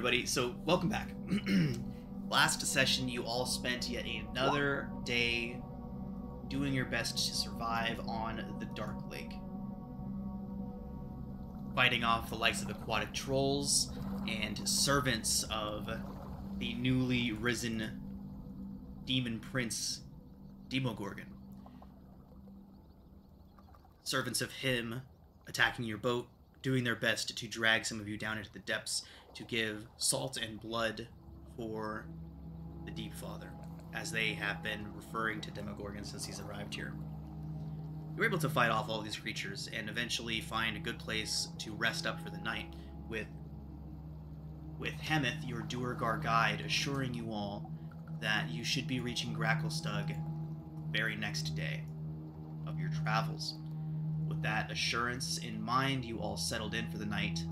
everybody. So, welcome back. Last session, you all spent yet another day doing your best to survive on the Dark Lake. Fighting off the likes of aquatic trolls and servants of the newly risen demon prince, Demogorgon. Servants of him attacking your boat, doing their best to drag some of you down into the depths to give salt and blood for the Deep Father, as they have been referring to Demogorgon since he's arrived here. You were able to fight off all these creatures and eventually find a good place to rest up for the night, with Hemeth, your Duergar guide, assuring you all that you should be reaching Gracklestug very next day of your travels. With that assurance in mind, you all settled in for the night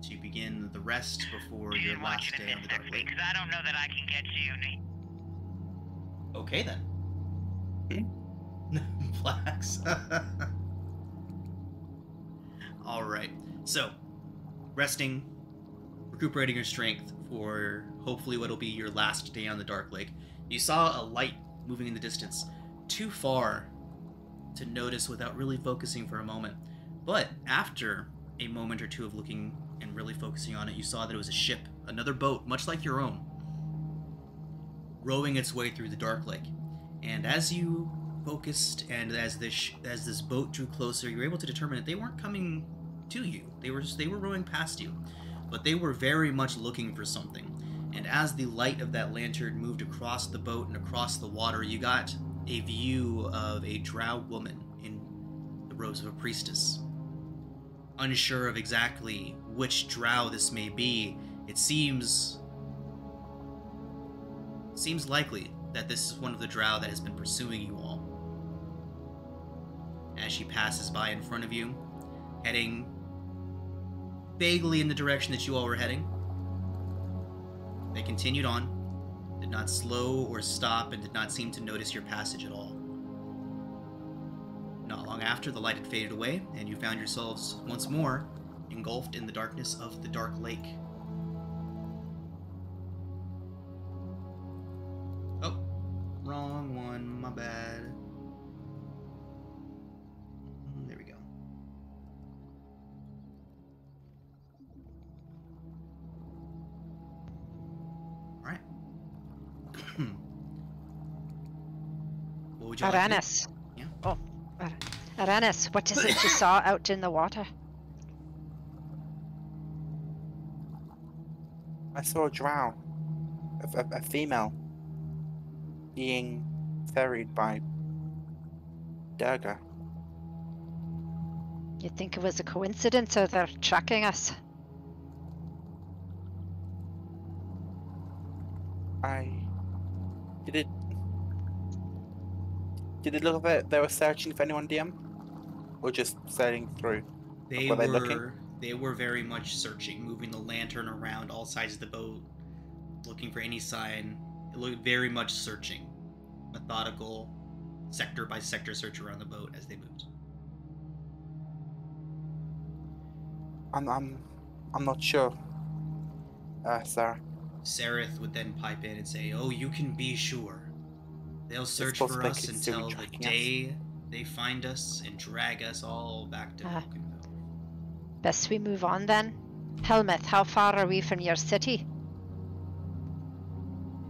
to begin the rest before your last day on the Dark Lake. Because I don't know that I can get to you. Okay then. Flax. Alright, so, resting, recuperating your strength for hopefully what'll be your last day on the Dark Lake. You saw a light moving in the distance, too far to notice without really focusing for a moment. But after a moment or two of looking and really focusing on it, you saw that it was a ship, another boat, much like your own, rowing its way through the Dark Lake. And as you focused and as this boat drew closer, you were able to determine that they weren't coming to you. They were rowing past you, but they were very much looking for something. And as the light of that lantern moved across the boat and across the water, you got a view of a drow woman in the robes of a priestess. Unsure of exactly which drow this may be, it seems likely that this is one of the drow that has been pursuing you all. As she passes by in front of you, heading vaguely in the direction that you all were heading, they continued on, did not slow or stop, and did not seem to notice your passage at all. Not long after, the light had faded away, and you found yourselves once more engulfed in the darkness of the Dark Lake. Oh, wrong one, my bad. There we go. Alright. What would you like to do? Aranis. Yeah? Oh, Aranis, what is it you saw out in the water? I saw a drow, a female, being ferried by Durga. You think it was a coincidence or they're tracking us? Did it look like they were searching for anyone, DM? Or just sailing through? They Were they were looking? they were very much searching, moving the lantern around all sides of the boat, looking for any sign. It looked very much searching. Methodical, sector by sector search around the boat as they moved. I'm not sure. Sarah. Sareth would then pipe in and say, "Oh, you can be sure. They'll search supposed for to us make it so we until the track, yes. day they find us and drag us all back to Vulcanville." Best we move on then? Helmeth, how far are we from your city?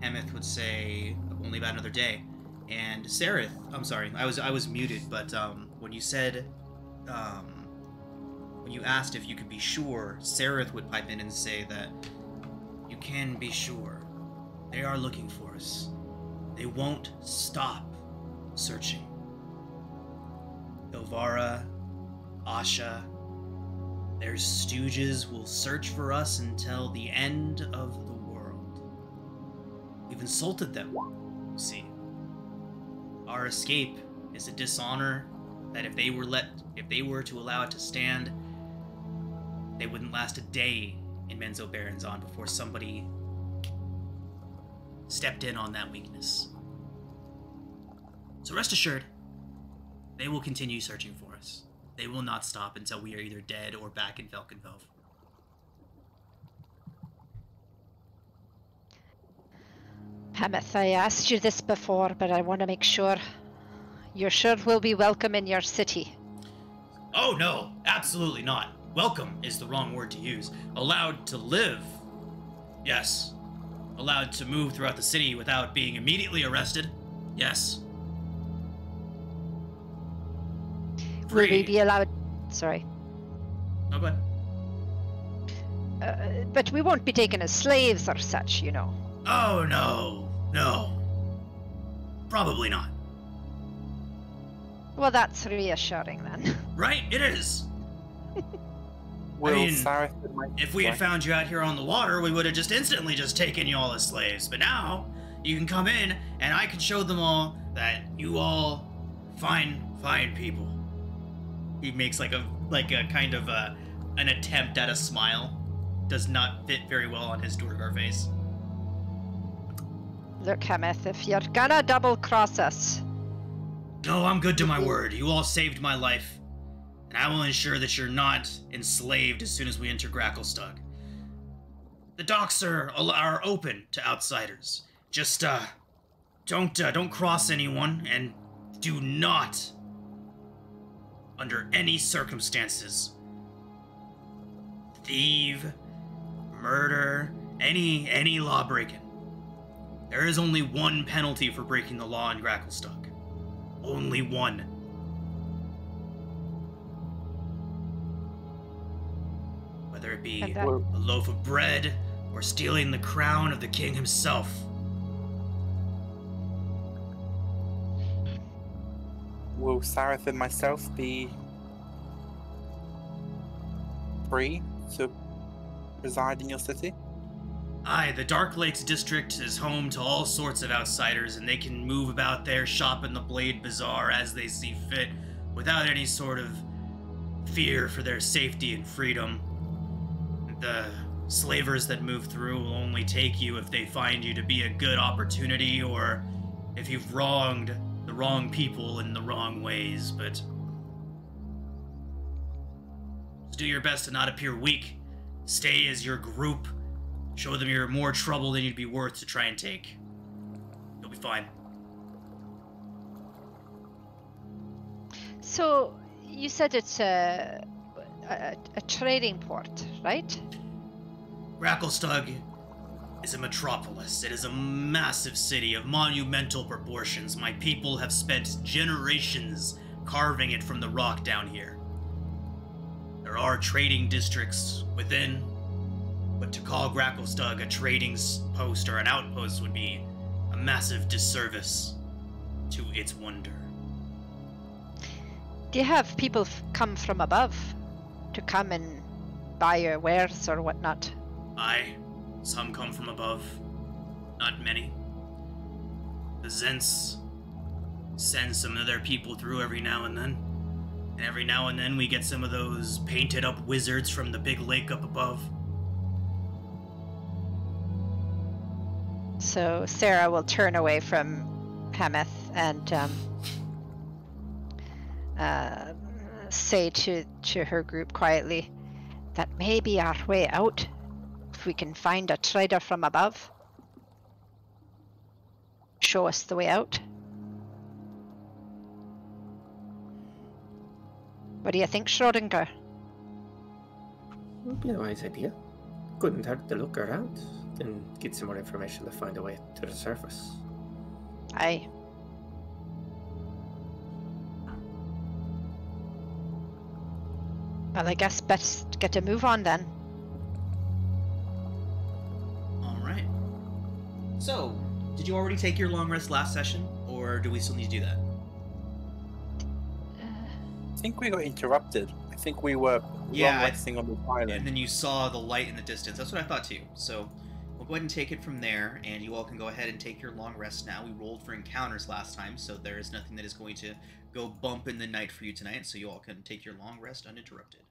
Hemeth would say, "Only about another day." And Sareth, I'm sorry, I was muted, but when you said, when you asked if you could be sure, Sareth would pipe in and say that you can be sure. They are looking for us. They won't stop searching. Ilvara, Asha, their stooges will search for us until the end of the world. We've insulted them, you see. Our escape is a dishonor that if they were to allow it to stand, they wouldn't last a day in Menzo Baronzon before somebody stepped in on that weakness. So rest assured, they will continue searching for us. They will not stop until we are either dead or back in Vulcanville. Hameth, I asked you this before, but I want to make sure. You're sure we'll be welcome in your city? Oh no, absolutely not. Welcome is the wrong word to use. Allowed to live. Yes. Allowed to move throughout the city without being immediately arrested. Yes. Will we Free. be allowed... Sorry. Oh, go ahead. But we won't be taken as slaves or such, you know. Oh no, no. Probably not. Well, that's reassuring then. Right? It is. Will mean, Sarah... If we had found you out here on the water, we would have just instantly just taken you all as slaves. But now, you can come in, and I can show them all that you all fine people. He makes like a kind of an attempt at a smile. Does not fit very well on his Durgar face. Look, Hameth, if you're gonna double-cross us... No, I'm good to my word. You all saved my life. And I will ensure that you're not enslaved as soon as we enter Gracklestug. The docks are open to outsiders. Just, don't cross anyone, and do not, under any circumstances, thieve, murder, any law breaking. There is only one penalty for breaking the law in Gracklestug. Only one. Whether it be a loaf of bread or stealing the crown of the king himself. Will Sareth and myself be free to reside in your city? Aye, the Dark Lakes district is home to all sorts of outsiders, and they can move about there, shop in the Blade Bazaar as they see fit, without any sort of fear for their safety and freedom. The slavers that move through will only take you if they find you to be a good opportunity, or if you've wronged the wrong people in the wrong ways, but just do your best to not appear weak. Stay as your group. Show them you're more trouble than you'd be worth to try and take. You'll be fine. So, you said it's a trading port, right? Gracklestug is a metropolis. It is a massive city of monumental proportions. My people have spent generations carving it from the rock down here. There are trading districts within, but to call Gracklestug a trading post or an outpost would be a massive disservice to its wonder. Do you have people come from above to come and buy your wares or whatnot? Aye, some come from above. Not many. The Zents send some of their people through every now and then. And every now and then we get some of those painted up wizards from the big lake up above. So Sarah will turn away from Hameth and say to her group quietly that may be our way out if we can find a trader from above. Show us the way out. What do you think, Schrodinger? Would be a wise idea. Couldn't hurt to look around and get some more information to find a way to the surface. Aye. Well, I guess best get a move on then. Alright. So, did you already take your long rest last session, or do we still need to do that? I think we got interrupted. I think we were long resting on the island. And then you saw the light in the distance. That's what I thought too. So, we'll go ahead and take it from there, and you all can go ahead and take your long rest now. We rolled for encounters last time, so there is nothing that is going to go bump in the night for you tonight, so you all can take your long rest uninterrupted.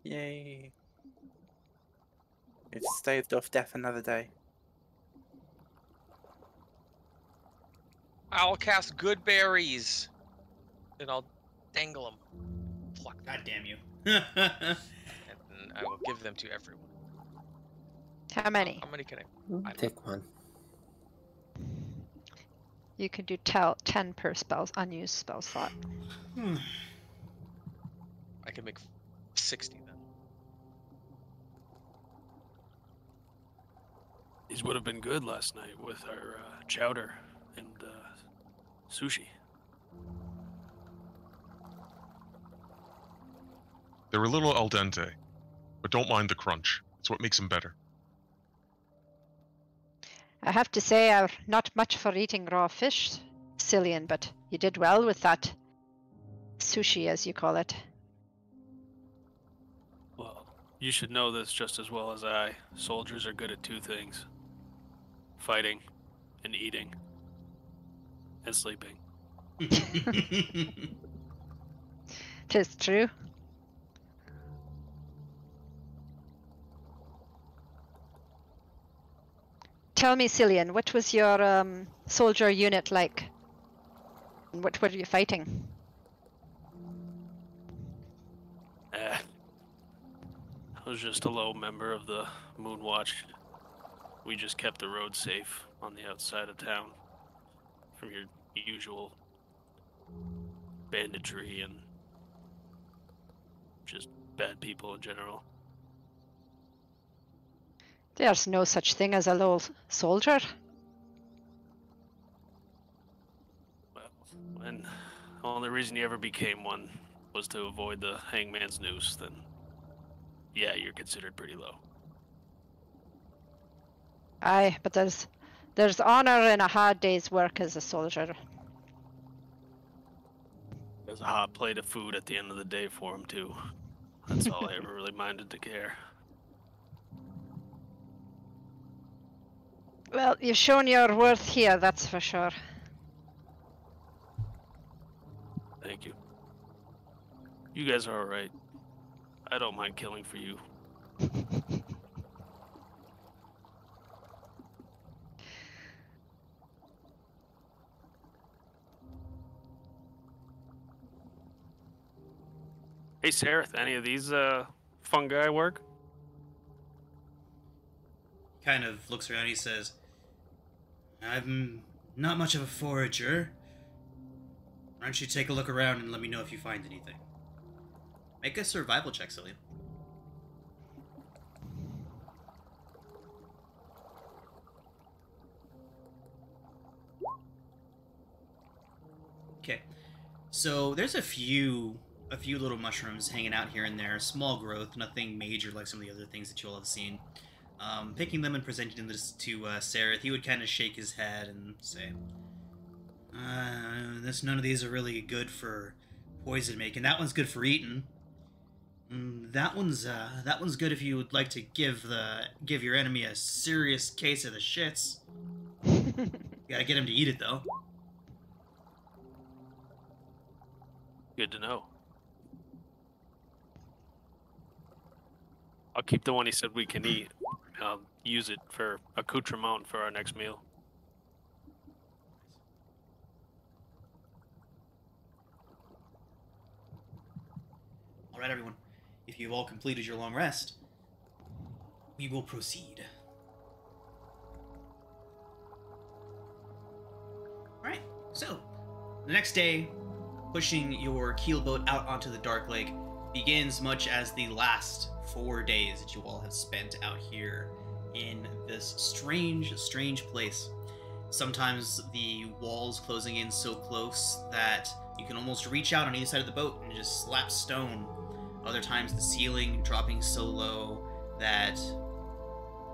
Yay. We've staved off death another day. I'll cast good berries, and I'll dangle them. Pluck them. God damn you. And I will give them to everyone. How many? How many can I? Take one. You could do 10 per spell unused spell slot. I can make 60 then. These would have been good last night with our chowder and sushi. They're a little al dente, but don't mind the crunch. It's what makes them better. I have to say, I'm not much for eating raw fish, Cillian, but you did well with that sushi, as you call it. Well, you should know this just as well as I. Soldiers are good at 2 things. Fighting and eating. And sleeping. Tis true. Tell me, Cillian, what was your soldier unit like? And what were you fighting? I was just a low member of the Moonwatch. We just kept the road safe on the outside of town from your usual banditry and just bad people in general. There's no such thing as a low soldier. Well, when the only reason you ever became one was to avoid the hangman's noose, then yeah, you're considered pretty low. Aye, but there's honor in a hard day's work as a soldier. There's a hot plate of food at the end of the day for him too. That's all I ever really minded to care. Well, you've shown your worth here, that's for sure. Thank you. You guys are alright. I don't mind killing for you. Hey, Sarah, any of these fungi work? Kind of looks around. He says, "I'm not much of a forager. Why don't you take a look around and let me know if you find anything?" Make a survival check, Cillian. Okay, so there's a few little mushrooms hanging out here and there, small growth, nothing major like some of the other things that you all have seen. Picking them and presenting them to Sareth, he would kind of shake his head and say, none of these are really good for poison making. That one's good for eating. That one's good if you would like to give your enemy a serious case of the shits. You gotta get him to eat it though." Good to know. I'll keep the one he said we can eat. I'll use it for accoutrement for our next meal. Alright, everyone. If you've all completed your long rest, we will proceed. Alright, so, the next day, pushing your keelboat out onto the Dark Lake begins much as the last 4 days that you all have spent out here in this strange place. Sometimes the walls closing in so close that you can almost reach out on either side of the boat and just slap stone. Other times the ceiling dropping so low that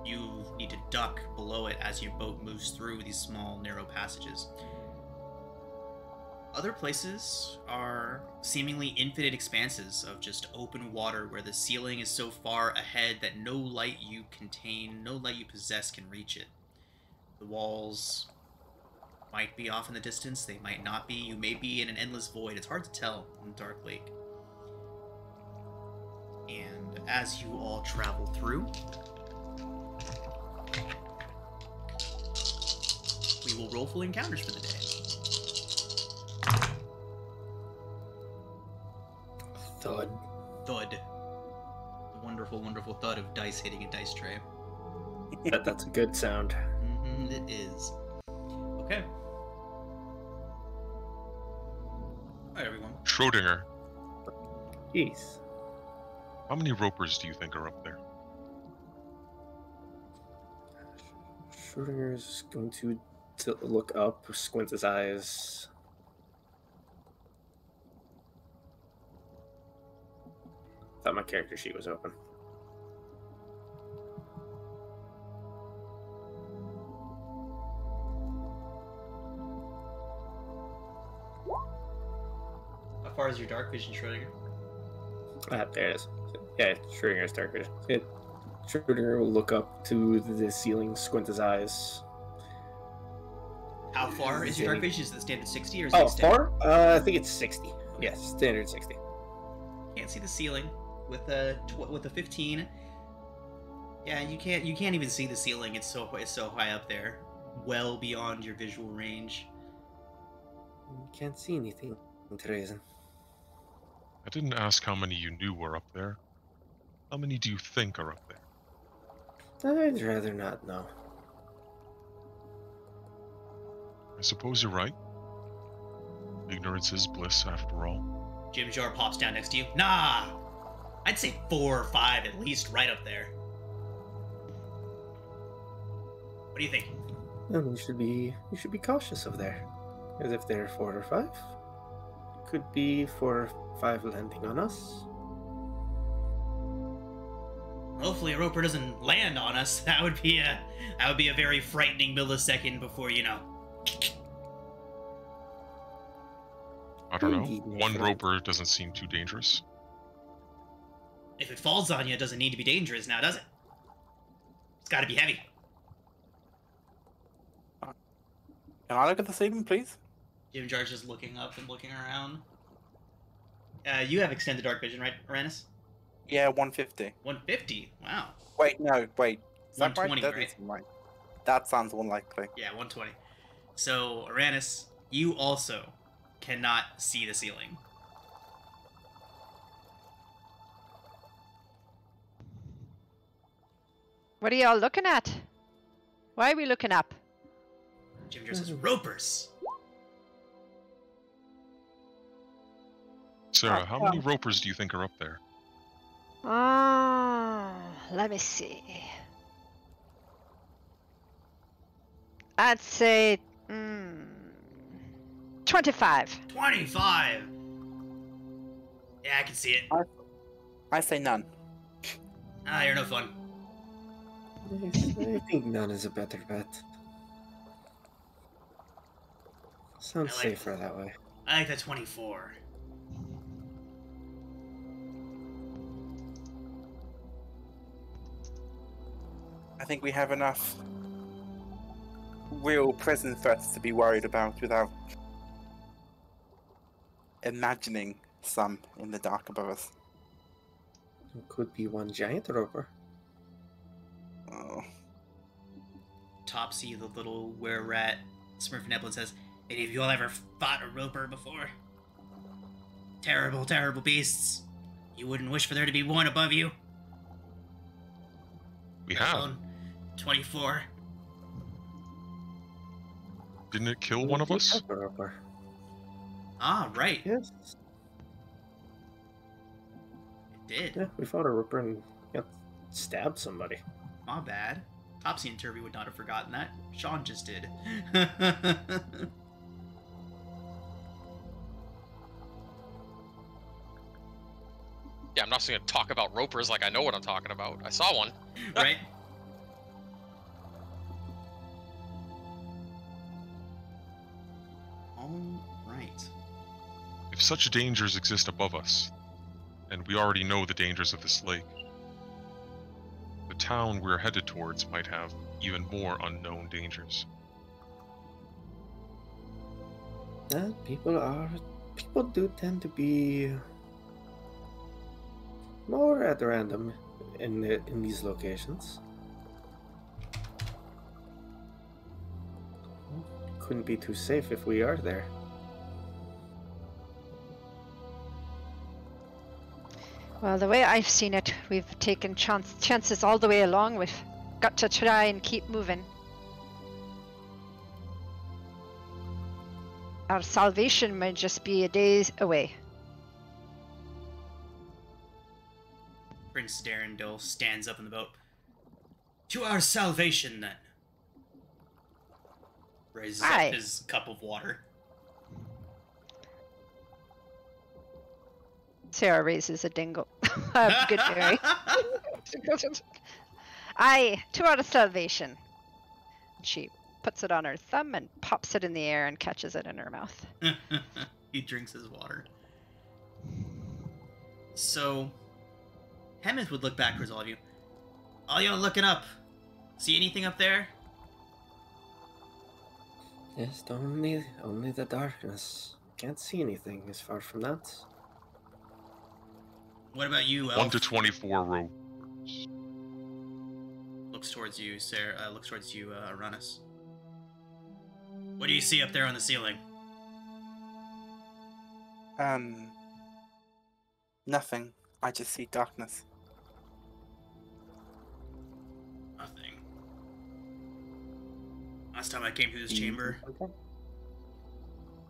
you need to duck below it as your boat moves through these small, narrow passages. Other places are seemingly infinite expanses of just open water where the ceiling is so far ahead that no light you possess can reach it. The walls might be off in the distance, they might not be, you may be in an endless void. It's hard to tell in the Dark Lake. And as you all travel through, we will roll full encounters for the day. Thud. Thud. The wonderful, wonderful thud of dice hitting a dice tray. That's a good sound. It is. Okay. Hi, everyone. Schrodinger, Jeez. how many ropers do you think are up there? Schrodinger's going to look up, squint his eyes. Thought my character sheet was open. How far is your dark vision, Schrodinger? There it is. Yeah, Schrodinger's dark vision. Schrodinger will look up to the ceiling, squint his eyes. How far is your dark vision? Is it standard 60 or is Oh, it standard? far? I think it's 60. Yes, standard 60. Can't see the ceiling with a 15. Yeah, you can't even see the ceiling. It's so high up there, well beyond your visual range. Can't see anything, Teresa. I didn't ask how many you knew were up there. How many do you think are up there? I'd rather not know. I suppose you're right. Ignorance is bliss, after all. Jim Jar pops down next to you. Nah! I'd say 4 or 5 at least, right up there. What do you think? And you should be cautious of there. As if there are 4 or 5. Could be 4 or 5 landing on us. Hopefully a roper doesn't land on us. That would be a very frightening millisecond before, you know. I don't know. Indeed, my One friend. roper doesn't seem too dangerous. If it falls on you, it doesn't need to be dangerous now, does it? It's gotta be heavy. Can I look at the ceiling, please? Jim Jar's just looking up and looking around. You have extended dark vision, right, Uranus? Yeah, 150. 150? Wow. Wait, no, wait. Is that 120, That right? doesn't seem right. That sounds unlikely. Yeah, 120. So, Uranus, you also cannot see the ceiling. What are y'all looking at? Why are we looking up? Jim Jar says, ropers! Sarah, how many ropers do you think are up there? Let me see. I'd say 25. 25! Yeah, I can see it. I say none. Ah, you're no fun. I think none is a better bet. Sounds I like safer that way. I like that 24. I think we have enough real present threats to be worried about without imagining some in the dark above us. It could be one giant roper. Oh. Topsy, the little were-rat Smurfneblin says, any of you all ever fought a roper before? Terrible, terrible beasts. You wouldn't wish for there to be one above you? We Let have. alone 24. Didn't it kill one of us? A roper. Ah, right. Yes. It did. Yeah, we fought a roper and stabbed somebody. My bad. Topsy and Turvy would not have forgotten that. Sean just did. Yeah, I'm not just gonna talk about ropers like I know what I'm talking about. I saw one. Right? All right. If such dangers exist above us, and we already know the dangers of this lake, the town we're headed towards might have even more unknown dangers. People do tend to be more at random in these locations. Couldn't be too safe if we are there. Well, the way I've seen it, we've taken chances all the way along. We've got to try and keep moving. Our salvation might just be a day away. Prince Darendil stands up in the boat. To our salvation, then. Raises Aye. up his cup of water. Sarah raises a dingle. A good berry. Aye, to our salvation. She puts it on her thumb and pops it in the air and catches it in her mouth. He drinks his water. So, Hemeth would look back towards all of you. All y'all looking up. See anything up there? Yes, only the darkness. Can't see anything as far from that. What about you, Elf? 1 to 24 row. Looks towards you, Sarah. Looks towards you, Uranus. What do you see up there on the ceiling? Nothing. I just see darkness. Nothing. Last time I came through this chamber, Okay.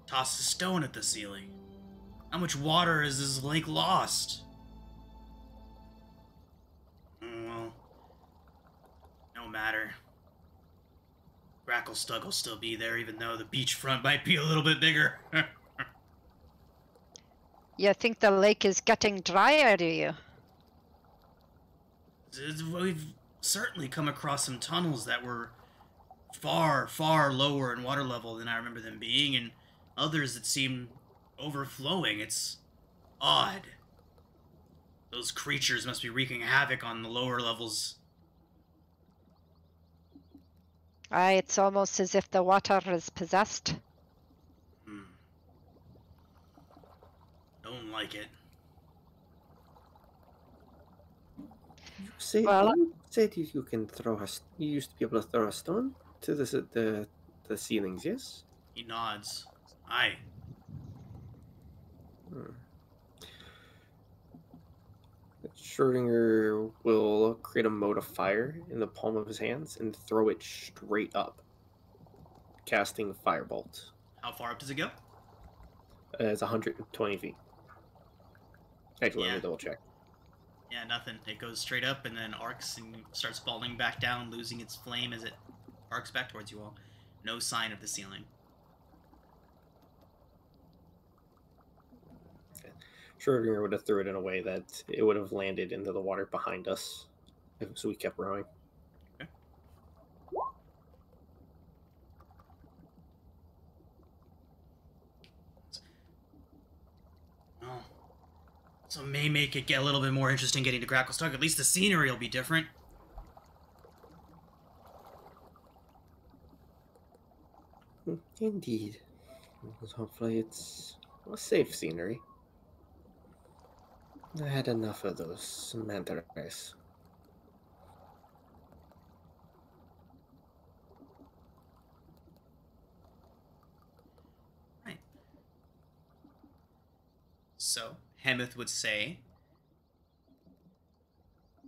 tossed a stone at the ceiling. How much water has this lake lost? Well, no matter. Gracklestug will still be there, even though the beachfront might be a little bit bigger. You think the lake is getting drier, do you? We've certainly come across some tunnels that were far, far lower in water level than I remember them being, and others that seem overflowing. It's odd. Those creatures must be wreaking havoc on the lower levels. Aye, it's almost as if the water is possessed. Don't like it. You said you can throw you used to be able to throw a stone to the ceilings, yes? He nods. Aye. Schrodinger will create a mote of fire in the palm of his hands and throw it straight up, casting Firebolt. How far up does it go? It's 120 feet. Actually, let me double check. Yeah, nothing. It goes straight up and then arcs and starts falling back down, losing its flame as it arcs back towards you all. No sign of the ceiling. Schrodinger would have threw it in a way that it would have landed into the water behind us, so we kept rowing. Okay. Oh. So may make it get a little bit more interesting getting to Gracklestug. At least the scenery will be different. Indeed. Hopefully it's a safe scenery. I had enough of those manta rays. Right. So, Hemeth would say,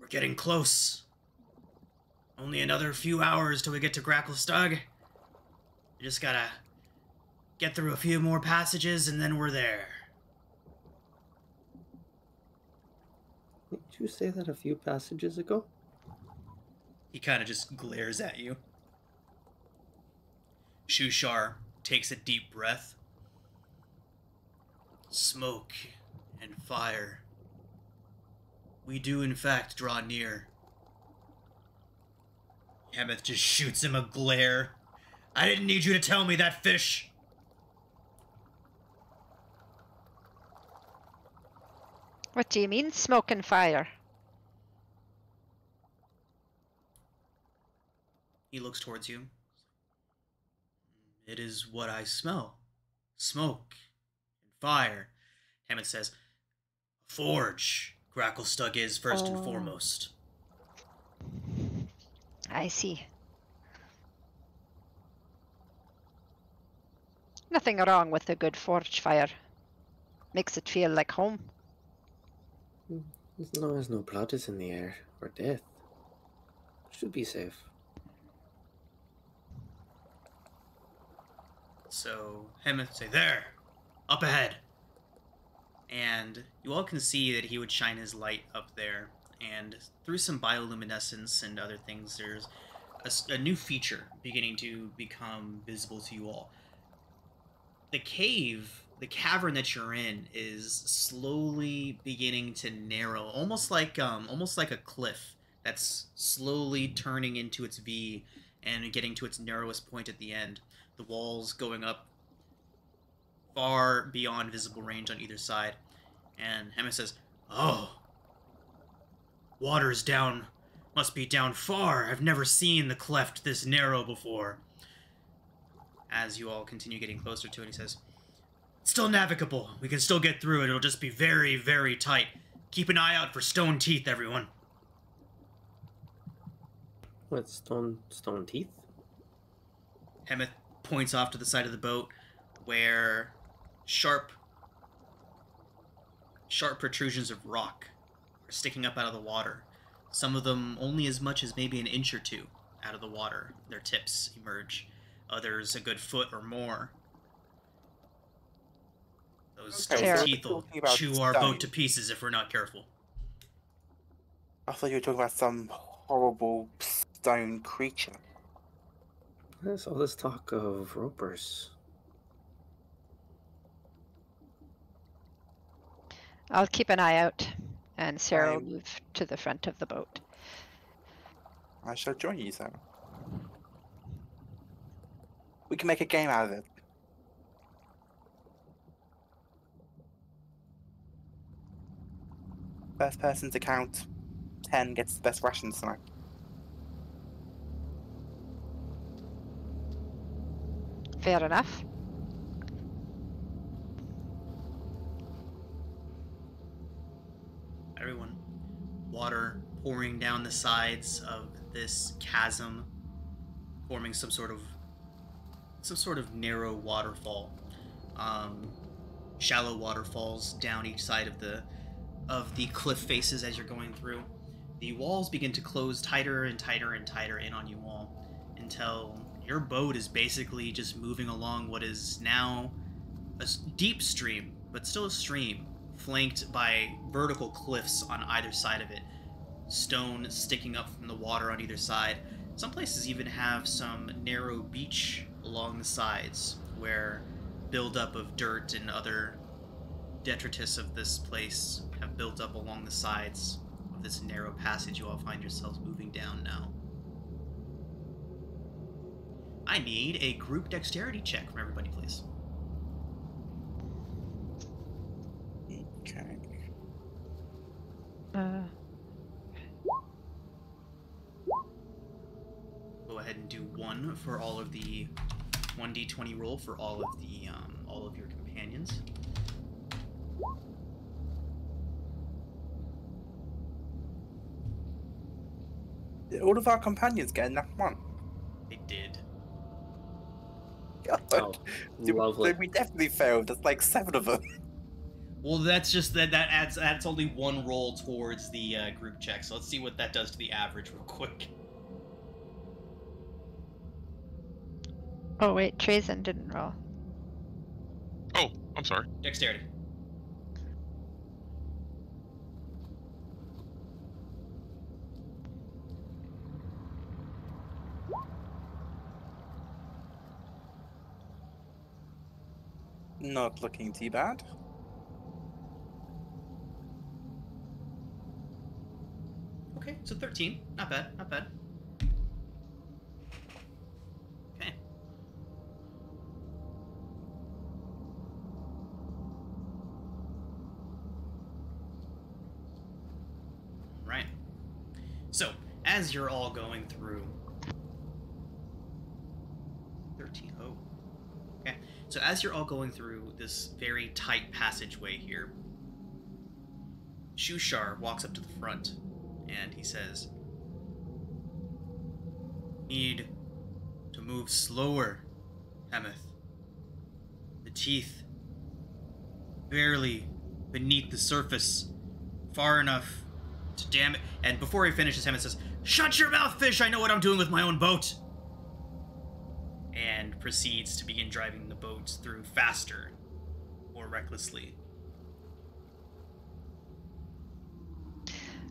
we're getting close. Only another few hours till we get to Gracklestug. We just gotta get through a few more passages and then we're there. Did you say that a few passages ago? He kind of just glares at you. Shushar takes a deep breath. Smoke and fire. We do in fact draw near. Hemeth just shoots him a glare. I didn't need you to tell me that, fish. What do you mean, smoke and fire? He looks towards you. It is what I smell. Smoke and fire. Hammett says, Forge. Gracklestug is first and foremost. I see. Nothing wrong with a good forge fire. Makes it feel like home. As long as no blood is in the air, or death. Should be safe. So Hemeth say, "There, up ahead." And you all can see that he would shine his light up there, and through some bioluminescence and other things, there's a new feature beginning to become visible to you all. The cavern that you're in, is slowly beginning to narrow, almost like a cliff that's slowly turning into its V and getting to its narrowest point at the end. The walls going up far beyond visible range on either side. And Hemeth says, "Oh, water's down. Must be down far. I've never seen the cleft this narrow before." As you all continue getting closer to it, he says, "It's still navigable. We can still get through it. It'll just be very, very tight. Keep an eye out for stone teeth, everyone." What, stone teeth? Hemeth points off to the side of the boat where sharp protrusions of rock are sticking up out of the water. Some of them only as much as maybe an inch or two out of the water. Their tips emerge. Others a good foot or more. Those Okay, stone so teeth will talking about chew our stone. boat to pieces if we're not careful. I thought you were talking about some horrible stone creature. There's all this talk of ropers. I'll keep an eye out, and Sarah will I'm- move to the front of the boat. I shall join you, Sam. We can make a game out of it. First person to count 10 gets the best rations tonight. Fair enough. Everyone, water pouring down the sides of this chasm, forming some sort of narrow waterfall. Shallow waterfalls down each side of the cliff faces as you're going through. The walls begin to close tighter and tighter and tighter in on you all, until your boat is basically just moving along what is now a deep stream, but still a stream, flanked by vertical cliffs on either side of it. Stone sticking up from the water on either side. Some places even have some narrow beach along the sides, where buildup of dirt and other detritus of this place have built up along the sides of this narrow passage you all find yourselves moving down now. I need a group dexterity check from everybody, please. Okay. Go ahead and do 1 for all of the 1d20 roll for all of your companions. Did all of our companions get enough one? They did. God. Oh, lovely. We definitely failed. There's like 7 of them. Well, that's just that adds only 1 roll towards the group check. So let's see what that does to the average real quick. Oh wait, Trazen didn't roll. Oh, I'm sorry. Dexterity. Not looking too bad. Okay, so 13. Not bad, not bad. Okay. Right. So, as you're all going through... 13. Oh. Okay. So as you're all going through this very tight passageway here, Shushar walks up to the front, and he says, "Need to move slower, Hemeth. The teeth barely beneath the surface, far enough to damage." And before he finishes, Hemeth says, "Shut your mouth, fish! I know what I'm doing with my own boat!" And proceeds to begin driving the boat boat through faster or recklessly.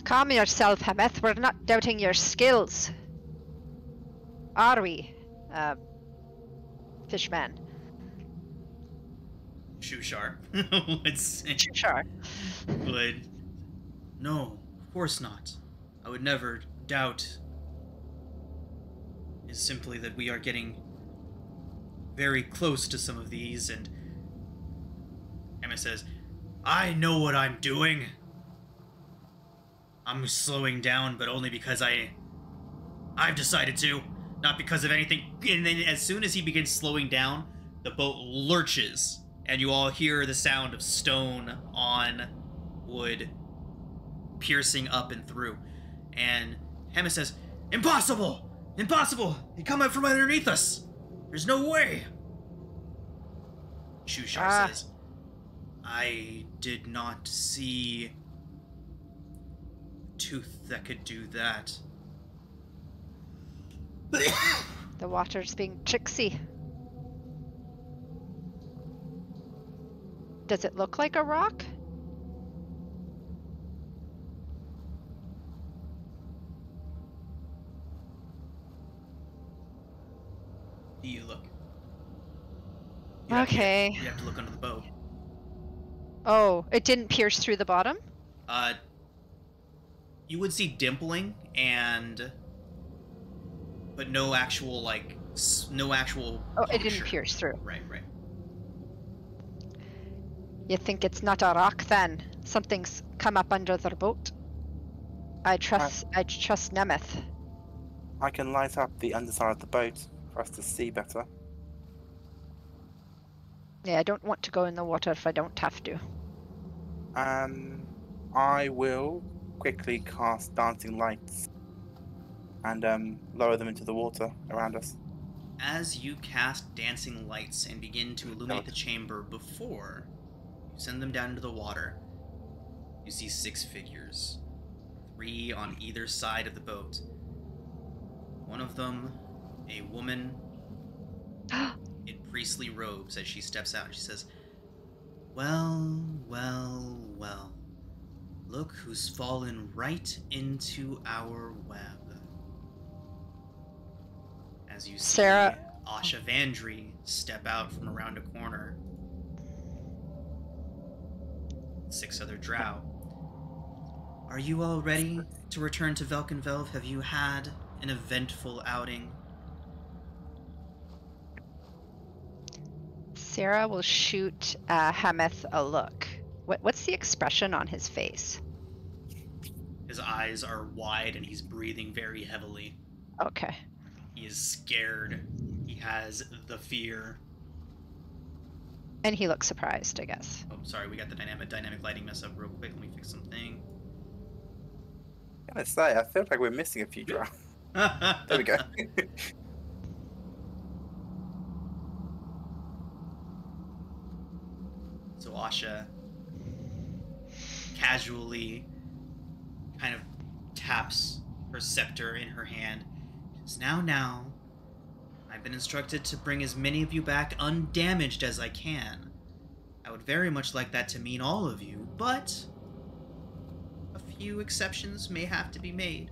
Calm yourself, Hemeth. We're not doubting your skills. Are we, Fishman? Shushar would say. Sure. Would. No, of course not. I would never doubt. It's simply that we are getting very close to some of these, and Emma says, I know what I'm doing. I'm slowing down, but only because I've decided to, not because of anything. And then as soon as he begins slowing down, the boat lurches, and you all hear the sound of stone on wood piercing up and through. And Hema says, Impossible! Impossible! They come out from underneath us! There's no way! Shushar says, I did not see a tooth that could do that. The water's being tricksy. Does it look like a rock? Do you look? Okay. You have to look under the boat. Oh, it didn't pierce through the bottom? You would see dimpling but no actual, no actual Oh, it puncture. didn't pierce through. Right. You think it's not a rock then? Something's come up under the boat? I trust Nemeth. I can light up the underside of the boat for us to see better. Yeah, I don't want to go in the water if I don't have to. I will quickly cast dancing lights and lower them into the water around us. As you cast dancing lights and begin to illuminate the chamber before you send them down into the water, you see 6 figures, 3 on either side of the boat. One of them, a woman in priestly robes, as she steps out and she says, Well. Look who's fallen right into our web. As you see Sarah. Asha Vandry step out from around a corner. 6 other drow. Are you all ready to return to Velkenvelv? Have you had an eventful outing? Sarah will shoot Hemeth a look. What's the expression on his face? His eyes are wide and he's breathing very heavily. Okay. He is scared. He has the fear. And he looks surprised, I guess. Oh, sorry, we got the dynamic lighting mess up real quick. Let me fix something. I gotta say, I feel like we're missing a few drow. There we go. So Asha casually kind of taps her scepter in her hand. She says, Now, I've been instructed to bring as many of you back undamaged as I can. I would very much like that to mean all of you, but a few exceptions may have to be made.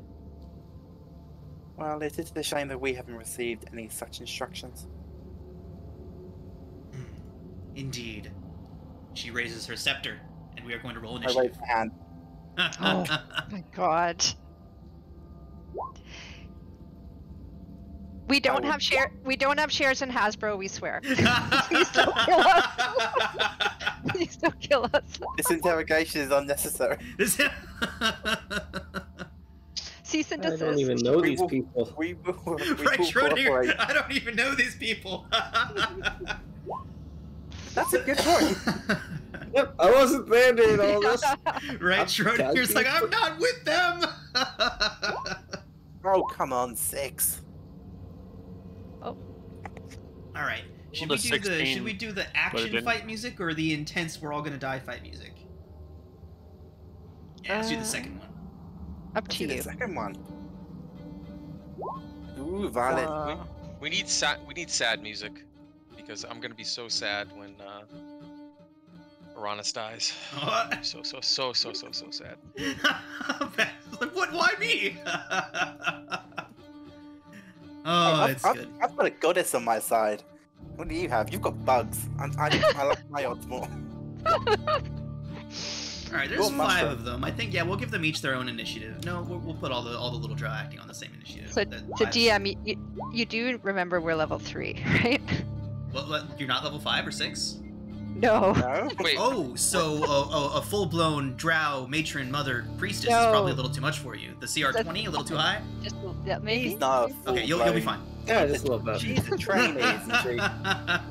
Well, it is a shame that we haven't received any such instructions. Indeed. She raises her scepter, and we are going to roll I initiative. raise my hand. Oh my god. We don't have shares in Hasbro, we swear. Please don't kill us. Please don't kill us. This interrogation is unnecessary. Cease and I desist. don't even know We these will- people. We will Right, cooperate. Schrodinger, I don't even know these people. That's a good point. Yep, I wasn't there during all this. Right, Schrodinger's like, I'm not with them. Oh, come on, 6. Oh, All right. Should Well, we the do the 16, should we do the it action didn't. fight music or the intense we're all gonna die fight music? Yeah, let's do the second one. up to The you. second one. Ooh, valid. We need sad music because I'm gonna be so sad when Uranus dies. What? So sad. Like, what? Why me? Oh, it's good. I've got a goddess on my side. What do you have? You've got bugs. I like my odds more. All right, there's Cool, 5 mushroom. of them. I think we'll give them each their own initiative. No, we'll put all the little drow acting on the same initiative. So, That so five- DM, you do remember we're level 3, right? What, you're not level 5 or 6? No. No? Wait, Oh, so a full-blown drow matron mother priestess is No. probably a little too much for you. The CR20 a little too high? Just maybe. He's not a Okay, you'll be full-blown- fine. Yeah, just a little bit. She's a trainee, isn't she?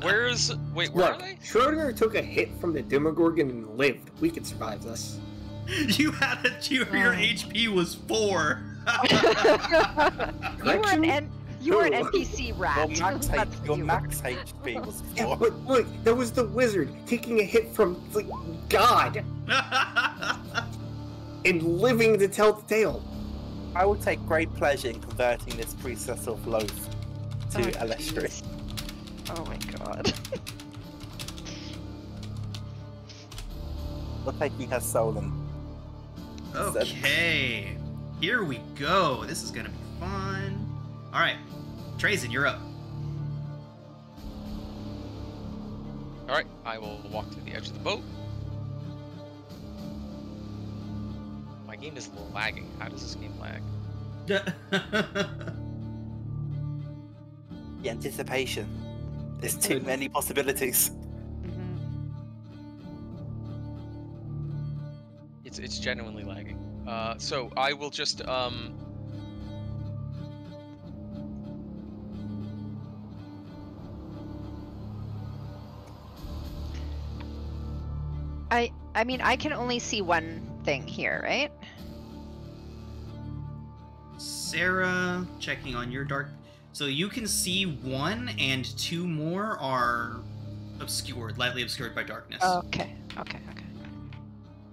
where are Look, they? Schrodinger took a hit from the Demogorgon and lived. We can survive this. You had your HP was 4. You were an Who? NPC rat. Your max HP was Yeah, 4. but look, that was the wizard taking a hit from like God and living to tell the tale. I will take great pleasure in converting this priestess of loath to Elestri. Oh my god. We're taking her soul and Okay, here we go. This is gonna be fun. All right, Trazen, you're up. All right, I will walk to the edge of the boat. My game is lagging. How does this game lag? the anticipation. There's too many possibilities. Mhm. It's genuinely lagging. So I will just I mean, I can only see one thing here, right? Sarah, checking on your dark. So you can see 1 and 2 more are obscured, lightly obscured by darkness. Okay.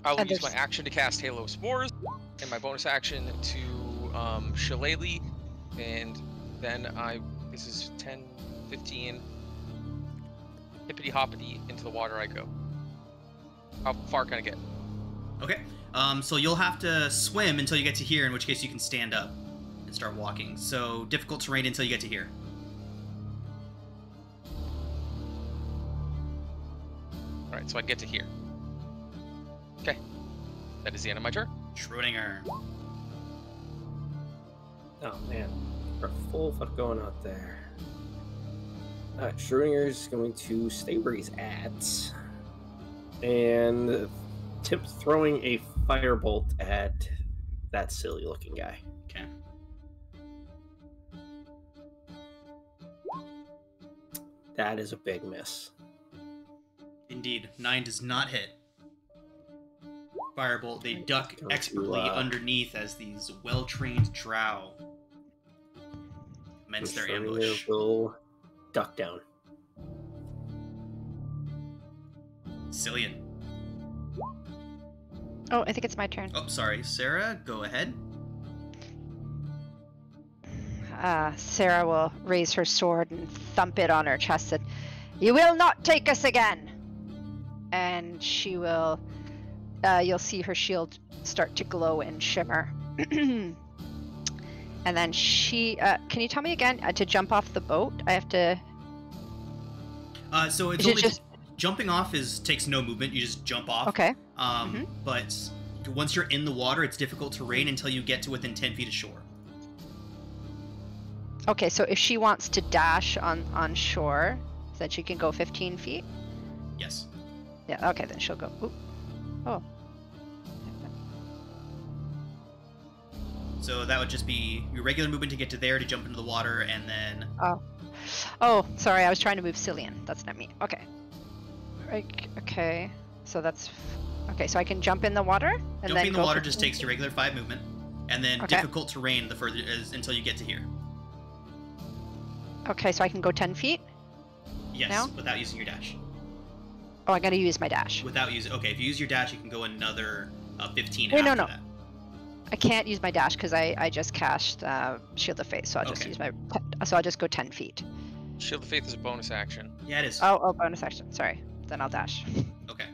I'll And use my there's- action to cast Halo Spores, and my bonus action to Shillelagh, and then this is 10, 15, hippity hoppity into the water I go. How far can I get? Okay. So you'll have to swim until you get to here, in which case you can stand up and start walking. So difficult terrain until you get to here. Alright, so I get to here. Okay. That is the end of my turn. Schrodinger. Oh man, we're full fuck going out there. Schrodinger's going to stay where he's at and attempt throwing a firebolt at that silly looking guy. Okay. That is a big miss. Indeed. 9 does not hit. Firebolt, they duck Going to, expertly underneath as these well-trained drow commence their Schrodinger ambush. will duck down. Cillian. Oh, I think it's my turn. Oh, sorry. Sarah, go ahead. Sarah will raise her sword and thump it on her chest and, "You will not take us again!" And she will, you'll see her shield start to glow and shimmer. And then she, can you tell me again, to jump off the boat, I have to... So it's Is it only just- jumping off takes no movement. You just jump off. Okay. But once you're in the water, it's difficult terrain until you get to within 10 feet of shore. Okay, so if she wants to dash on shore, then she can go 15 feet? Yes. Yeah, okay, then she'll go. Oop. Oh. So that would just be your regular movement to get to there to jump into the water, and then Oh, sorry, I was trying to move Cillian. That's not me. Okay. Okay, so that's... Okay, so I can jump in the water? And jumping then in the go water 15 just takes feet? your regular 5 movement, and then Okay. difficult terrain the further is until you get to here. Okay, so I can go 10 feet? Yes, Now? without using your dash. Oh, I gotta use my dash. Without using, okay, if you use your dash, you can go another 15 Wait, no, after no. that. I can't use my dash because I just cast Shield of Faith, so I'll just Okay. use my... So I'll just go 10 feet. Shield of Faith is a bonus action. Yeah, it is. Oh, bonus action. Sorry. Then I'll dash. Okay.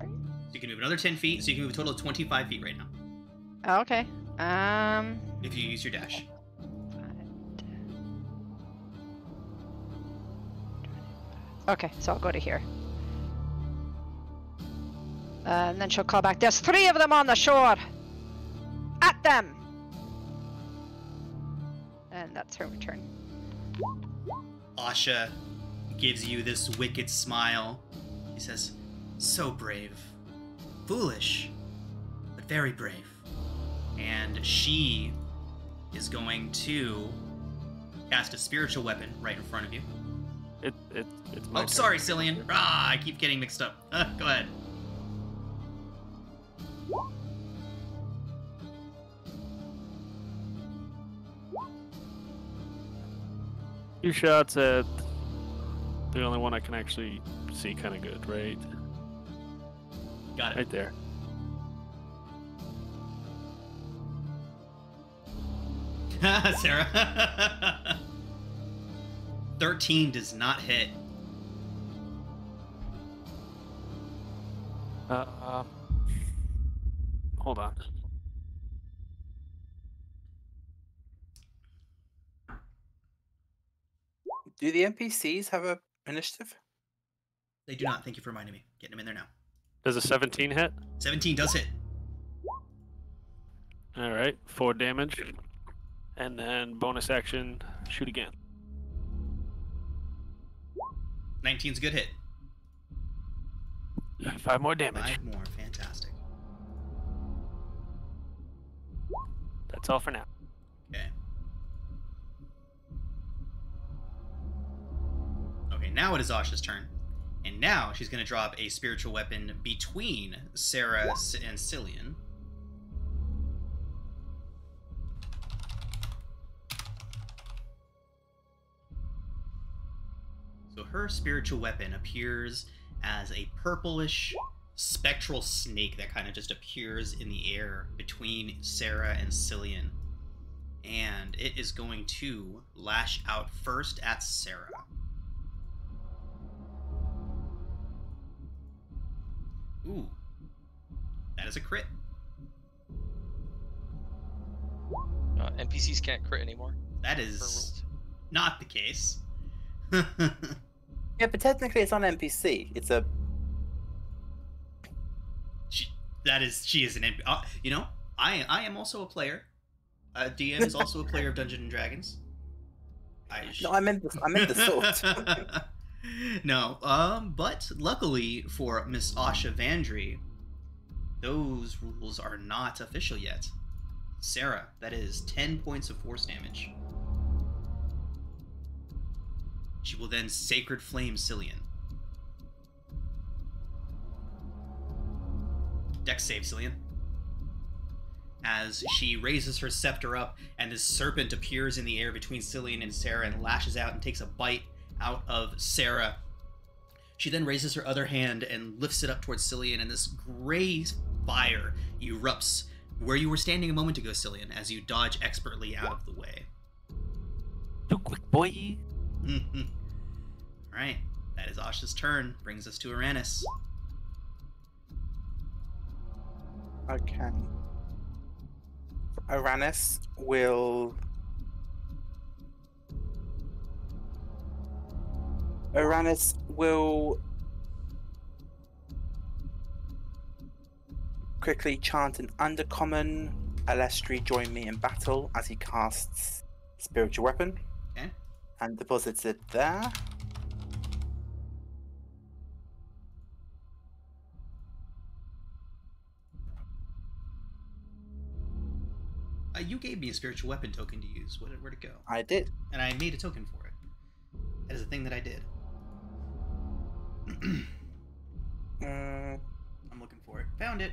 So you can move another 10 feet, so you can move a total of 25 feet right now. Oh, okay. If you use your dash. Okay, so I'll go to here. And then she'll call back. There's 3 of them on the shore! At them! And that's her turn. Asha gives you this wicked smile. He says, "So brave. Foolish, but very brave." And she is going to cast a spiritual weapon right in front of you. It's my Oh, turn. sorry, Cillian. I keep getting mixed up. Go ahead. Two shots at the only one I can actually see kind of good, right? Got it. Right there. Sarah. 13 does not hit. Hold on. Do the NPCs have a initiative? They do not. Thank you for reminding me. Getting them in there now. Does a 17 hit? 17 does hit. All right, 4 damage. And then bonus action, shoot again. 19's a good hit. 5 more damage. 5 more. Fantastic. That's all for now. Okay. Okay, now it is Asha's turn. And now she's going to drop a spiritual weapon between Sarah and Cillian. So her spiritual weapon appears as a purplish spectral snake that kind of just appears in the air between Sarah and Cillian. And it is going to lash out first at Sarah. Ooh. That is a crit. NPCs can't crit anymore. That per is rules. not the case. Yeah, but technically it's not an NPC. It's a... She is an NPC. You know, I am also a player. DM is also a player of Dungeons and Dragons. No, I meant the sword. No, but luckily for Miss Asha Vandry, those rules are not official yet. Sarah, that is 10 points of force damage. She will then Sacred Flame Cillian. Dex save, Cillian. As she raises her scepter up, and this serpent appears in the air between Cillian and Sarah and lashes out and takes a bite out of Sarah. She then raises her other hand and lifts it up towards Cillian, and this gray fire erupts where you were standing a moment ago, Cillian, as you dodge expertly out of the way. Too quick, boy. Alright, that is Asha's turn. Brings us to Aranis. Okay. Aranis will... quickly chant an undercommon, Alestri join me in battle, as he casts spiritual weapon. Okay. And deposits it there. You gave me a spiritual weapon token to use. Where'd it go? I did. And I made a token for it. That is a thing that I did. I'm looking for it. Found it.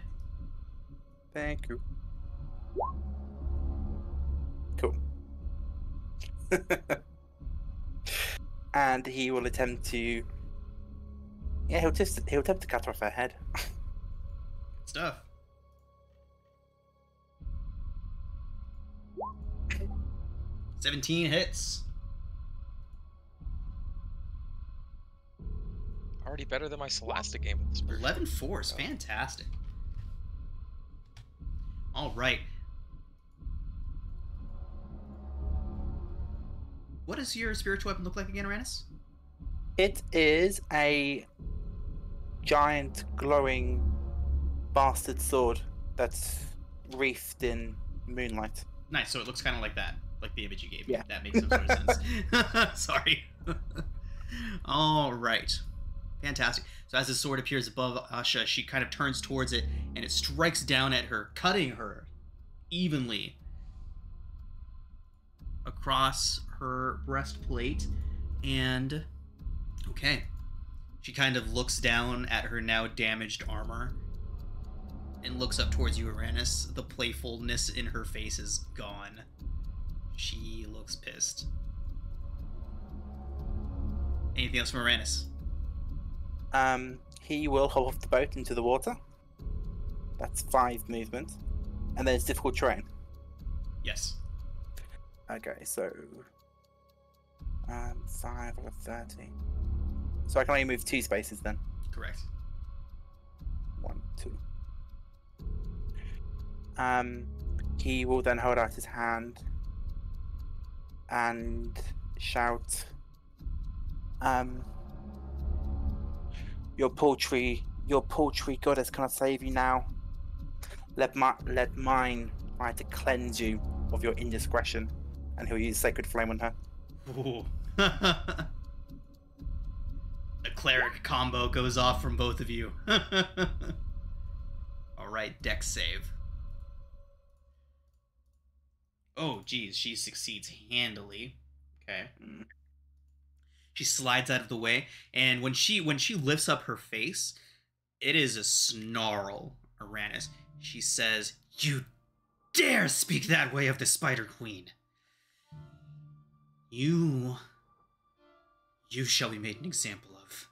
Thank you. Cool. And he will attempt to... Yeah, he'll attempt to cut off her head. Good stuff. "17 hits." already better than my Scholastic game with the spiritual. 11-4 is fantastic. All right. What does your spiritual weapon look like again, Uranus? It is a giant, glowing bastard sword that's wreathed in moonlight. Nice. So it looks kind of like that, like the image you gave me. Yeah. That makes some sort of sense. Sorry. All right. Fantastic. So as the sword appears above Asha, she kind of turns towards it, and it strikes down at her, cutting her evenly across her breastplate. And okay, she kind of looks down at her now damaged armor and looks up towards you, Uranus. The playfulness in her face is gone. She looks pissed. Anything else from Uranus? He will hop off the boat into the water. That's 5 movement. And then it's difficult terrain. Yes. Okay, so 5 out of 30. So I can only move 2 spaces then. Correct. 1, 2. He will then hold out his hand and shout, your paltry goddess cannot save you now. Let mine try to cleanse you of your indiscretion. And he'll use Sacred Flame on her. Ooh. The cleric combo goes off from both of you. Alright, dex save. Oh, geez, she succeeds handily. Okay. She slides out of the way, and when she lifts up her face, it is a snarl, Uranus. She says, "You dare speak that way of the Spider Queen. You shall be made an example of."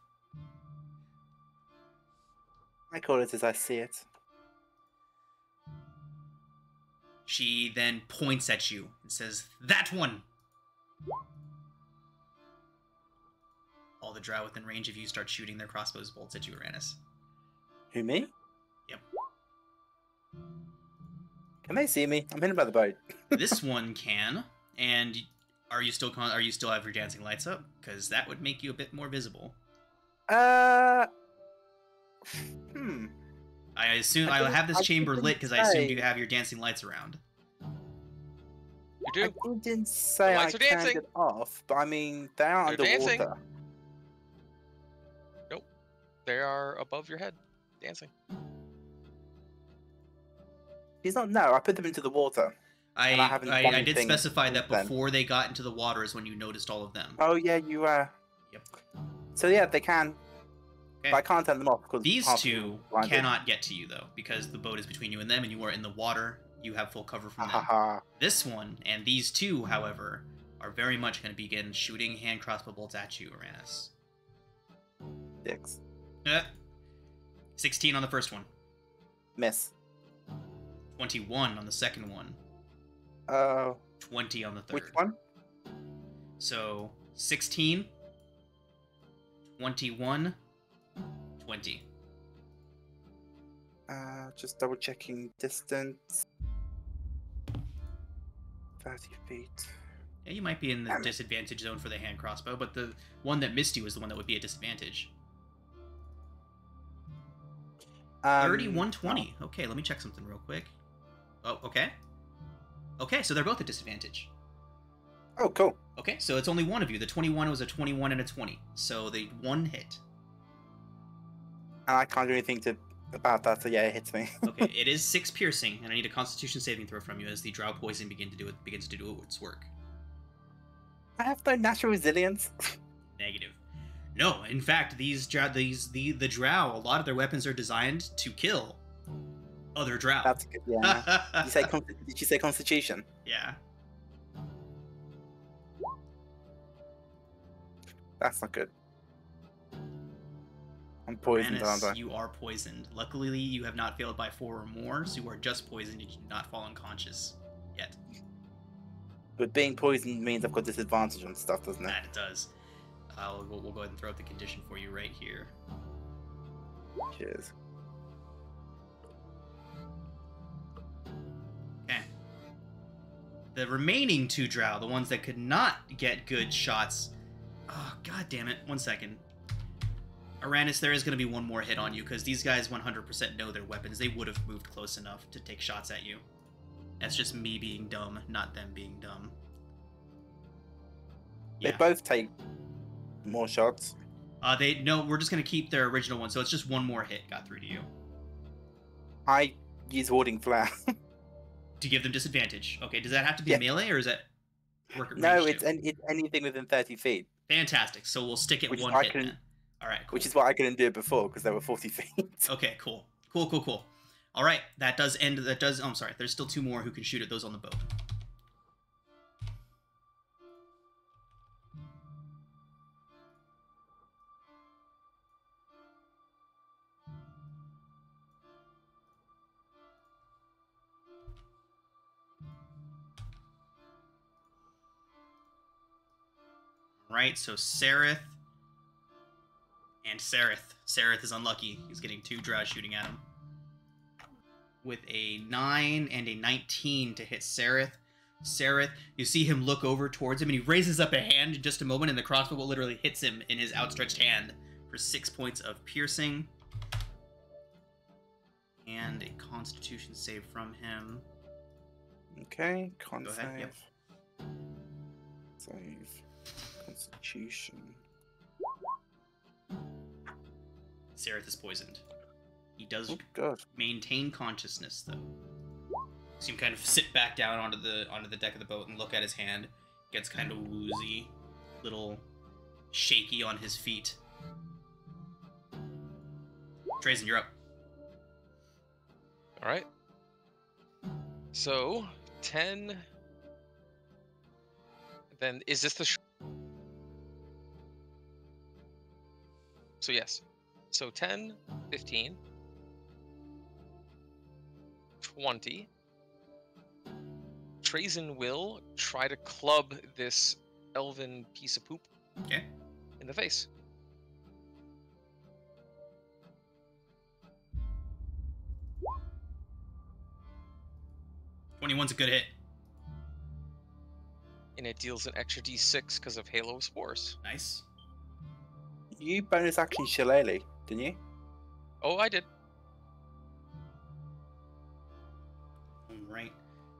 I call it as I see it. She then points at you and says, "That one!" All the drow within range of you start shooting their crossbows bolts at you, Uranus. Who, me? Yep. Can they see me? I'm hidden by the boat. This one can. And are you still have your dancing lights up? Because that would make you a bit more visible. I I assume I'll have this chamber lit because I assumed you have your dancing lights around. You do. I didn't say I lights are turned dancing. it off, but I mean they are They're underwater. dancing. Nope. They are above your head, dancing. He's not. No, I put them into the water. And haven't done I did anything specify that since then. before they got into the water is when you noticed all of them. Oh yeah, you Yep. So yeah, they can. Okay. But I can't turn them off because These half of two them are blinded. cannot get to you though, because the boat is between you and them, and you are in the water. You have full cover from them. Haha. This one and these two, however, are very much going to begin shooting hand crossbow bolts at you, Uranus. Dicks. 16 on the first one. Miss. 21 on the second one. 20 on the third. Which one? So 16, 21, 20. Just double checking distance. 30 feet. Yeah, you might be in the disadvantage zone for the hand crossbow, but the one that missed you is the one that would be a disadvantage. 31, 20. Okay, let me check something real quick. Oh, okay. Okay, so they're both at disadvantage. Oh, cool. Okay, so it's only one of you. The 21 was a 21 and a 20. So they one hit. And I can't do anything about that, so yeah, it hits me. Okay, it is 6 piercing, and I need a Constitution saving throw from you as the drow poison begins to do its work. I have no natural resilience. Negative. No, in fact, the drow, a lot of their weapons are designed to kill other drow. That's good. Yeah. Did you say Constitution? Yeah. That's not good. I'm poisoned, Uranus, aren't I? you are poisoned. Luckily, you have not failed by 4 or more, so you are just poisoned. You do not fall unconscious yet. But being poisoned means I've got disadvantage on stuff, doesn't it? That it does. Kyle. We'll go ahead and throw out the condition for you right here. Cheers. Okay. The remaining 2 drow, the ones that could not get good shots. Oh, god damn it. 1 second. Aranis, there is going to be one more hit on you, because these guys 100% know their weapons. They would have moved close enough to take shots at you. That's just me being dumb, not them being dumb. They both take more shots. No, we're just going to keep their original one, so it's just one more hit got through to you. I use Warding Flare. To give them disadvantage. Okay, does that have to be melee, or is that work at range? No, it's anything within 30 feet. Fantastic, so we'll stick it Which one I hit can- then. Alright, cool. Which is what I couldn't do before, because they were 40 feet. Okay, cool. Cool. Alright, that does end... Oh, I'm sorry. There's still 2 more who can shoot at those on the boat. Right, so Sereth and Sereth. Sereth is unlucky. He's getting 2 drow shooting at him. With a 9 and a 19 to hit Sereth. Sereth, you see him look over towards him, and he raises up a hand in just a moment, and the crossbow bolt literally hits him in his outstretched hand for 6 points of piercing. And a constitution save from him. Okay, con Go ahead, yep. Save. Constitution. Sereth is poisoned. He does Oh, God. maintain consciousness, though. See him kind of sit back down onto the deck of the boat and look at his hand. Gets kind of woozy, little shaky on his feet. Trazen, you're up. All right. So 10. Then is this the? So yes. So 10, 15, 20. Trazen will try to club this elven piece of poop Okay. in the face. "21's a good hit. And it deals an extra d6 because of Halo Spores. Nice. You bonus action Shillelagh, didn't you? Oh, I did. Alright.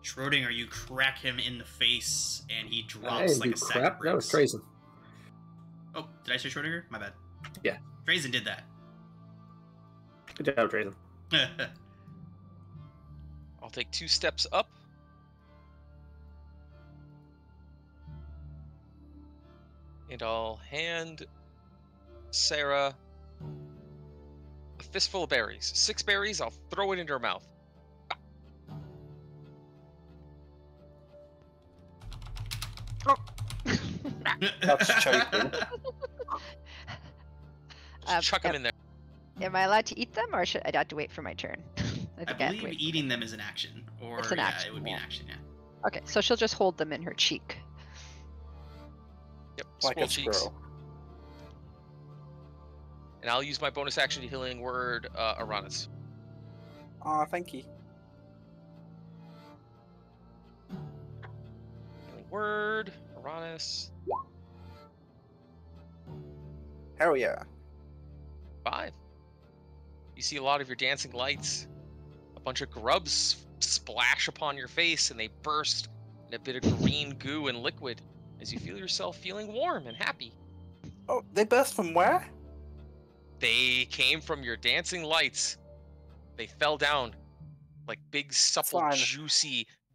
Schrodinger, you crack him in the face, and he I drops didn't like do a sack crap. of That was bricks. Trazen. Oh, did I say Schrodinger? My bad. Yeah. Trazen did that. Good job, Trazen. I'll take 2 steps up. And I'll hand Sarah a fistful of berries. 6 berries, I'll throw it into her mouth. That's choking. Just chuck them in there. Am I allowed to eat them, or should I have to wait for my turn? I think have to believe wait for eating them is an action. Or, It's an yeah, action, it would be an yeah. action, yeah. Okay, so she'll just hold them in her cheek. Yep, Like swole a cheeks. squirrel. And I'll use my bonus action to healing word, Aranis. Ah, thank you. Healing word, Aranis. Hell yeah. 5. You see a lot of your dancing lights. A bunch of grubs splash upon your face and they burst in a bit of green goo and liquid as you feel yourself feeling warm and happy. Oh, they burst from where? They came from your dancing lights. They fell down like big, supple, Fine.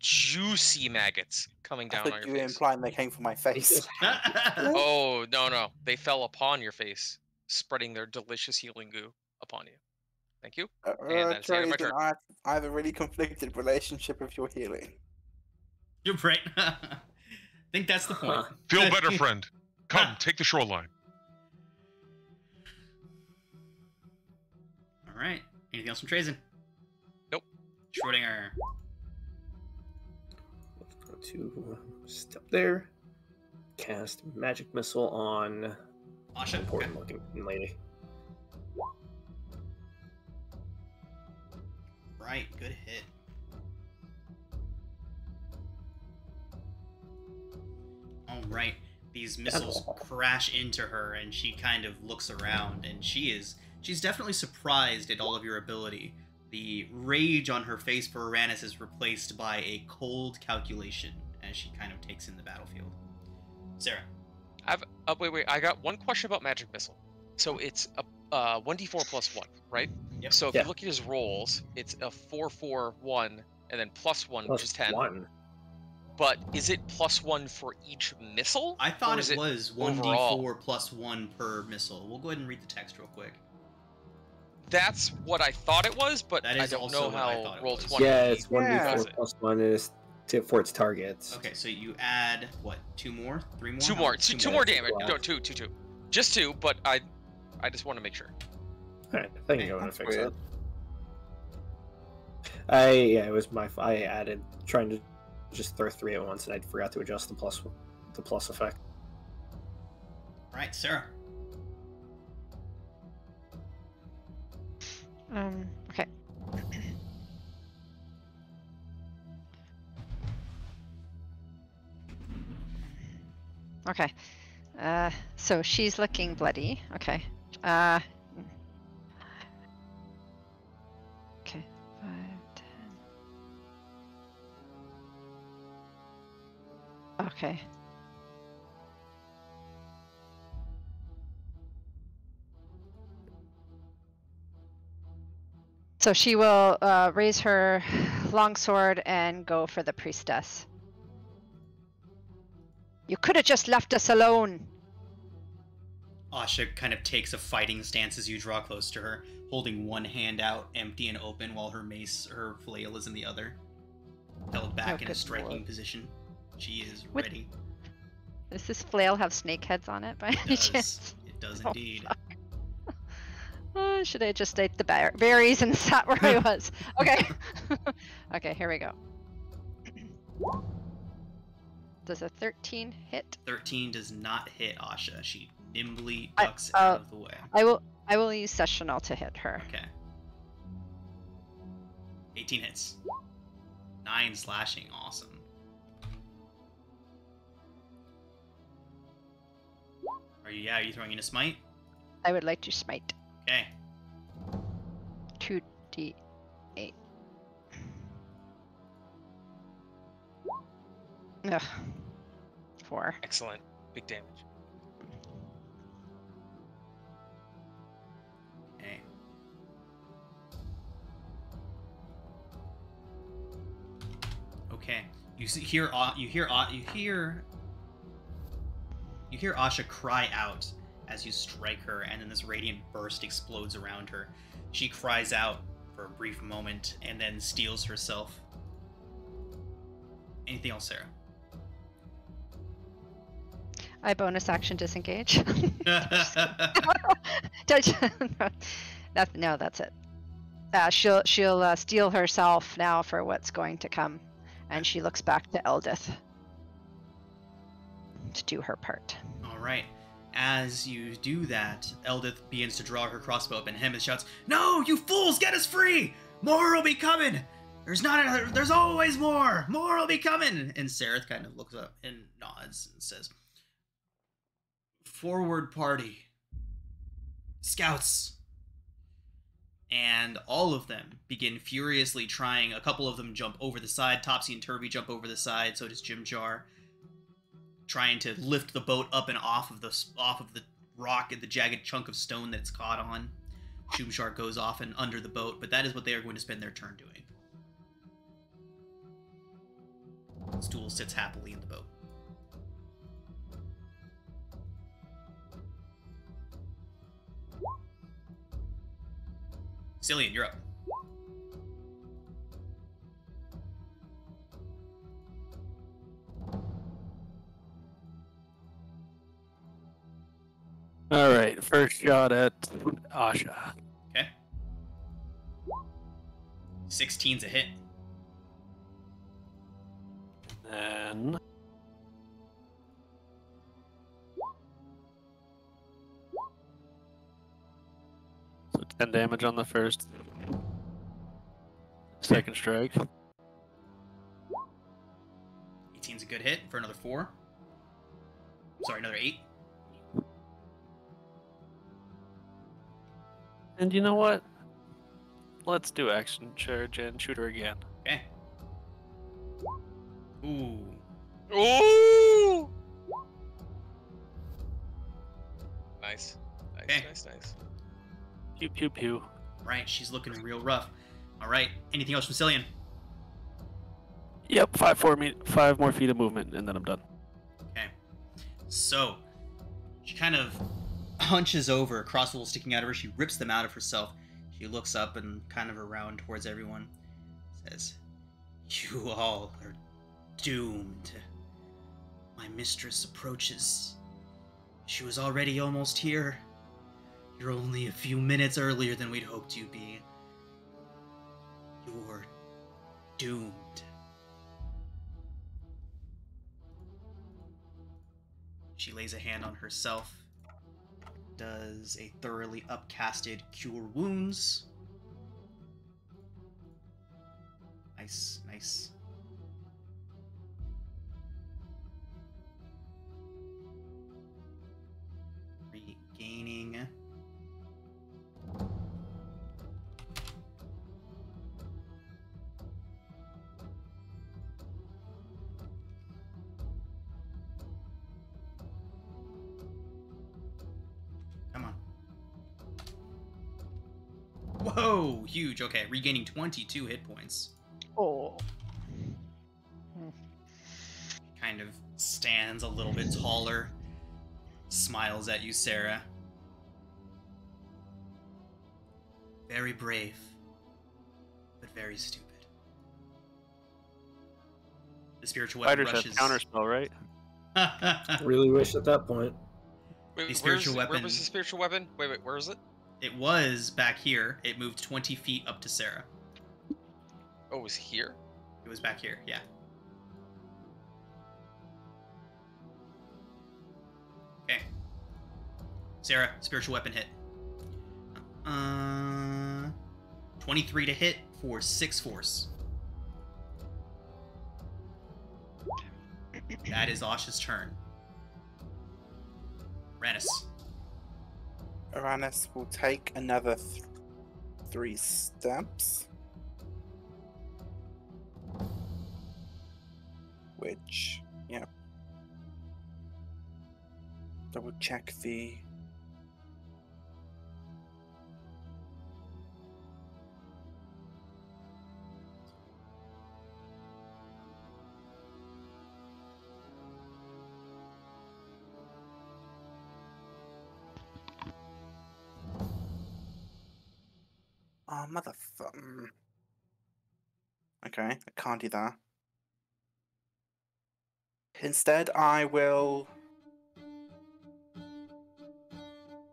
juicy maggots coming I down on thought you your were face. implying they came from my face. Oh, no. They fell upon your face, spreading their delicious healing goo upon you. Thank you. And that's the end of my Trazen, turn. I have a really conflicted relationship with your healing. You're right. I think that's the point. Feel better, friend. Come, take the shoreline. Alright. Anything else from Trazen? Nope. Schrodinger. Let's go to step there. Cast magic missile on Asha, Important looking lady. Right, good hit. All right, these missiles crash into her, and she kind of looks around, and she's definitely surprised at all of your ability. The rage on her face for Uranus is replaced by a cold calculation as she kind of takes in the battlefield. Sarah. Wait. I got one question about magic missile. So it's a 1d4 plus 1, right? Yep. So if you look at his rolls, it's a 4-4-1 and then +1, which is 10. 1. But is it +1 for each missile? I thought it was 1d4 plus 1 per missile. We'll go ahead and read the text real quick. That's what I thought it was, but That I is don't also know what I how thought it roll was. 20 Yeah, it's does 1d4 plus 1 is for its targets. Okay, so you add, what, 2 more? 3 more? Two How more. much? Two more damage. No, two. Just 2, but I just want to make sure. Alright, I can go in and That's fix weird. it. It was I added trying to just throw 3 at once, and I forgot to adjust the plus effect. Right, Sarah. Okay. Okay. So she's looking bloody. Okay. Okay. 5, 10. Okay. So she will raise her longsword and go for the priestess. You could have just left us alone. Asha kind of takes a fighting stance as you draw close to her, holding one hand out, empty and open, while her mace, her flail is in the other, held back in a good striking lord. position. She is What- ready. Does this flail have snake heads on it by any It does. chance? It does Oh, indeed. Should I just ate the berries and sat where I was? Okay. Okay, here we go. Does a 13 hit? 13 does not hit Asha. She nimbly ducks I- out of the way. I will use Sessional to hit her. Okay. 18 hits. 9 slashing. Awesome. Are you throwing in a smite? I would like to smite. Okay. 2d8. Ugh. 4. Excellent. Big damage. Okay. Okay. You hear Asha cry out as you strike her, and then this radiant burst explodes around her. She cries out for a brief moment and then steels herself. Anything else, Sarah? I bonus action disengage. No, that's it. She'll steel herself now for what's going to come, and she looks back to Eldith to do her part. All right. As you do that, Eldith begins to draw her crossbow up, and Hemeth shouts, "No, you fools, get us free! More will be coming! There's always more! More will be coming!" And Sareth kind of looks up and nods and says, "Forward party. Scouts." And all of them begin furiously trying. A couple of them jump over the side. Topsy and Turvy jump over the side, so does Jim Jar, trying to lift the boat up and off of the rock and the jagged chunk of stone that it's caught on. Shumshar goes off and under the boat, but that is what they are going to spend their turn doing. Stool sits happily in the boat. Cillian, you're up. All right, first shot at Asha. Okay. 16's a hit. Then 10 damage on the first. Second strike. 18's a good hit for another 4. Sorry, another 8. And you know what? Let's do action charge and shoot her again. Okay. Ooh. Ooh! Nice. Nice, Okay. nice. Pew pew pew. Right, she's looking real rough. All right. Anything else from Cillian? Yep, 5 more feet of movement, and then I'm done. Okay. So, she kind of hunches over, crossbow sticking out of her. She rips them out of herself. She looks up and kind of around towards everyone. Says, "You all are doomed. My mistress approaches. She was already almost here. You're only a few minutes earlier than we'd hoped you'd be. You're doomed." She lays a hand on herself, does a thoroughly upcasted Cure Wounds. Nice, nice. Regaining. Come on. Whoa, huge. Okay, regaining 22 hit points. Oh. Kind of stands a little bit taller, smiles at you, Sarah. Very brave, but very stupid. The spiritual weapon Fighters rushes. have counterspell, right? Really wish at that point. Wait, The spiritual where weapon- was the spiritual weapon? Wait, where is it? It was back here. It moved 20 feet up to Sarah. Oh, it was here? It was back here, yeah. Okay. Sarah, spiritual weapon hit. 23 to hit for 6 force. That is Osh's turn. Rannis. Uranus will take another 3 steps. Which, yeah. Double check the. Oh, motherfucker. Okay, I can't do that. Instead, I will.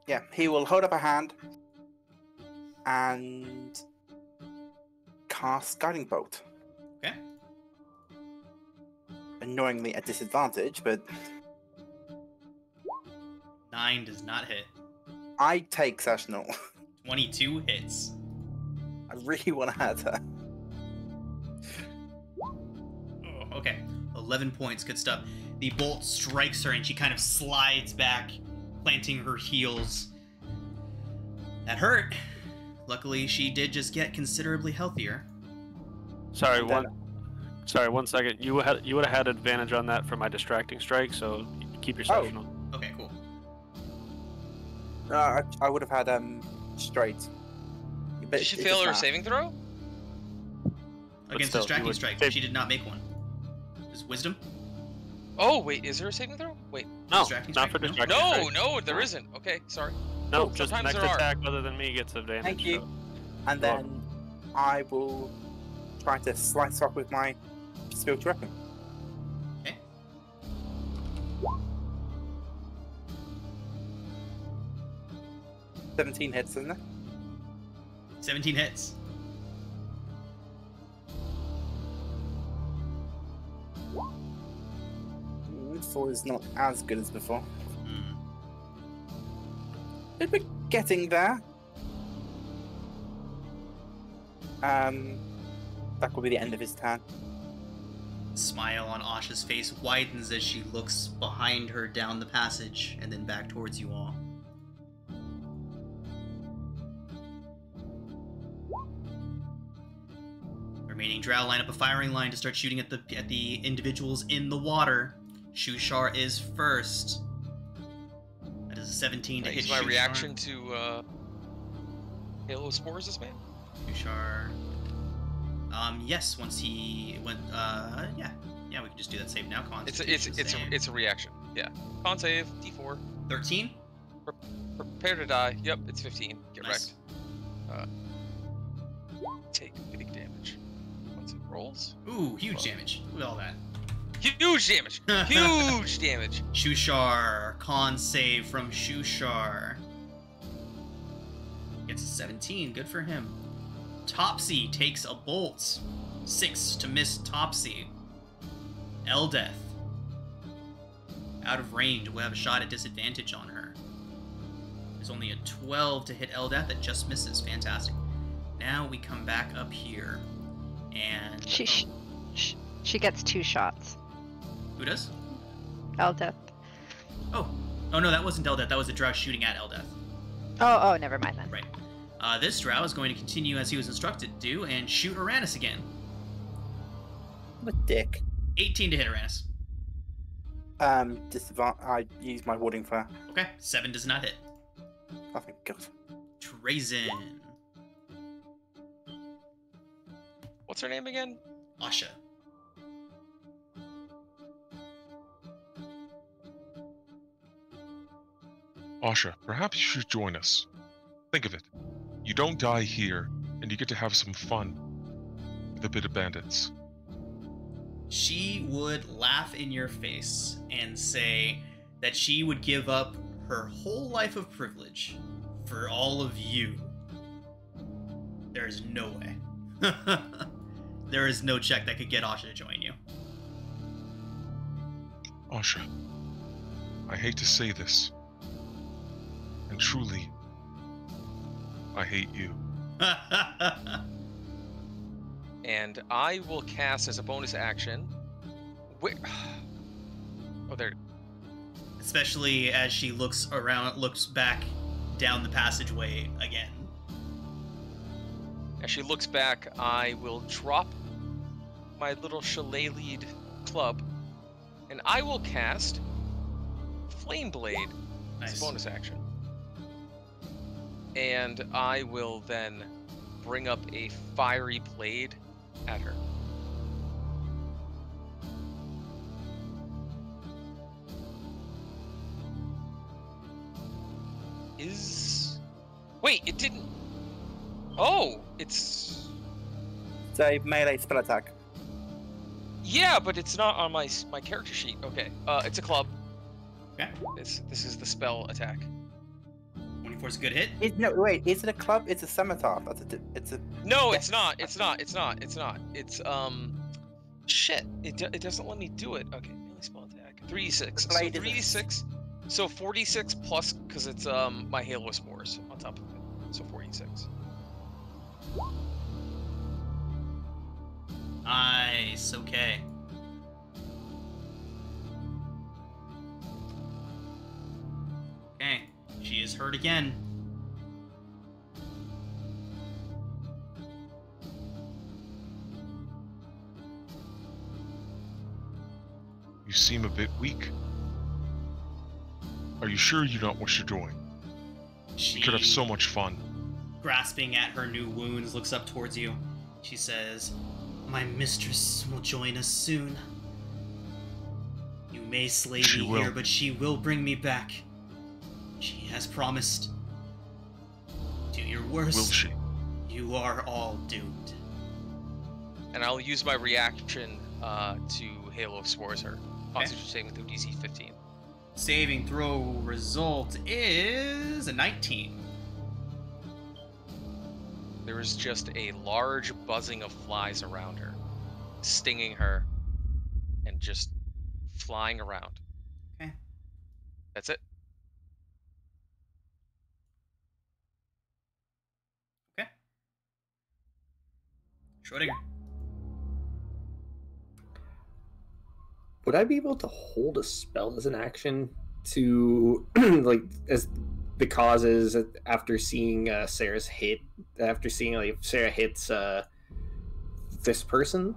Yeah, he will hold up a hand and cast Guiding Bolt. Okay. Annoyingly at disadvantage, but 9 does not hit. I take Sessional. 22 hits. I really want to hurt her. Oh, okay. 11 points. Good stuff. The bolt strikes her and she kind of slides back, planting her heels. That hurt. Luckily, she did just get considerably healthier. Sorry, And then- one second. You would have had advantage on that for my distracting strike, so keep your Oh. sectional. Okay, cool. I would have had straight. But Did she it fail doesn't her matter. saving throw? Against still, you distracting would strike, save- she did not make one. Is wisdom? Oh, wait, is there a saving throw? Wait. No, Distracting not strike? for No? distracting No, strike. no, there isn't. Okay, sorry. No, Oh, just sometimes next there are. attack other than me gets advantage. Thank you. so- And You're then I will try to slice off with my spiritual weapon. Okay. "17 hits, isn't it? 17 hits. Mm, 4 is not as good as before. 'Kay. But we're getting there. That will be the end of his turn. Smile on Asha's face widens as she looks behind her down the passage and then back towards you all. The remaining drow line up a firing line to start shooting at the individuals in the water. Shushar is first. That is a 17 to hit. Use my Shushar. reaction to Halo Spores this man. Shushar. Yes. Once he went. Yeah. We can just do that save now. It's a reaction. Yeah. Con save D4. 13. Prepare to die. Yep. It's 15. Get Nice. wrecked. Take big damage. Once it rolls. Ooh, huge damage. Look at all that. Huge damage. Huge damage. Shushar. Con save from Shushar. Gets a 17. Good for him. Topsy takes a bolt. 6 to miss Topsy. Eldeth. Out of range. We'll have a shot at disadvantage on her. There's only a 12 to hit Eldeth. That just misses. Fantastic. Now we come back up here. And... She gets 2 shots. Who does? Eldeth. Oh no, that wasn't Eldeth. That was a drow shooting at Eldeth. Oh, never mind then. Right. This drow is going to continue as he was instructed to do and shoot Uranus again. What a dick. 18 to hit Uranus. I use my warding for. Okay, 7 does not hit. Oh, thank God. Trazen. What's her name again? Asha. Asha, perhaps you should join us. Think of it. You don't die here, and you get to have some fun with a bit of bandits. She would laugh in your face and say that she would give up her whole life of privilege for all of you. There is no way. There is no check that could get Asha to join you. Asha, I hate to say this, and truly, I hate you. And I will cast as a bonus action. Oh, there. Especially as she looks back down the passageway again. As she looks back, I will drop my little shillelagh club, and I will cast Flame Blade as Nice. a bonus action. And I will then bring up a fiery blade at her. Wait, it didn't... Oh, it's... It's a melee spell attack. Yeah, but it's not on my character sheet. Okay, it's a club. Okay. This is the spell attack. 24 is a good hit. No, wait. Is it a club? It's a scimitar. It's a. No, it's not. It's not. It's shit. It doesn't let me do it. Okay, melee spell attack. 3d6. So Blade is a- 3d6. So 46 plus, because it's my Halo Spores on top of it. So 46. Nice. Okay. Okay. She is hurt again. You seem a bit weak. Are you sure you don't wish to join? She, We could have so much fun. grasping at her new wounds, looks up towards you. She says, "My mistress will join us soon. You may slay She me will. here, but she will bring me back. She has promised. Do your worst. Will she? You are all doomed." And I'll use my reaction to Halo Spores her. Constitution saving through DC 15. Saving throw result is a 19. There is just a large buzzing of flies around her, stinging her, and just flying around. Okay. That's it. Okay. Schrodinger. Would I be able to hold a spell as an action to, like, as the causes after seeing Sarah's hit, after seeing, like, if Sarah hits this person?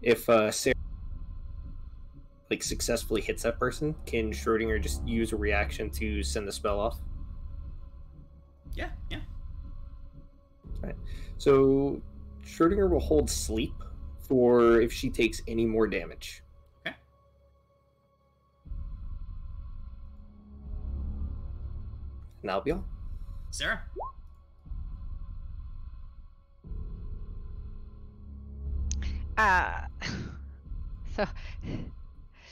If Sarah, like, successfully hits that person, can Schrodinger just use a reaction to send the spell off? Yeah, yeah. Right. So Schrodinger will hold sleep for if she takes any more damage. Okay. And that'll be all. Sarah. So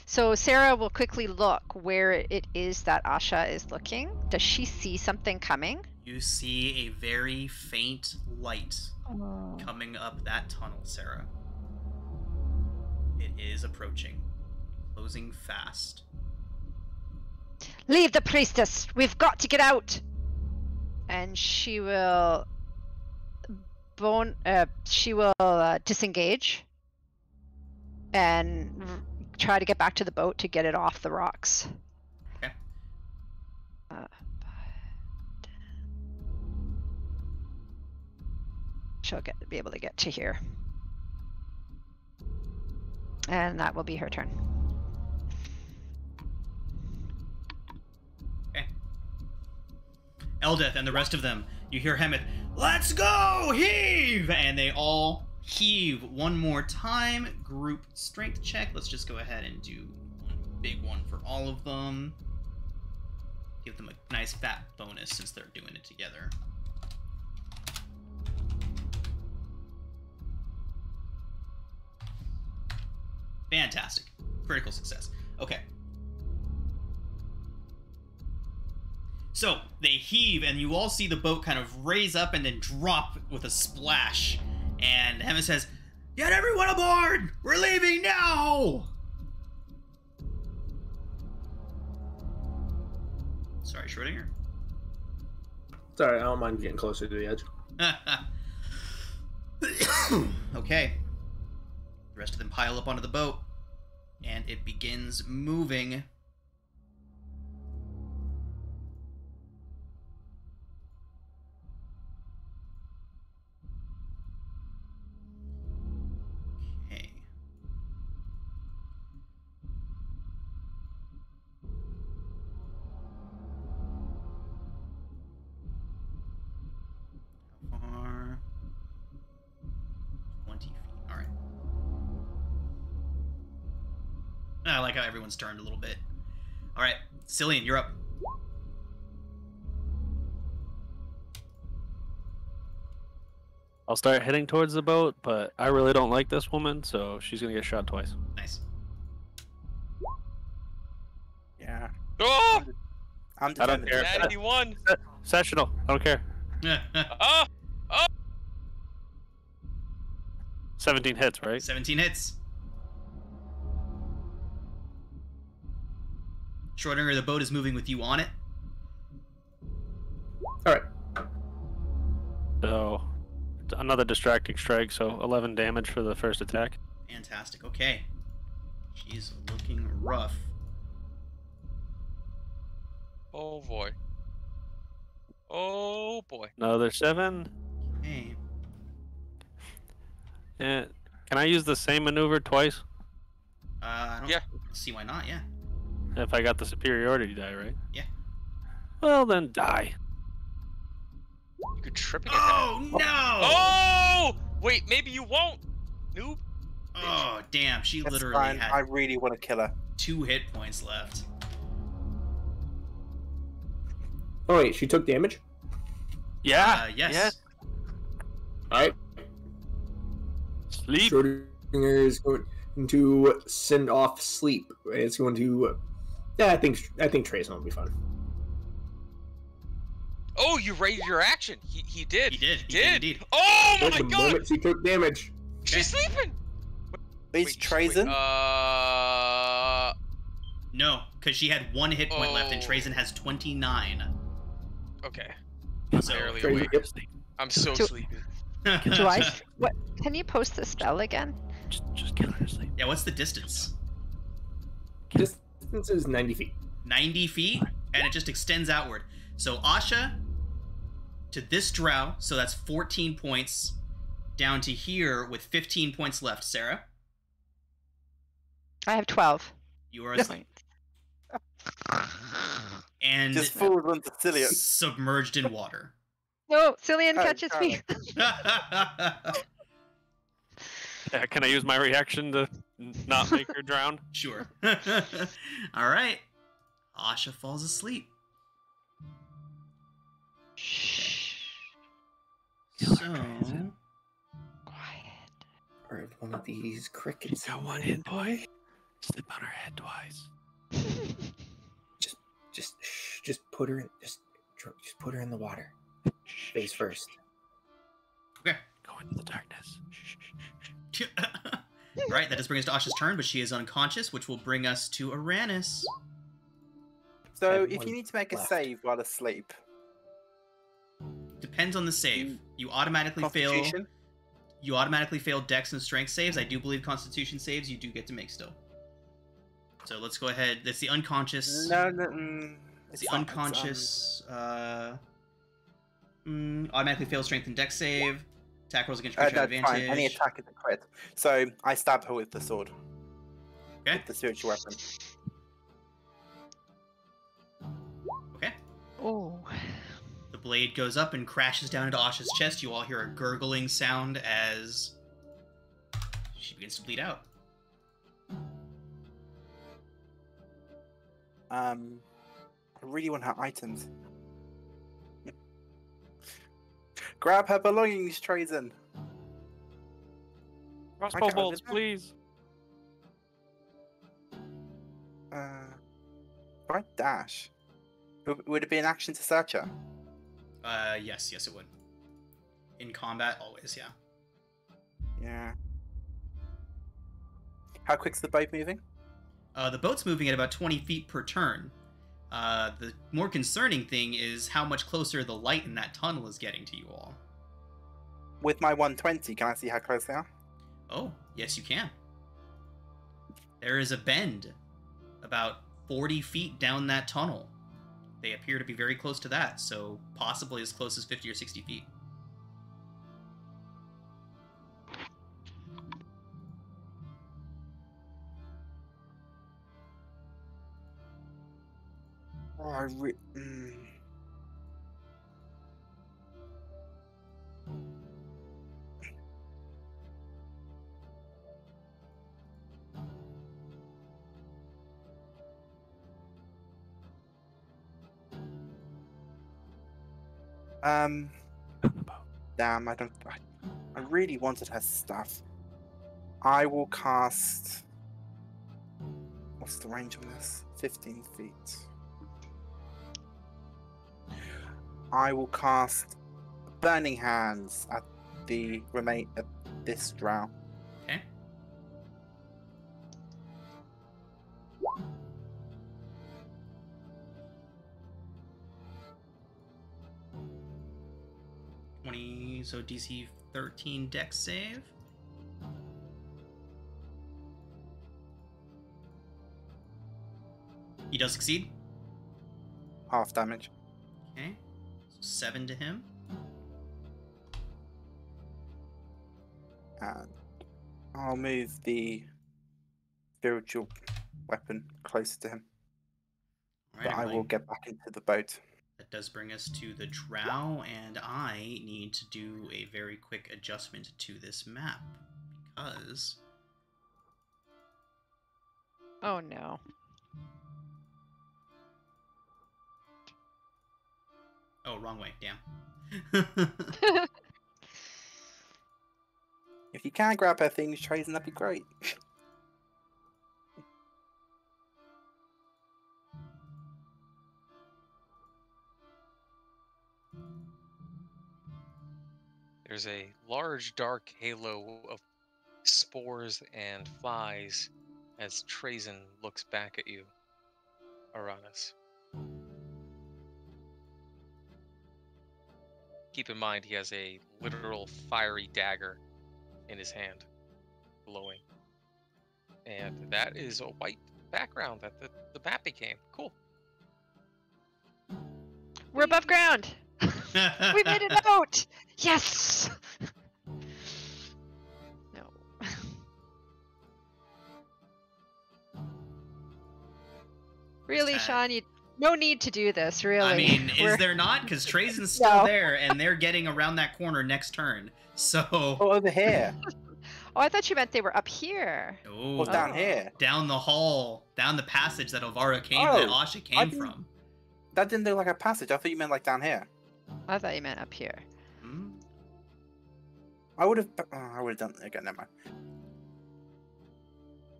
so Sarah will quickly look where it is that Asha is looking. Does she see something coming? You see a very faint light coming up that tunnel, Sarah. It is approaching, closing fast. Leave the priestess! We've got to get out! And she will disengage and try to get back to the boat to get it off the rocks. Okay. She'll be able to get to here. And that will be her turn. Okay. Eldeth and the rest of them, you hear Hemeth, "Let's go! Heave!" And they all heave one more time. Group strength check. Let's just go ahead and do one big one for all of them. Give them a nice fat bonus since they're doing it together. Fantastic. Critical success. Okay. So, they heave, and you all see the boat kind of raise up and then drop with a splash. And Hemeth says, "Get everyone aboard! We're leaving now!" Sorry, Schrodinger. Sorry, I don't mind getting closer to the edge. Okay. The rest of them pile up onto the boat, and it begins moving. Okay. How far? 20 feet. All right. I like how everyone's turned a little bit. All right, Cillian, you're up. I'll start heading towards the boat, but I really don't like this woman, so she's gonna get shot twice. Nice. Yeah. Oh! I'm I don't defending. care. Daddy won. Sessional. I don't care. Oh! 17 hits, right? 17 hits. Schrodinger, the boat is moving with you on it. All right. So another distracting strike, so 11 damage for the first attack. Fantastic. Okay. She's looking rough. Oh boy. Oh boy. Another 7. Okay. And can I use the same maneuver twice? I don't Yeah. see why not. Yeah. If I got the superiority die, right? Yeah. Well, then die. You could trip it. Oh no! Oh! Wait, maybe you won't. Noob. Oh damn! She That's literally fine. had I really want to kill her. 2 hit points left. Oh wait, she took damage. Yeah. Yes. Yeah. All right. Sleep. Schrodinger is going to send off sleep. It's going to. Yeah, I think Tray's will be fun. Oh, you raised your action. He did. He did. He He did did. indeed. Oh At my the god! moment she took damage. She's sleeping. Is Trazen? No, because she had 1 hit point left, and Oh. Trazen has 29. Okay. So Barely Trazen, awake. yep. I'm so Do- sleepy. Do I? What? Can you post the spell again? Just kill her to sleep. Yeah, what's the distance? Distance is 90 feet. 90 feet, and it just extends outward. So Asha to this drow, so that's 14 points, down to here with 15 points left. Sarah, I have 12. you are asleep. And Just falls onto Cillian. submerged in water. No, Cillian Oh, catches me. Can I use my reaction to not make her drown? Sure. All right. Asha falls asleep. Shh. So, Quiet. Or one of these crickets. Got one hit, boy. Slip on her head twice. Just put her in. Just put her in the water. Face first. okay. Go into the darkness. All right, that does bring us to Asha's turn, but she is unconscious, which will bring us to Aranis. So And if one you need to make a left. save while asleep, Depends on the save. You automatically fail. Constitution? You automatically fail Dex and Strength saves. I do believe Constitution saves you do get to make still. So let's go ahead. That's the unconscious. No, It's the unconscious. Automatically fail Strength and Dex save. Attack rolls against creature no, at it's advantage. fine. Any attack is a crit. So I stab her with the sword. Okay. With the spiritual weapon. Okay. Oh. The blade goes up and crashes down into Asha's chest. You all hear a gurgling sound as she begins to bleed out. I really want her items. Grab her belongings, Trazen. Crossbow Okay, bolts, isn't it? please. Right dash. Would it be an action to search her? Yes, it would. In combat, always, yeah. Yeah. How quick's the boat moving? The boat's moving at about 20 feet per turn. The more concerning thing is how much closer the light in that tunnel is getting to you all. With my 120, can I see how close they are? Oh, yes, you can. There is a bend about 40 feet down that tunnel. They appear to be very close to that, so possibly as close as 50 or 60 feet. Oh, damn, I really wanted her stuff. I will cast. What's the range on this? 15 feet. I will cast Burning Hands at this drow. Okay. So DC 13 Dex save. He does succeed. Half damage. Okay. So 7 to him. And I'll move the spiritual weapon closer to him. All right, But I will everybody. get back into the boat. That does bring us to the drow, and I need to do a very quick adjustment to this map because. Oh no. Oh, wrong way. Damn. If you can grab her things, Trazen, that'd be great. There's a large dark halo of spores and flies as Trazen looks back at you, Aranis. keep in mind he has a literal fiery dagger in his hand, glowing. And that is a white background that the map became. Cool. We're above ground. We made it out. Yes. No. Really, Sad. Sean, you no need to do this, really. I mean, is We're- there not? Because Trazen's still No. there, and they're getting around that corner next turn. So, Oh, over here. Oh, I thought you meant they were up here. oh, Well, down Oh. here. down the hall, down the passage that Elvira came, Oh, that Asha I came didn't- from. That didn't look like a passage. I thought you meant like down here. I thought you meant up here. Hmm? I would have done. Okay, never mind.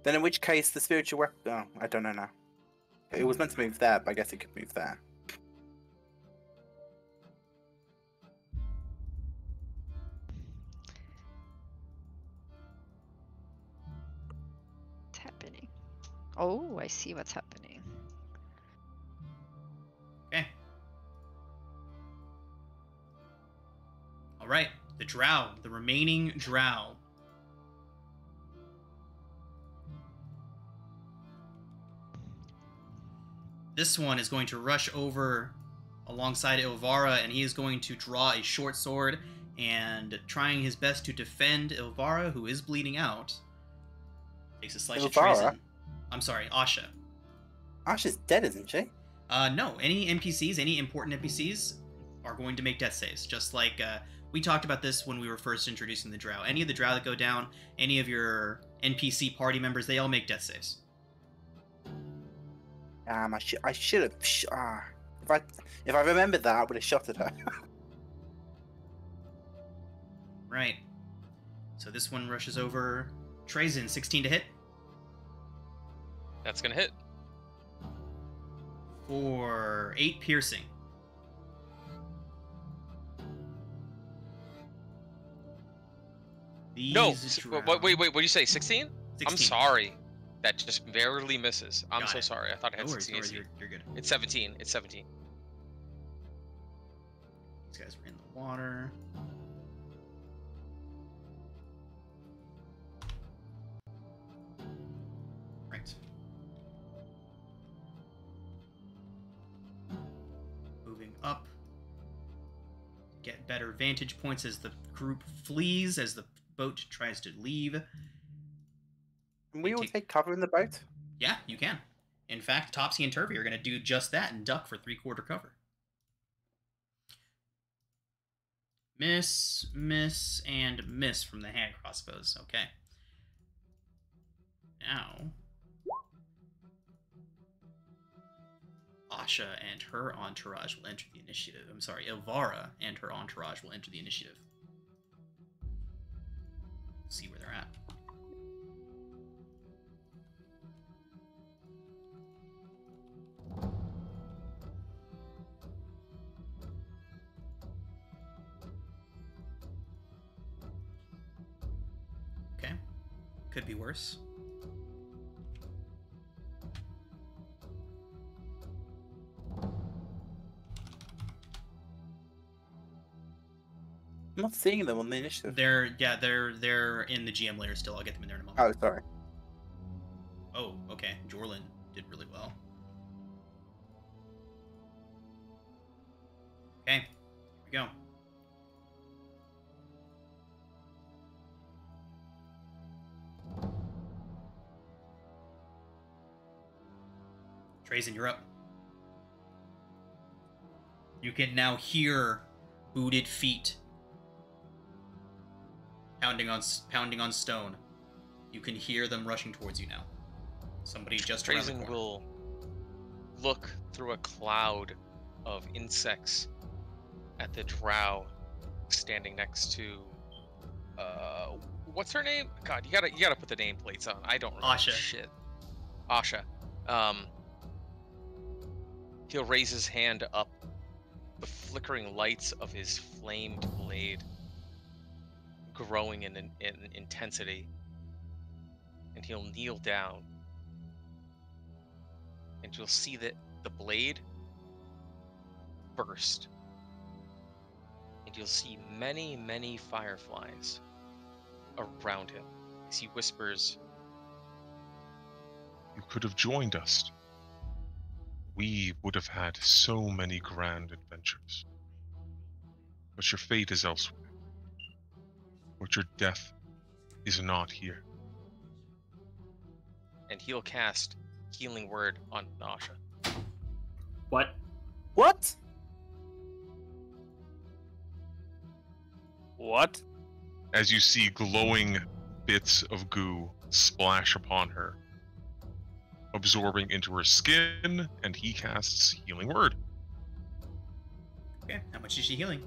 Then in which case the spiritual weapon. Oh, I don't know now. It was meant to move there, but I guess it could move there. What's happening? Oh, I see what's happening. Okay. All right, the drow, the remaining drow. This one is going to rush over alongside Ilvara, and he is going to draw a short sword and trying his best to defend Ilvara, who is bleeding out. Takes a slice of Ilvara? treason. I'm sorry, Asha. Asha's dead, isn't she? No, any NPCs, any important NPCs are going to make death saves. Just like we talked about this when we were first introducing the drow. Any of the drow that go down, any of your NPC party members, they all make death saves. I should have. If I remembered that, I would have shot at her. Right. So this one rushes over. Trazen, 16 to hit. That's gonna hit. For 8 piercing. No. These drow- Wait. What did you say? 16? 16. I'm sorry. That just barely misses. I'm Got so it. sorry. I thought I had No worries, 16 no worries, AC. you're good. It's 17. It's 17. These guys are in the water. Right. Moving up. Get better vantage points as the group flees, as the boat tries to leave. Can we all Take- take cover in the boat? Yeah, you can. In fact, Topsy and Turvy are going to do just that and duck for 3/4 cover. Miss, and miss from the hand crossbows. Okay. Now, Asha and her entourage will enter the initiative. I'm sorry, Ilvara and her entourage will enter the initiative. See where they're at. Okay. Could be worse. I'm not seeing them on the initiative. They're in the GM layer still. I'll get them in there in a moment. Oh, sorry. Oh, okay. Jorlin did really well. Okay, here we go. Trazen, you're up. You can now hear booted feet pounding on stone. You can hear them rushing towards you now. Somebody just around the Trazen corner. will look through a cloud of insects at the drow standing next to what's her name? God, you gotta put the nameplates on. I don't remember Asha. shit. Asha. He'll raise his hand up, the flickering lights of his flamed blade growing in intensity, and he'll kneel down, and you'll see that the blade burst and you'll see many, many fireflies around him as he whispers, You could have joined us. We would have had so many grand adventures. But your fate is elsewhere. But your death is not here. and he'll cast Healing Word on Nasha. What? What? What? As you see glowing bits of goo splash upon her, absorbing into her skin, and he casts Healing Word. Okay, how much is she healing?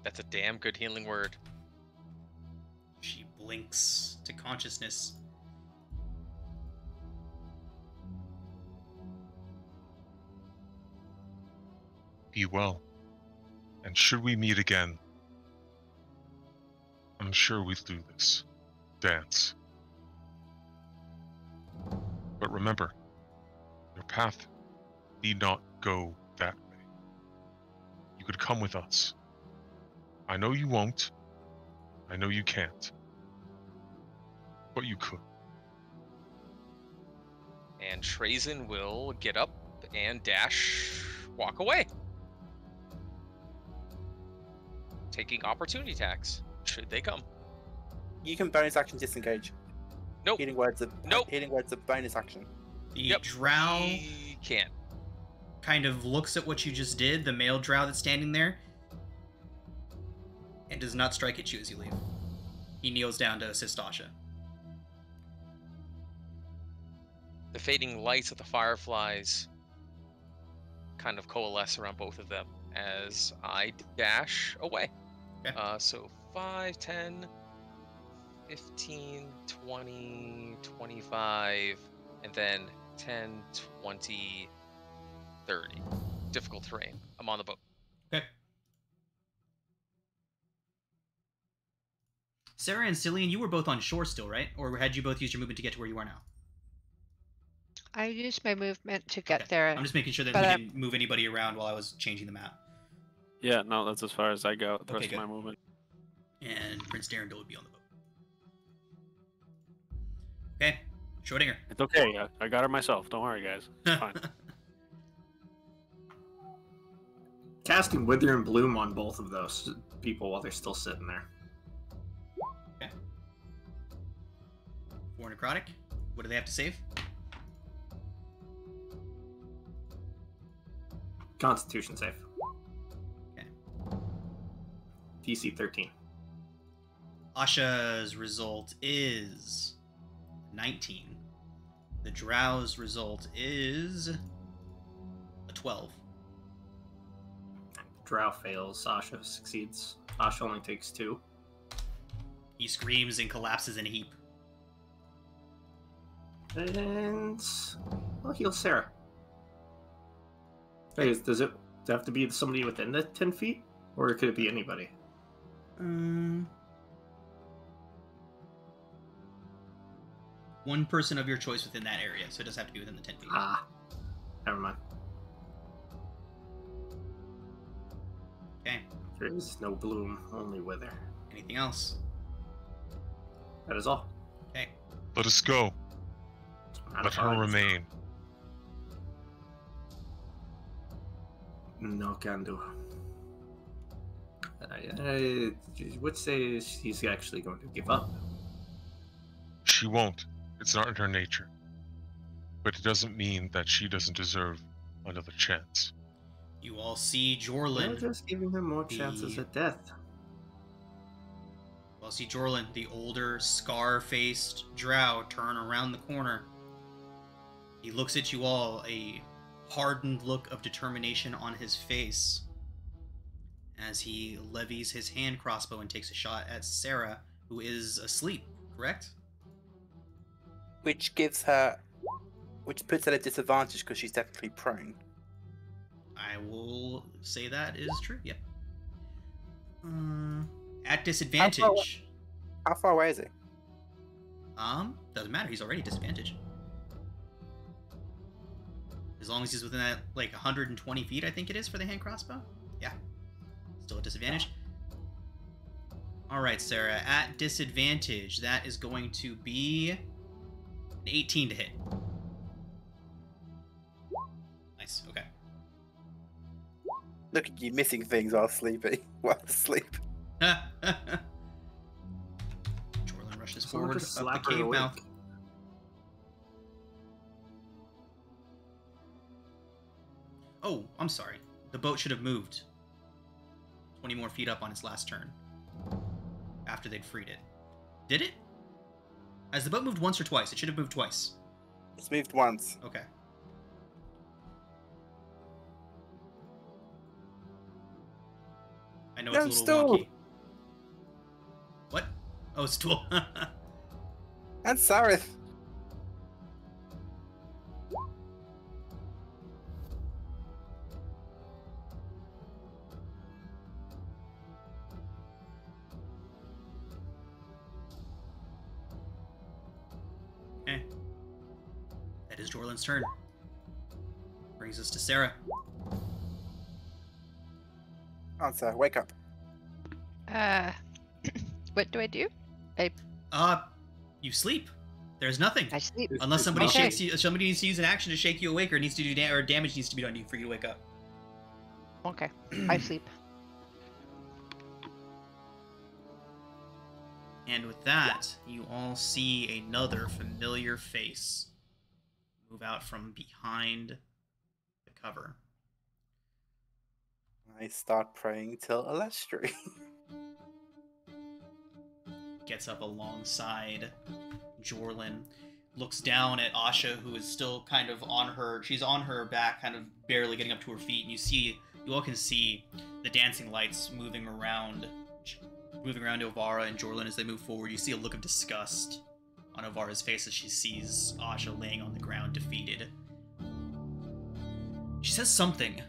That's a damn good Healing Word. She blinks to consciousness. Be well. And should we meet again, I'm sure we'll do this. Dance. But remember, your path need not go that way. You could come with us. I know you won't. I know you can't. But you could. And Trazen will get up and dash, walk away. Taking opportunity attacks, should they come. You can bonus action disengage. Nope. Healing Word's a Nope. Healing Word's a bonus action. The drow He can't. kind of looks at what you just did, the male drow that's standing there, and does not strike at you as you leave. He kneels down to assist Asha. The fading lights of the fireflies kind of coalesce around both of them as I dash away. Okay. So 5, 10, 15, 20, 25, and then 10, 20, 30. Difficult terrain. I'm on the boat. Okay. Sarah and Cillian, you were both on shore still, right? Or had you both used your movement to get to where you are now? I used my movement to get Okay. there. I'm just making sure that But, we didn't move anybody around while I was changing the map. Yeah, no, that's as far as I go. The Okay, rest of my good. movement. And Prince Darendil would be on the boat. Okay, Schrodinger. It's okay. I got her myself. Don't worry, guys. It's fine. Casting Wither and Bloom on both of those people while they're still sitting there. Okay. 4 necrotic. What do they have to save? Constitution save. Okay. DC 13. Asha's result is 19. The Drow's result is a 12. Drow fails. Sasha succeeds. Asha only takes 2. He screams and collapses in a heap. And I'll heal Sarah. Hey, does it have to be somebody within the 10 feet? Or could it be anybody? One person of your choice within that area, so it doesn't have to be within the 10 feet. Ah. Never mind. Okay. There is no Bloom, only Wither. Anything else? That is all. Okay. Let us go. Out Let of her time. remain. No can do. I would say she's actually going to give up. She won't. It's not in her nature. But it doesn't mean that she doesn't deserve another chance. You all see We're Jorlin. just giving her more chances at death. You all see Jorlin, the older, scar-faced drow, turn around the corner. He looks at you all, a hardened look of determination on his face, as he levies his hand crossbow and takes a shot at Sarah, who is asleep, correct? Which puts her at a disadvantage because she's technically prone. I will say that is true, yep. At disadvantage. How far away is he? Doesn't matter, he's already disadvantaged. As long as he's within that, like, 120 feet, I think it is, for the hand crossbow. Yeah. Still a disadvantage. Alright, Sarah. At disadvantage, that is going to be an 18 to hit. Nice, okay. Look at you missing things while sleeping. While asleep. Jorlin rushes Someone forward just up slap the her cave awake. mouth. Oh, I'm sorry. The boat should have moved 20 more feet up on its last turn after they'd freed it. Did it? Has the boat moved once or twice? It should have moved twice. It's moved once. Okay. I know it's a little Stool. wonky. What? Oh, stool. And Sareth. Okay. That is Jorlin's turn. Brings us to Sarah. Answer, wake up. What do I do? You sleep. There's nothing. I sleep. Unless somebody Okay. shakes you, somebody needs to use an action to shake you awake, or needs to do or damage needs to be done to you for you to wake up. Okay, I sleep. And with that, you all see another familiar face move out from behind the cover. I start praying till Alestri. Gets up alongside Jorlin, looks down at Asha, who is still kind of on her. She's on her back, kind of barely getting up to her feet. And you all can see the dancing lights moving around Elvara and Jorlin as they move forward. You see a look of disgust on Elvara's face as she sees Asha laying on the ground, defeated. She says something.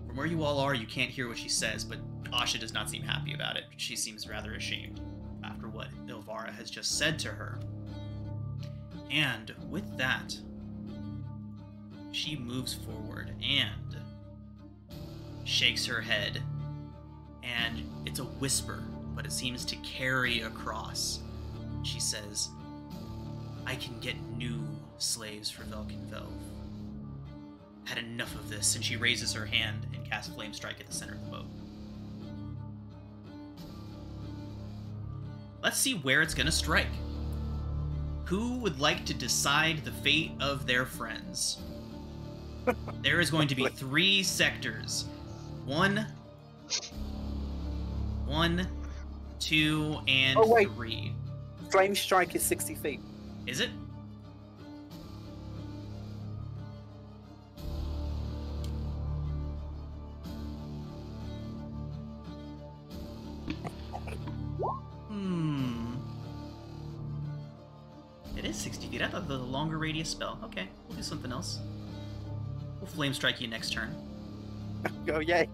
From where you all are, you can't hear what she says, but Asha does not seem happy about it. She seems rather ashamed after what Elvara has just said to her. And with that, she moves forward and shakes her head. And it's a whisper, but it seems to carry across. She says, I can get new slaves for Velkenvelv. Had enough of this, and she raises her hand and casts Flame Strike at the center of the boat. Let's see where it's gonna strike. Who would like to decide the fate of their friends? There is going to be 3 sectors. 1, 2, and 3. Flame Strike is 60 feet. Is it? It is 60 feet. I thought it was a longer radius spell. Okay, we'll do something else. We'll Flame Strike you next turn. Oh, yay.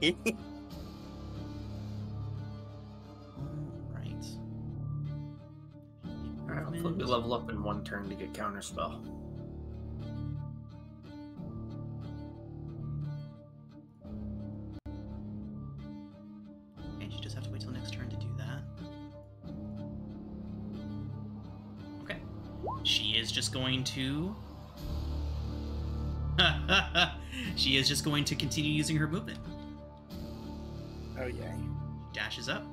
Alright, hopefully we level up in 1 turn to get counterspell. Okay, you just have to wait till next turn to do that. Okay. She is just going to... she is just going to continue using her movement. Oh, yay. Dashes up.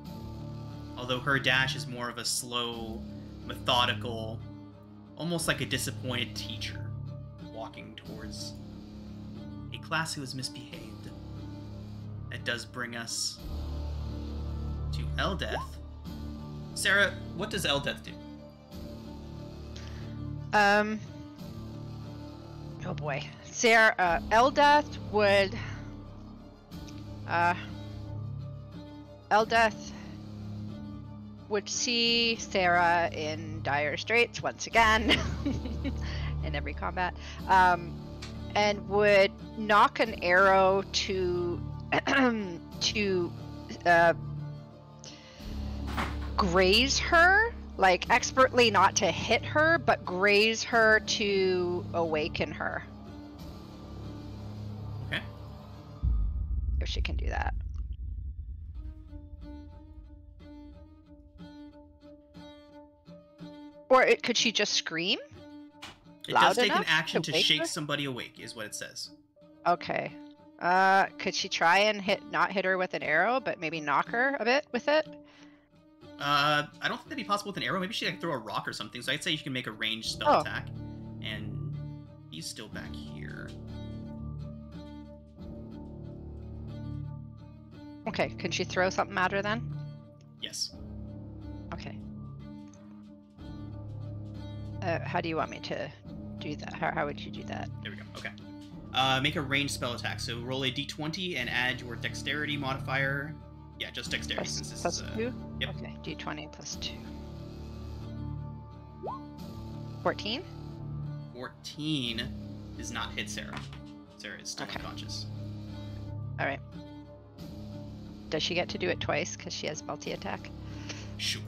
Although her dash is more of a slow, methodical, almost like a disappointed teacher walking towards a class who has misbehaved. That does bring us to Eldeth. Sarah, what does Eldeth do? Oh boy. Sarah, Eldeth would... Eldeth would see Sarah in dire straits once again in every combat, and would knock an arrow to graze her, like expertly, not to hit her, but graze her to awaken her. if she can do that. Or could she just scream? It Loud does take an enough action to to wake shake her? somebody awake, is what it says. Okay. Could she try and not hit her with an arrow, but maybe knock her a bit with it? I don't think that'd be possible with an arrow. Maybe she could throw a rock or something. So I'd say you can make a ranged spell Oh. attack. And he's still back here. Okay, can she throw something at her then? Yes. Okay. How do you want me to do that? How would you do that? There we go. Okay. Make a ranged spell attack. So roll a d20 and add your dexterity modifier. Yeah, just dexterity since this Plus is 2? Yep. Okay, d20 plus 2. 14? 14 does not hit Sarah. Sarah is still Okay. unconscious. Alright. Does she get to do it twice because she has multi-attack? Sure.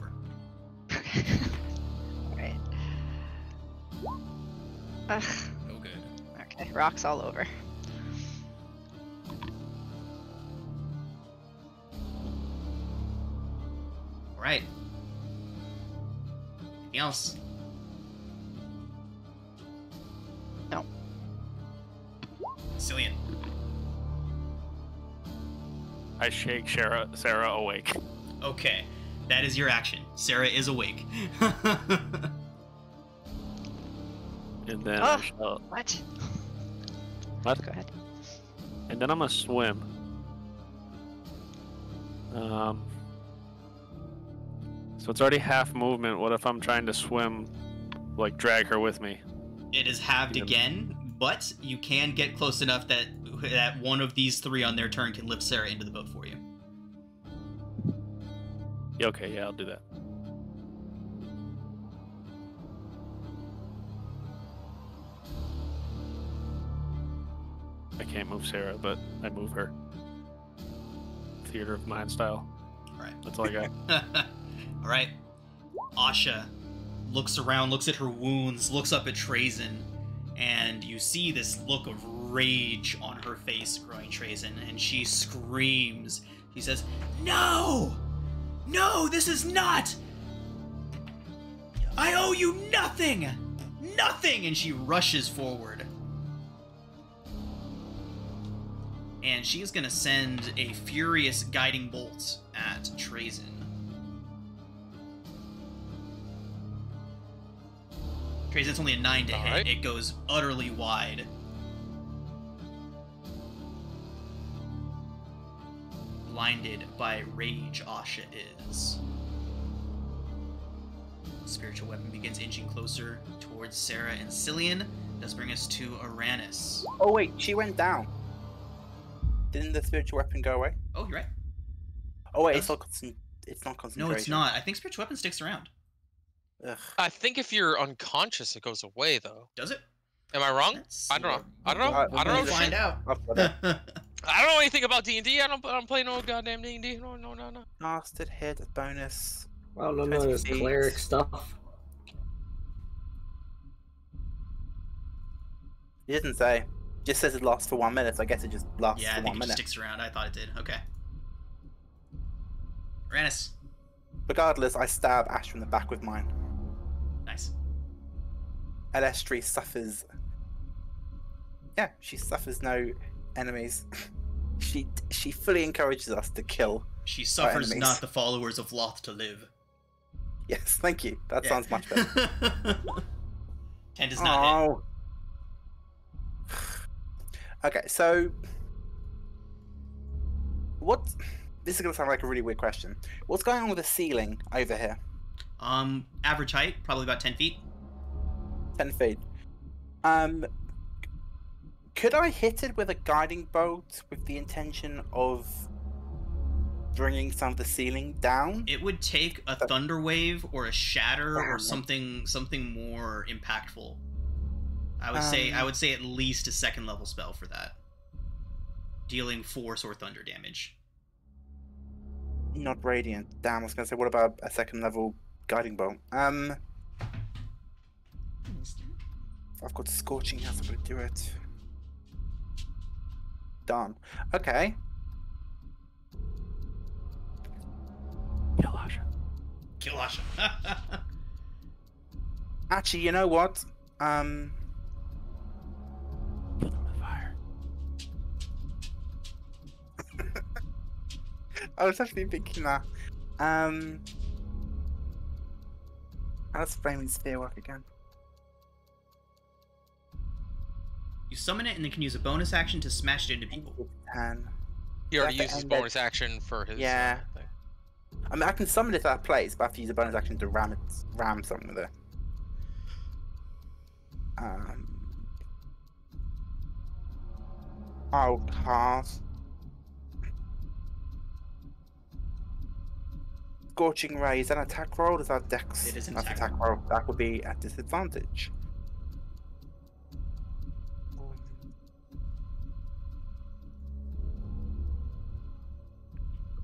Alright. Ugh. No good. Okay, rocks all over. Alright. Anything else? No. Cillian. I shake Sarah awake. Okay. That is your action. Sarah is awake. And then Oh. I shall... What? What? Go ahead. And then I'm gonna swim. So it's already half movement. What if I'm trying to swim, like drag her with me? It is halved Yep. again, but you can get close enough that one of these three on their turn can lift Sarah into the boat for you. Yeah, okay, yeah, I'll do that. I can't move Sarah, but I move her. Theater of mind style. Alright. That's all I got. Alright. Asha looks around, looks at her wounds, looks up at Trazen, and you see this look of rage on her face growing Trazen, and she screams. She says, "No! No, this is not! I owe you nothing! Nothing!" And she rushes forward. And she's gonna send a furious guiding bolt at Trazen. Trazen's only a 9 to hit. Alright. It goes utterly wide. Blinded by rage, Asha is. Spiritual weapon begins inching closer towards Sarah and Cillian. Does bring us to Aranis. Oh wait, she went down. Didn't the spiritual weapon go away? Oh, you're right. Oh wait, Does? it's not concentration. No, it's not. I think spiritual weapon sticks around. Ugh. I think if you're unconscious, it goes away, though. Does it? Am I wrong? Let's I don't know. see. I don't know. I don't know. We'll find shit. out. I've got it. I don't know anything about D&D. I don't play no goddamn D&D. No. Casted hit bonus. Well, none of 20 this feet. cleric stuff. It doesn't say. Just says it lasts for 1 minute. So I guess it just lasts Yeah, I for think 1 it just minute. sticks around. I thought it did. Okay. Aranis. Regardless, I stab Ash from the back with mine. Nice. Elestri suffers. Yeah, she suffers no enemies. she fully encourages us to kill. She suffers enemies. not the followers of Loth to live. Yes, thank you. That Yeah. sounds much better. 10 does not hit. Oh. Okay, so what? This is gonna sound like a really weird question. What's going on with the ceiling over here? Average height, probably about 10 feet. 10 feet. Could I hit it with a guiding bolt with the intention of bringing some of the ceiling down? It would take a thunder wave or a shatter or Damn. something more impactful. I would say at least a 2nd level spell for that. Dealing force or thunder damage. Not radiant. Damn, I was gonna say, what about a 2nd level guiding bolt? I've got scorching hands. I'm gonna do it. Done. Okay. Kill Asha. Kill Asha. Actually, you know what? Kill them with fire. I was actually thinking that. How does flaming sphere work again? You summon it and then can use a bonus action to smash it into people. And He already That's the used his end bonus action for his Yeah. thing. I mean, I can summon it to that place, but I have to use a bonus action to ram something with it. I'll cast Scorching Ray. Is that an attack roll? Or is that Dex? It is an That's attack roll. That would be at disadvantage.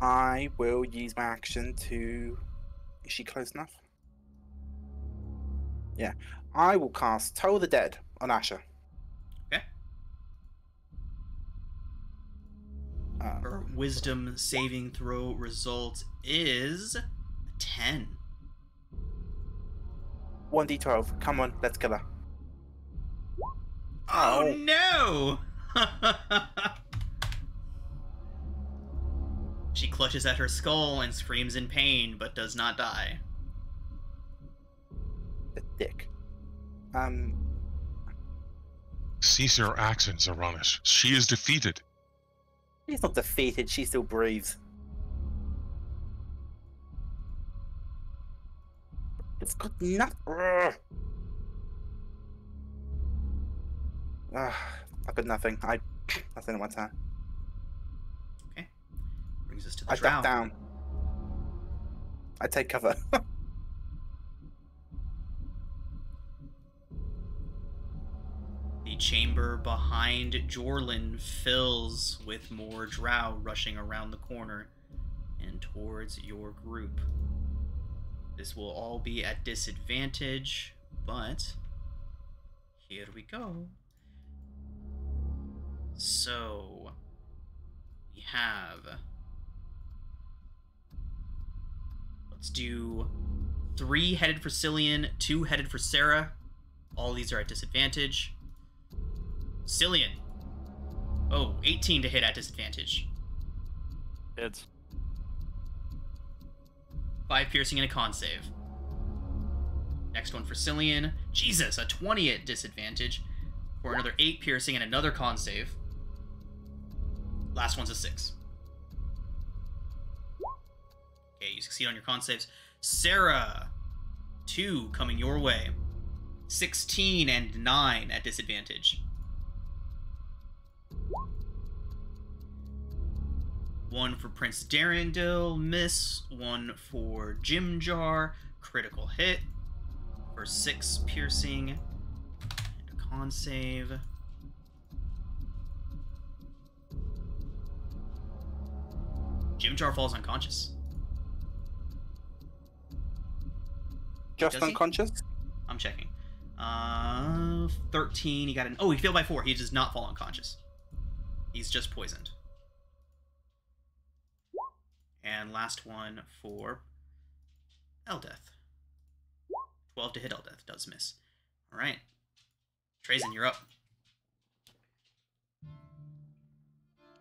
I will use my action to. Is she close enough? Yeah. I will cast Toll the Dead on Asha. Okay. Her wisdom saving throw result is a 10. 1d12. Come on, let's kill her. Oh no! She clutches at her skull and screams in pain, but does not die. The dick. Cease your actions, Aranish. She is defeated. She's not defeated. She still breathes. It's got nothing. I've got nothing. That's in my turn. Okay. Brings us to the I drow. duck down. I take cover. The chamber behind Jorlin fills with more drow rushing around the corner and towards your group. This will all be at disadvantage, but here we go. So, we have... Let's do 3 headed for Cillian, 2 headed for Sarah. All these are at disadvantage. Cillian. Oh, 18 to hit at disadvantage. Hits. 5 piercing and a con save. Next one for Cillian. Jesus, a 20 at disadvantage for another 8 piercing and another con save. Last one's a 6. Okay, you succeed on your con saves. Sarah, 2 coming your way. 16 and 9 at disadvantage. 1 for Prince Darendil, miss. 1 for Jim Jar, critical hit for 6 piercing and a con save. Jim Jar falls unconscious. Just Does he? unconscious? I'm checking. 13. He got an. Oh, he failed by 4. He does not fall unconscious. He's just poisoned. And last one for Eldeth. 12 to hit Eldeth. Does miss. Alright. Trazen, you're up.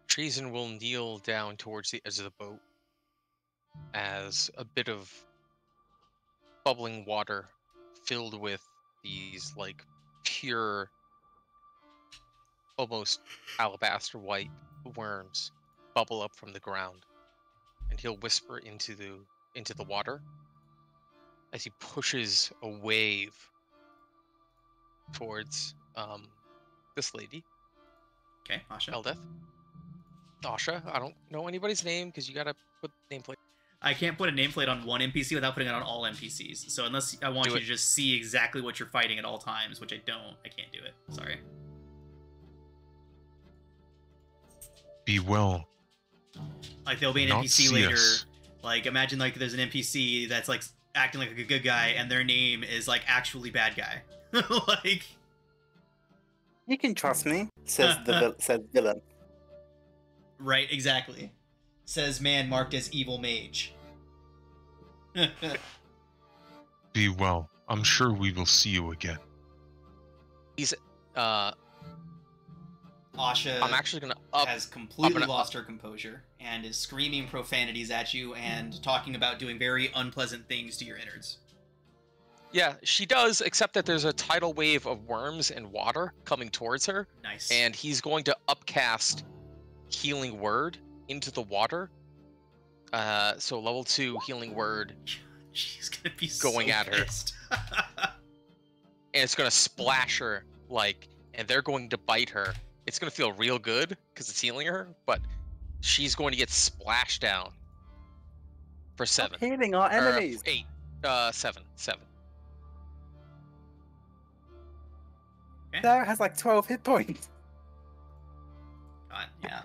Trazen will kneel down towards the edge of the boat as a bit of bubbling water filled with these, like, pure, almost alabaster white worms bubble up from the ground. And he'll whisper into the water as he pushes a wave towards this lady. Okay, Asha. Eldeth. Asha, I don't know anybody's name because you gotta put nameplate. I can't put a nameplate on one NPC without putting it on all NPCs. So unless I want Do you it. to just see exactly what you're fighting at all times, which I don't, I can't do it. Sorry. Be well. Like there'll be an Not NPC see later. us. Like imagine like there's an NPC that's like acting like a good guy, and their name is like actually bad guy. Like You can trust me, says says villain. right, exactly. Says man marked as evil mage. Be well. I'm sure we will see you again. He's Asha I'm actually gonna up. has completely gonna lost her composure and is screaming profanities at you and talking about doing very unpleasant things to your innards. Yeah, she does, except that there's a tidal wave of worms and water coming towards her, Nice. and he's going to upcast Healing Word into the water. So level 2 Healing Word, She's gonna be going so at her. pissed. and it's gonna splash her, and they're going to bite her. It's gonna feel real good because it's healing her, but she's going to get splashed down for 7. Healing our Or, enemies. 8. 7. Sarah has like 12 hit points. God, yeah.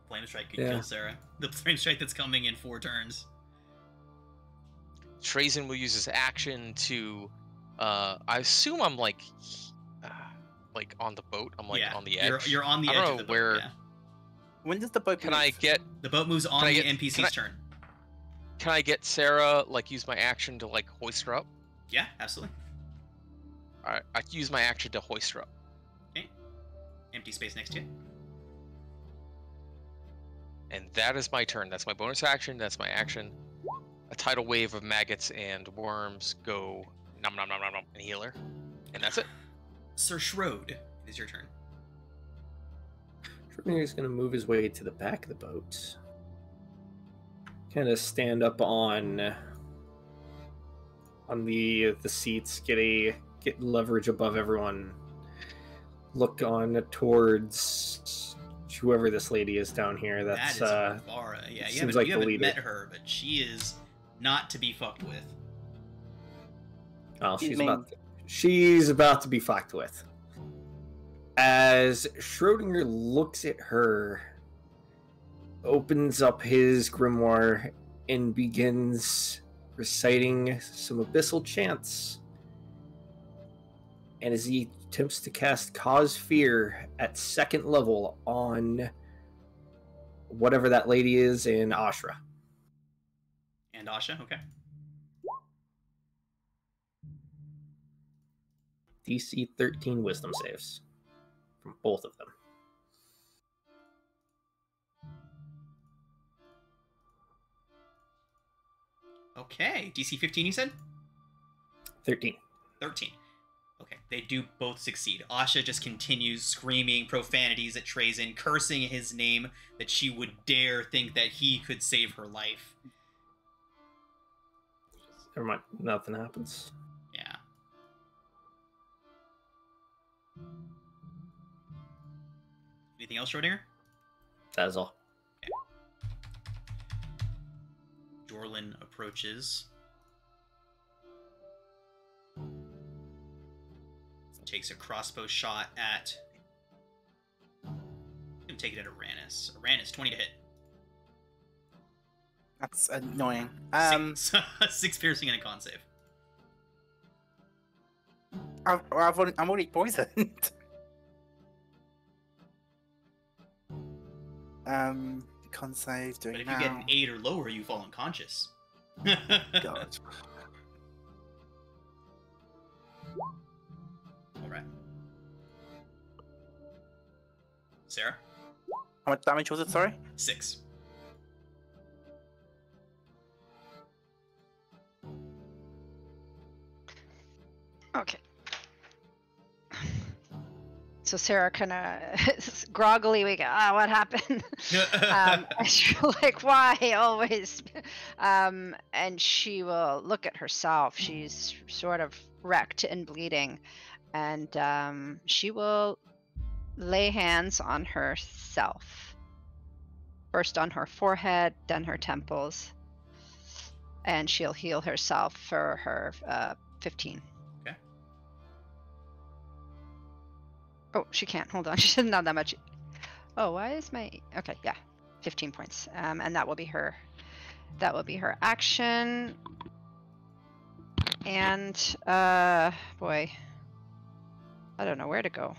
Flame Strike could Yeah. kill Sarah. The Flame Strike that's coming in 4 turns. Trazen will use his action to, I assume I'm like on the boat. I'm yeah, on the edge. You're on the I edge don't of know the boat. where. Yeah. When does the boat Can move? I get? The boat moves on I the get- NPC's turn. Can I get Sarah use my action to hoist her up? Yeah, absolutely. All right, I can use my action to hoist her up. Okay. Empty space next to you. And that is my turn. That's my bonus action. That's my action. A tidal wave of maggots and worms go nom nom nom nom nom and heal her. And that's it. Sir Shrode, it is your turn. Schrodinger's going to move his way to the back of the boat. Kind of stand up on the seats, get leverage above everyone. Look on towards whoever this lady is down here. That's that is Vara. Yeah, you seems haven't, like you the haven't leader. met her, but she is not to be fucked with. well, She's she's about to be fucked with. As Schrodinger looks at her, opens up his grimoire and begins reciting some abyssal chants. And as he attempts to cast Cause Fear at 2nd level on whatever that lady is in Ashra. And Asha, okay. DC 13 wisdom saves from both of them. Okay, DC 15 you said? 13. 13. Okay, they do both succeed. Asha just continues screaming profanities at Trazen, cursing his name that she would dare think that he could save her life. Never mind, nothing happens. Yeah. Anything else, Schrodinger? That is all. Jorlin approaches. Takes a crossbow shot at... I'm gonna take it at Aranis. Aranis, 20 to hit. That's annoying. 6 piercing and a con save. I'm already poisoned. Con save doing But if now. you get an 8 or lower, you fall unconscious. God. Alright. Sarah? How much damage was it? Sorry. 6. Okay. So Sarah kind of groggily, we go, what happened? And she's like, why always? And she will look at herself. She's sort of wrecked and bleeding. And she will lay hands on herself. First on her forehead, then her temples. And she'll heal herself for her 15. Oh, she can't. Hold on. She doesn't have that much. Oh, why is my... Okay, yeah. 15 points. And that will be her... That will be her action. And, boy. I don't know where to go.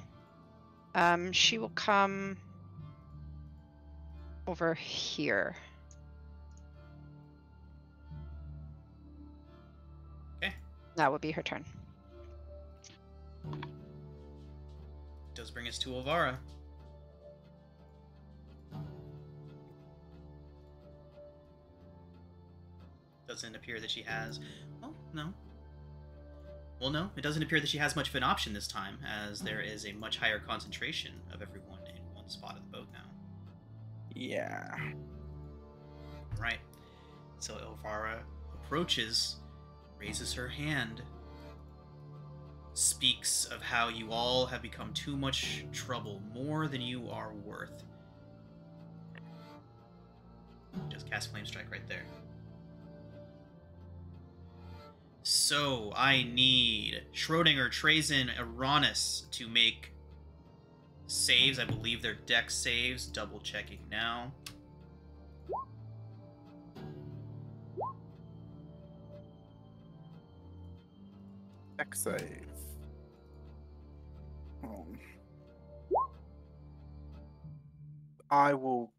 She will come over here. That would be her turn. Does bring us to Elvira. Doesn't appear that she has... Well, no. Well, no, it doesn't appear that she has much of an option this time, as there is a much higher concentration of everyone in one spot of the boat now. Yeah. Right. So Elvira approaches, raises her hand, speaks of how you all have become too much trouble, more than you are worth. Just cast Flame Strike right there. So, I need Schrodinger, Trazen, Uranus to make saves. I believe they're dex saves. Double checking now. Dex save. I will.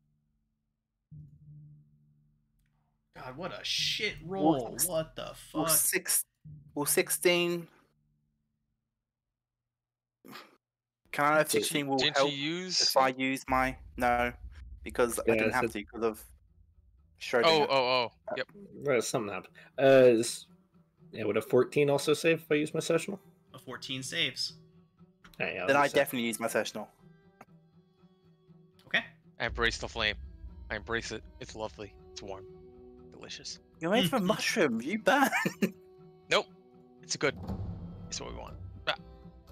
God, what a shit roll. What the Will fuck? 16. Can I know if 16 will Didn't help you use? if I use my. No, because I didn't have to because of Schrodinger. Oh. Yep. Right, something happened. Yeah, would a 14 also save if I use my sessional? A 14 saves. Yeah, Then I definitely use my sessional. Okay. I embrace the flame. I embrace it. It's lovely. It's warm. Delicious. You're made from mushrooms, you burn. Nope. It's good. It's what we want. Ah,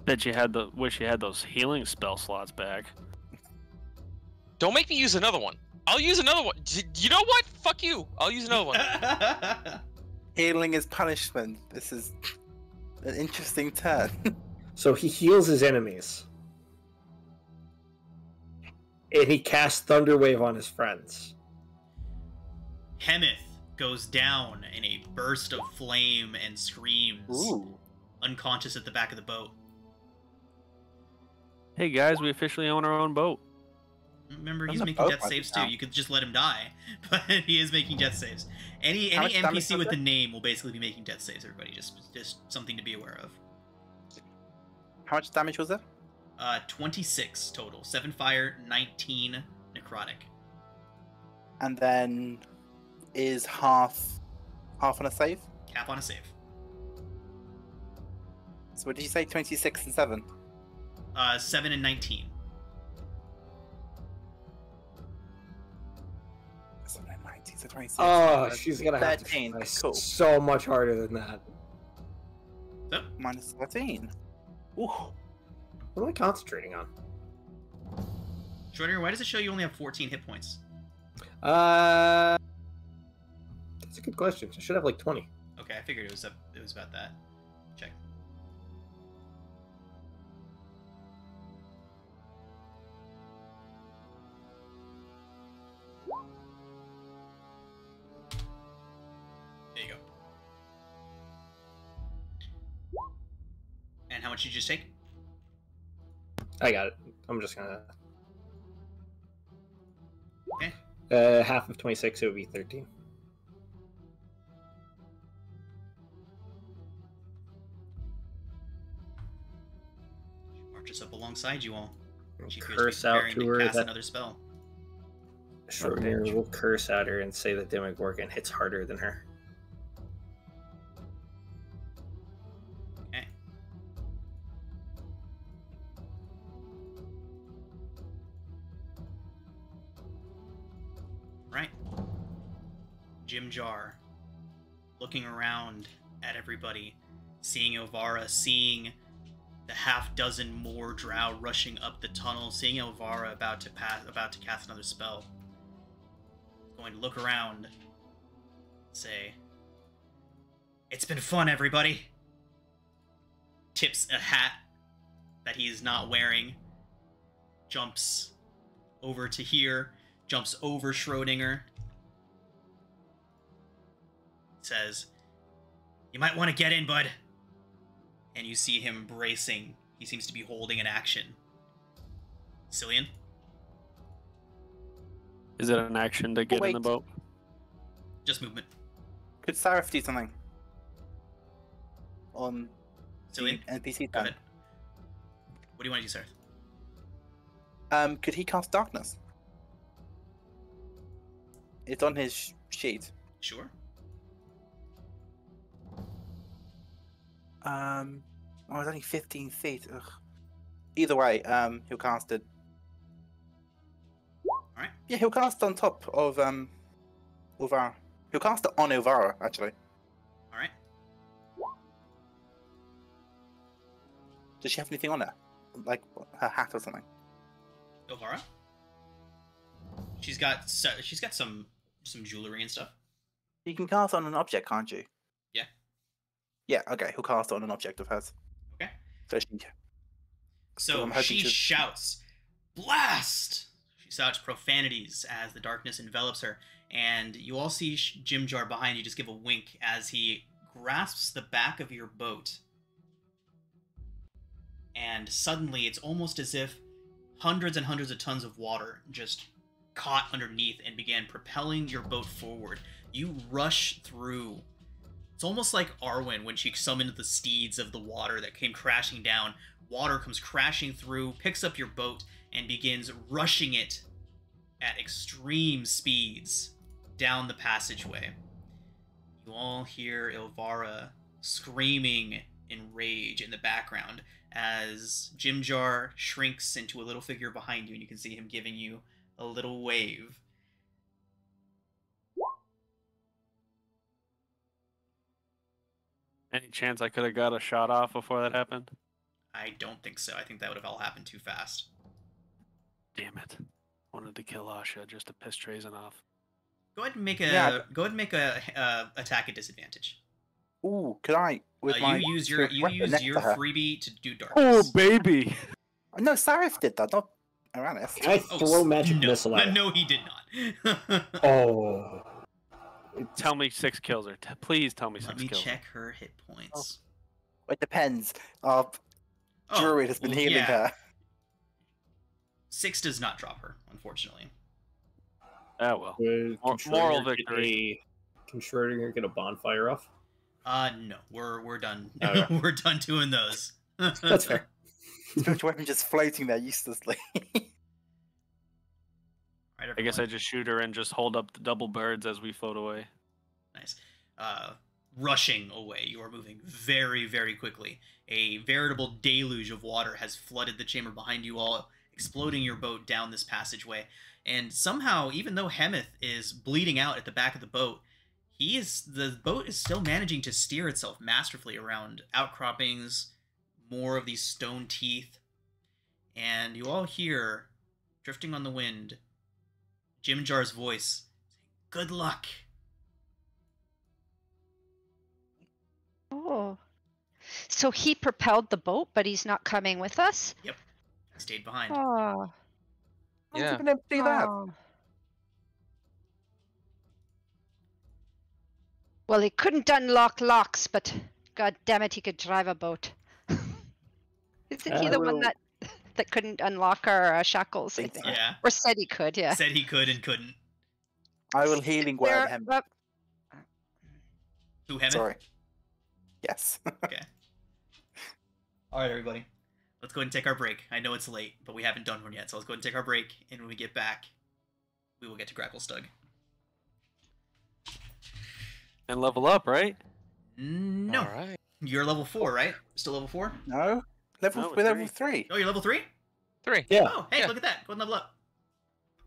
Bet you had the wish you had those healing spell slots back. don't make me use another one. I'll use another one. You know what? Fuck you. I'll use another one. Healing is punishment. This is an interesting turn. So he heals his enemies. And he casts Thunderwave on his friends. Hemeth goes down in a burst of flame and screams, Ooh. unconscious at the back of the boat. Hey guys, we officially own our own boat. Remember, On he's the making boat death right saves now. too. You could just let him die, but he is making death saves. Any How much damage NPC was with it? the name will basically be making death saves. Everybody, just something to be aware of. How much damage was it? 26 total. 7 fire, 19 necrotic. And then is half on a save? Cap on a save. So what did you say? 26 and 7? 7 and 19. 7 and 19, so 26. Oh, she's gonna have to 13. try Cool. so much harder than that. So, Minus 13. Ooh. What am I concentrating on? Schrodinger, why does it show you only have 14 hit points? That's a good question. I should have like 20. Okay, I figured it was about that. Check. There you go. And how much did you just take? I got it. I'm just gonna. Okay. Half of 26, it would be 13. She marches up alongside you all. She appears Curse to be out preparing to to her cast that another spell. Schrodinger will curse at her and say that Demogorgon hits harder than her. Okay. Right. Jim Jar, looking around at everybody, seeing Elvira, seeing the half dozen more drow rushing up the tunnel, seeing Elvira about to cast another spell. Going to look around, say, "It's been fun, everybody." Tips a hat that he is not wearing, jumps over to here, jumps over Schrodinger, says, "You might want to get in, bud." And you see him bracing. He seems to be holding an action. Cillian? Is it an action to get in the Wait. boat? Just movement. Could Sarif do something? on So the in, NPC go then. ahead. What do you want to do, Sarah? Could he cast darkness? It's on his sheet. Sure. Oh, it's only 15 feet. Ugh. Either way, he'll cast it. Alright. Yeah, he'll cast on top of Ilvara. He'll cast it on Ilvara, actually. Alright. Does she have anything on her? Like her hat or something? Ilvara? She's got some jewelry and stuff. You can cast on an object, can't you? Yeah. Yeah, okay, he'll cast it on an object of hers. Okay. So she... So I'm hoping she to- shouts, "Blast!" She shouts profanities as the darkness envelops her, and you all see Jim Jar behind you just give a wink as he grasps the back of your boat. And suddenly, it's almost as if hundreds and hundreds of tons of water just caught underneath and began propelling your boat forward. You rush through. It's almost like Arwen when she summoned the steeds of the water that came crashing down. Water comes crashing through, picks up your boat, and begins rushing it at extreme speeds down the passageway. You all hear Ilvara screaming in rage in the background as Jim Jar shrinks into a little figure behind you, and you can see him giving you a little wave. Any chance I could have got a shot off before that happened? I don't think so. I think that would have all happened too fast. Damn it. Wanted to kill Asha just to piss Trazen off. Go ahead and make a Yeah. go ahead and make a attack at disadvantage. Ooh, could I? With my You used your weapon next to her? freebie to do Oh, darkness. baby! No, Sarif did that, not Aranis. Can I throw magic no, missile at it? No, he did not. Oh. Tell me 6 kills her. Please tell me 6 Let me kills. check her hit points. It depends. Druid has been healing her. 6 does not drop her, unfortunately. Oh, well. Would Moral Schroeder get victory. Can Schroeder get a bonfire off? No, we're done. Okay. We're done doing those. That's fair. Spiritual weapon just floating there uselessly. Right, I guess I everyone? just shoot her and just hold up the double birds as we float away. Nice. Rushing away. You are moving very, very quickly. A veritable deluge of water has flooded the chamber behind you all, exploding your boat down this passageway. And somehow, even though Hemeth is bleeding out at the back of the boat, the boat is still managing to steer itself masterfully around outcroppings, more of these stone teeth. And you all hear, drifting on the wind, Jim Jar's voice saying, "Good luck." Oh. So he propelled the boat, but he's not coming with us? Yep. He stayed behind. Oh. Yeah. How did they do that? Oh. Well, he couldn't unlock locks, but god damn it, he could drive a boat. Isn't he I the one will- that couldn't unlock our shackles? I Think think? so. Yeah. Or said he could, yeah. Said he could and couldn't. I will healing There- word him. Who, Hemeth? Sorry. Yes. Okay. All right, everybody. Let's go ahead and take our break. I know it's late, but we haven't done one yet, so let's go ahead and take our break, and when we get back, we will get to Grapplestug. And level up, right? No. Alright. You're level 4, right? Still level 4? No. No, We're level 3. Oh, you're level 3? 3. Yeah. Oh, hey, Yeah. look at that. Go and level up.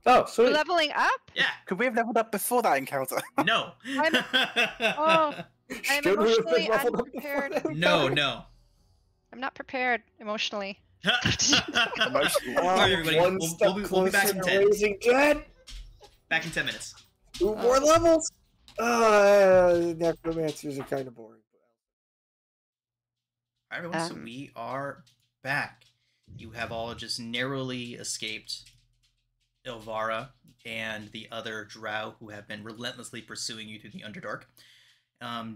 Oh, We're sweet. leveling up? Yeah. Could we have leveled up before that encounter? No. Oh. I'm Should we have emotionally been leveled up before unprepared. that? No, no. I'm not prepared emotionally. Emotionally. All right, everybody. One We'll step be back in closer to 10. raising Jet. Back in 10 minutes. 2 more levels. Necromancers are kind of boring. All right, everyone, so Um, we are back. You have all just narrowly escaped Ilvara and the other drow who have been relentlessly pursuing you through the Underdark.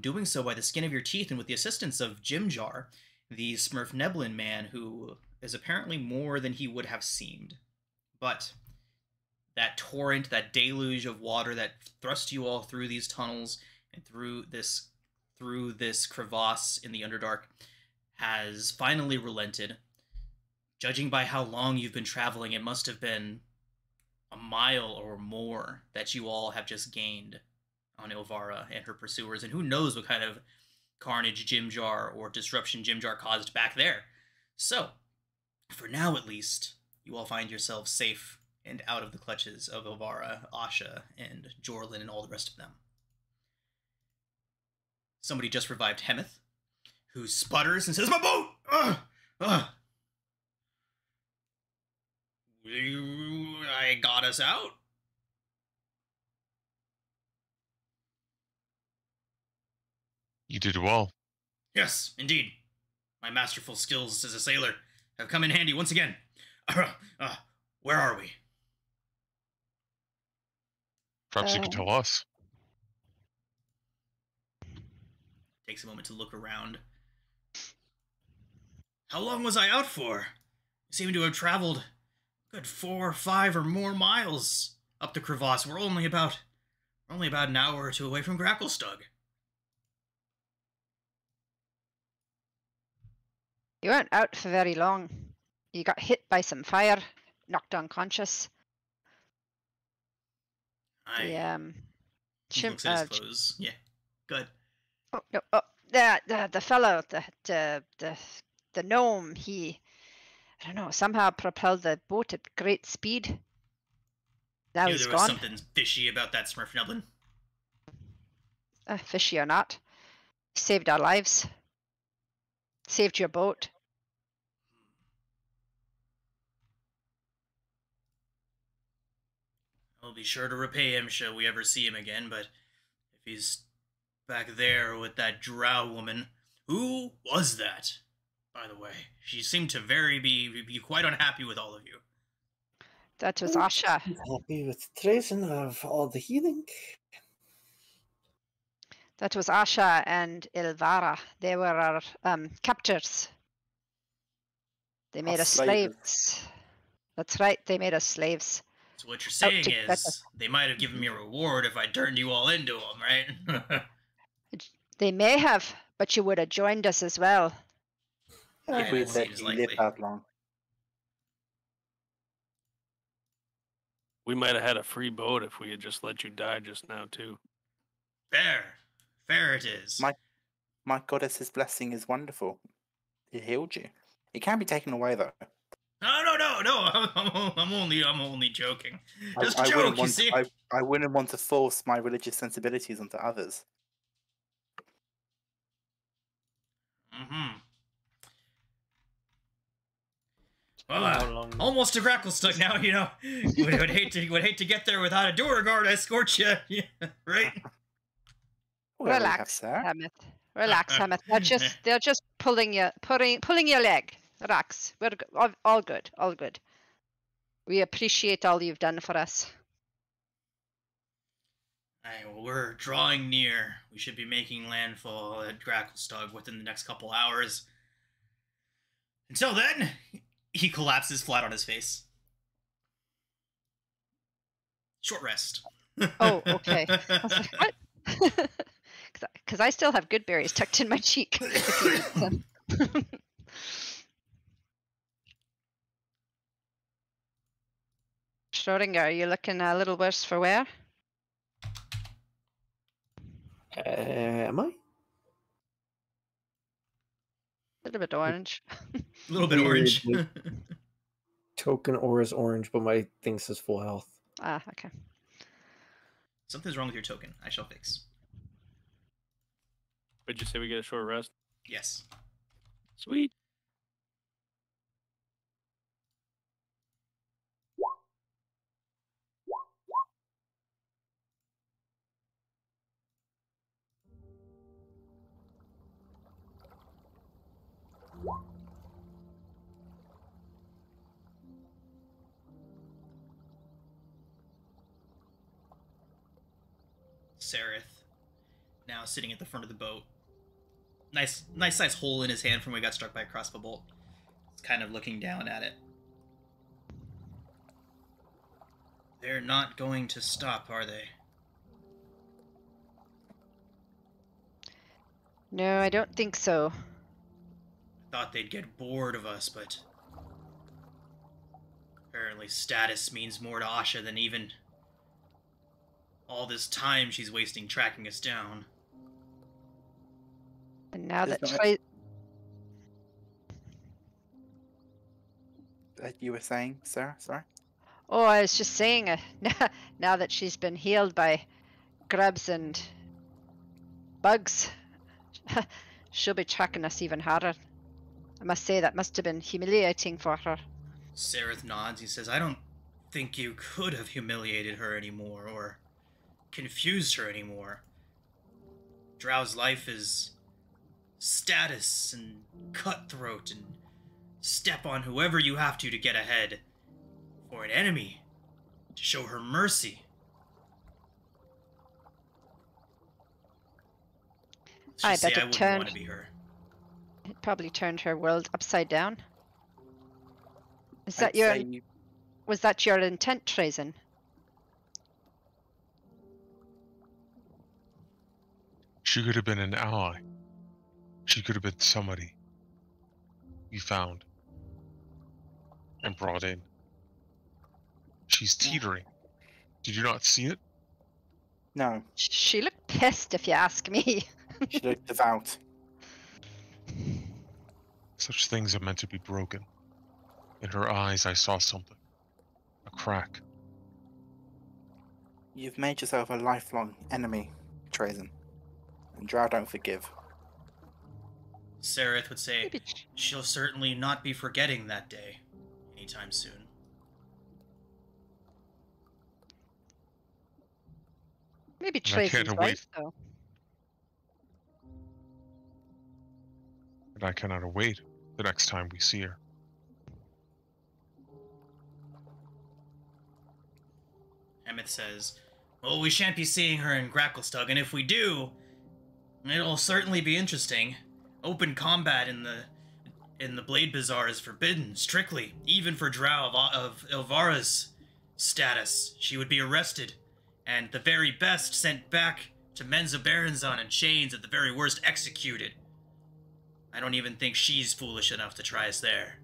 Doing so by the skin of your teeth and with the assistance of Jim Jar, the Smurf Neblin man who is apparently more than he would have seemed. But that torrent, that deluge of water that thrust you all through these tunnels and through this through this crevasse in the Underdark has finally relented. Judging by how long you've been traveling, it must have been a mile or more that you all have just gained on Ilvara and her pursuers, and who knows what kind of carnage Jimjar or disruption Jimjar caused back there. So, for now at least, you all find yourselves safe and out of the clutches of Ilvara, Asha, and Jorlin, and all the rest of them. Somebody just revived Hemeth, who sputters and says, "My boat! I got us out." You did well. Yes, indeed. My masterful skills as a sailor have come in handy once again. Where are we? Perhaps you could tell us. Takes a moment to look around. How long was I out for? I seem to have traveled good 4 or 5 or more miles up the crevasse. We're only about an hour or two away from Gracklestug. You weren't out for very long. You got hit by some fire, knocked unconscious. He looks at his clothes. Yeah, good. Oh no! Oh, the fellow, the gnome. He, I don't know, somehow propelled the boat at great speed. Now he's There was gone. something fishy about that Smurf Nublin. Fishy or not, he saved our lives. Saved your boat. I'll be sure to repay him should we ever see him again, but if he's back there with that drow woman, who was that, by the way? She seemed to be quite unhappy with all of you. That was Asha. Happy with tracing of all the healing. That was Asha and Ilvara. They were our captors. They made us slaves. That's right, they made us slaves. So what you're saying is, they might have given me a reward if I turned you all into them, right? They may have, but you would have joined us as well. If we let you live that long. We might have had a free boat if we had just let you die just now, too. Fair it is. My goddess's blessing is wonderful. It healed you. It can't be taken away, though. No. I'm only joking. Just a I joke, you see? I wouldn't want to force my religious sensibilities onto others. Mm-hmm. Well, almost to Gracklestug now, you know. would hate to get there without a Duergar escort you, yeah, right? Well, Relax, Hemeth. Relax, Hemeth. They're just pulling your leg. Relax. We're all good. All good. We appreciate all you've done for us. Well, we're drawing near. We should be making landfall at Gracklestug within the next couple hours. Until then, he collapses flat on his face. Short rest. Oh, okay. I was like, what? Because I still have good berries tucked in my cheek. Schrodinger, are you looking a little worse for wear? Am I? A little bit orange. A little bit orange. Token aura is orange, but my thing says full health. Ah, okay. Something's wrong with your token. I shall fix. Would you say we get a short rest? Yes. Sweet. Sereth, now sitting at the front of the boat. Nice size hole in his hand from where he got struck by a crossbow bolt. He's kind of looking down at it. They're not going to stop, are they? No, I don't think so. Thought they'd get bored of us, but apparently status means more to Asha than even all this time she's wasting tracking us down. And now that There's not- You were saying, Sarah? Sorry? Oh, I was just saying, now that she's been healed by grubs and bugs, she'll be tracking us even harder. I must say that must have been humiliating for her. Sareth nods. He says, I don't think you could have humiliated her anymore or confused her anymore. Drow's life is status and cutthroat and step on whoever you have to get ahead. For an enemy, to show her mercy. Let's I just say bet I it wouldn't turned. want to be her. It probably turned her world upside down. Is I'd that your? say you- Was that your intent, Trazen? She could have been an ally. She could have been somebody we found and brought in. She's teetering. Did you not see it? No, She looked pissed, if you ask me. she looked devout. Such things are meant to be broken. In her eyes, I saw something. A crack. You've made yourself a lifelong enemy, Trazen. And Drow don't forgive. Sareth would say, Maybe, she'll certainly not be forgetting that day anytime soon. maybe And I can't Trazen's right, wait. though. And I cannot await the next time we see her. Emmett says, well, we shan't be seeing her in Gracklestug, and if we do, it'll certainly be interesting. Open combat in the Blade Bazaar is forbidden, strictly, even for Drow of Elvara's status. She would be arrested, and the very best sent back to Menza Baranzan in chains, at the very worst executed. I don't even think she's foolish enough to try us there.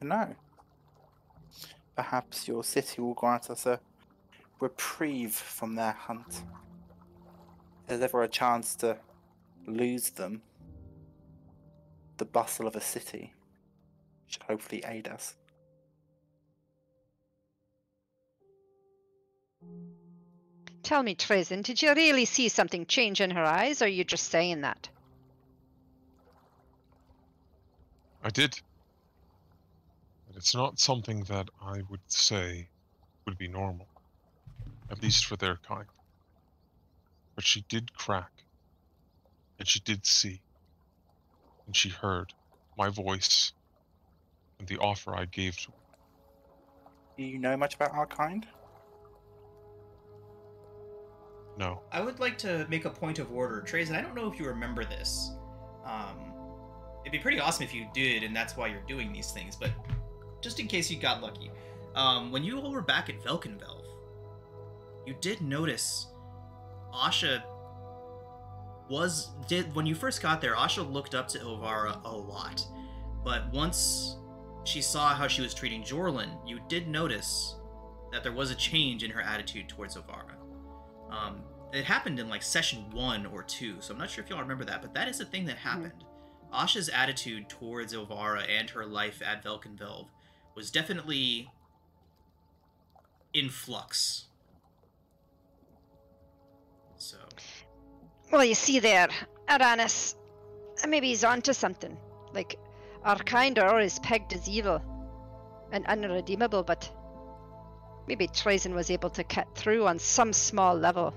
No. Perhaps your city will grant us a reprieve from their hunt. If there's ever a chance to lose them, the bustle of a city should hopefully aid us. Tell me, Trazen, did you really see something change in her eyes, or are you just saying that? I did. But it's not something that I would say would be normal. At least for their kind. But she did crack. And she did see. And she heard my voice and the offer I gave to her. Do you know much about our kind? No. I would like to make a point of order. Trazen, I don't know if you remember this. It'd be pretty awesome if you did, and that's why you're doing these things, but just in case you got lucky. When you all were back at Velkenvelv, you did notice Asha when you first got there, Asha looked up to Ilvara a lot. But once she saw how she was treating Jorlin, you did notice that there was a change in her attitude towards Ilvara. It happened in like session 1 or 2, so I'm not sure if y'all remember that, but that is a thing that happened. Asha's attitude towards Ilvara and her life at Velkenvelv was definitely in flux. So, Well, you see there, Aranis, maybe he's onto something. Like, our kind are always pegged as evil and unredeemable, but maybe Trazen was able to cut through on some small level.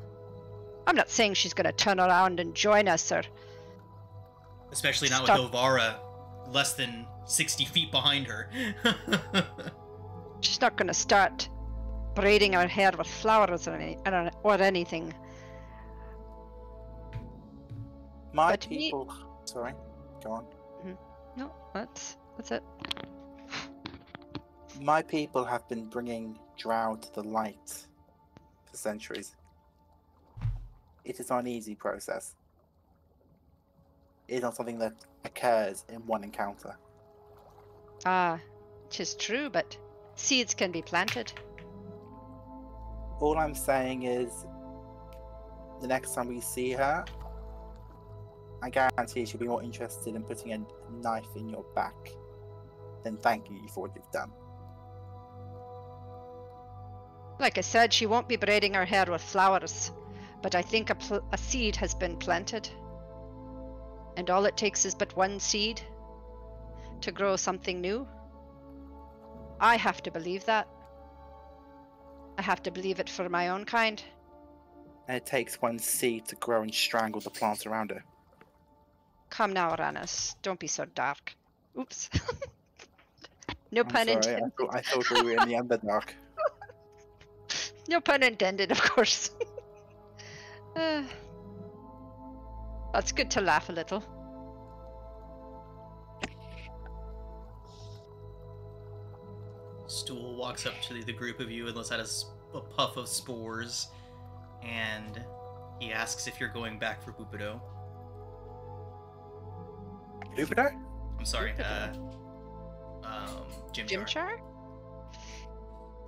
I'm not saying she's going to turn around and join us, or especially not Stop. with Ilvara less than 60 feet behind her. she's not going to start braiding her hair with flowers or anything. My But me- people... Sorry, go on. No, that's it. My people have been bringing Drow to the light for centuries. It is not an easy process. is not something that occurs in one encounter. Ah, 'tis true, but seeds can be planted. All I'm saying is, the next time we see her, I guarantee she'll be more interested in putting a knife in your back than thanking you for what you've done. Like I said, she won't be braiding her hair with flowers, but I think a seed has been planted. And all it takes is but one seed to grow something new. I have to believe that. I have to believe it for my own kind. And it takes one seed to grow and strangle the plants around her. Come now, Uranus. Don't be so dark. Oops. No I'm pun sorry, intended. I thought we were in the Underdark. No pun intended, of course. That's good to laugh a little. Stool walks up to the group of you and lets out a puff of spores, and he asks if you're going back for Bupido. Jupiter? I'm sorry, Jim Jar. Jimjar?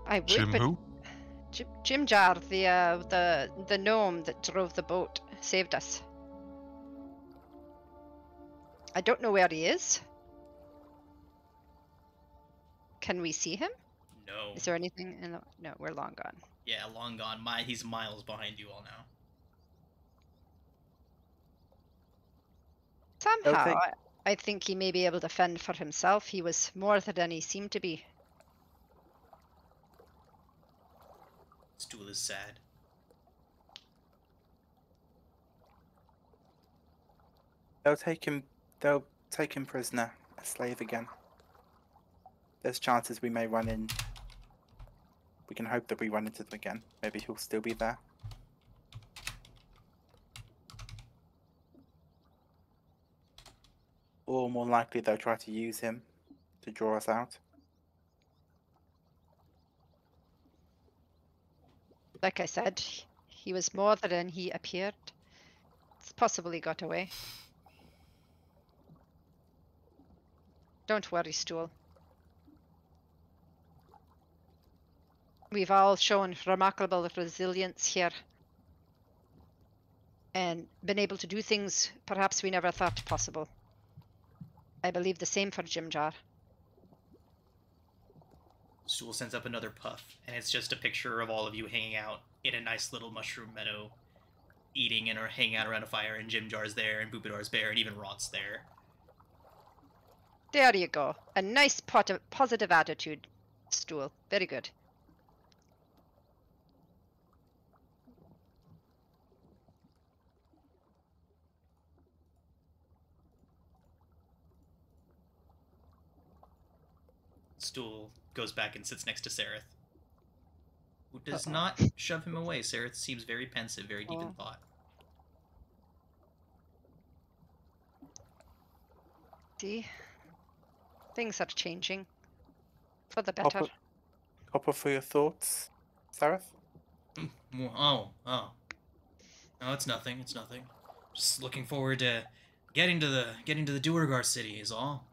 I would, Jim but who? Jimjar, the gnome that drove the boat, saved us. I don't know where he is. Can we see him? No. Is there anything in the... No, we're long gone. Yeah, long gone. He's miles behind you all now. Somehow, Okay. I think he may be able to fend for himself. He was more than he seemed to be. Stool is sad. They'll take him prisoner, a slave again. There's chances we may run in. We can hope that we run into them again. Maybe he'll still be there. Or more likely they'll try to use him to draw us out. Like I said, he was more than he appeared. It's possible he got away. Don't worry, Stool. We've all shown remarkable resilience here. And been able to do things perhaps we never thought possible. I believe the same for Jimjar. Stool sends up another puff, and it's just a picture of all of you hanging out in a nice little mushroom meadow, eating and or hanging out around a fire, and Jimjar's there, and Bupidar's there, and even Rot's there. There you go. A nice positive attitude, Stool. Very good. Stool goes back and sits next to Sereth, who does not shove him away. Sereth seems very pensive, very deep in thought. See? Things are changing. For the better. Copper for your thoughts, Sareth? Oh. No, it's nothing. It's nothing. Just looking forward to getting to the Duergar city is all.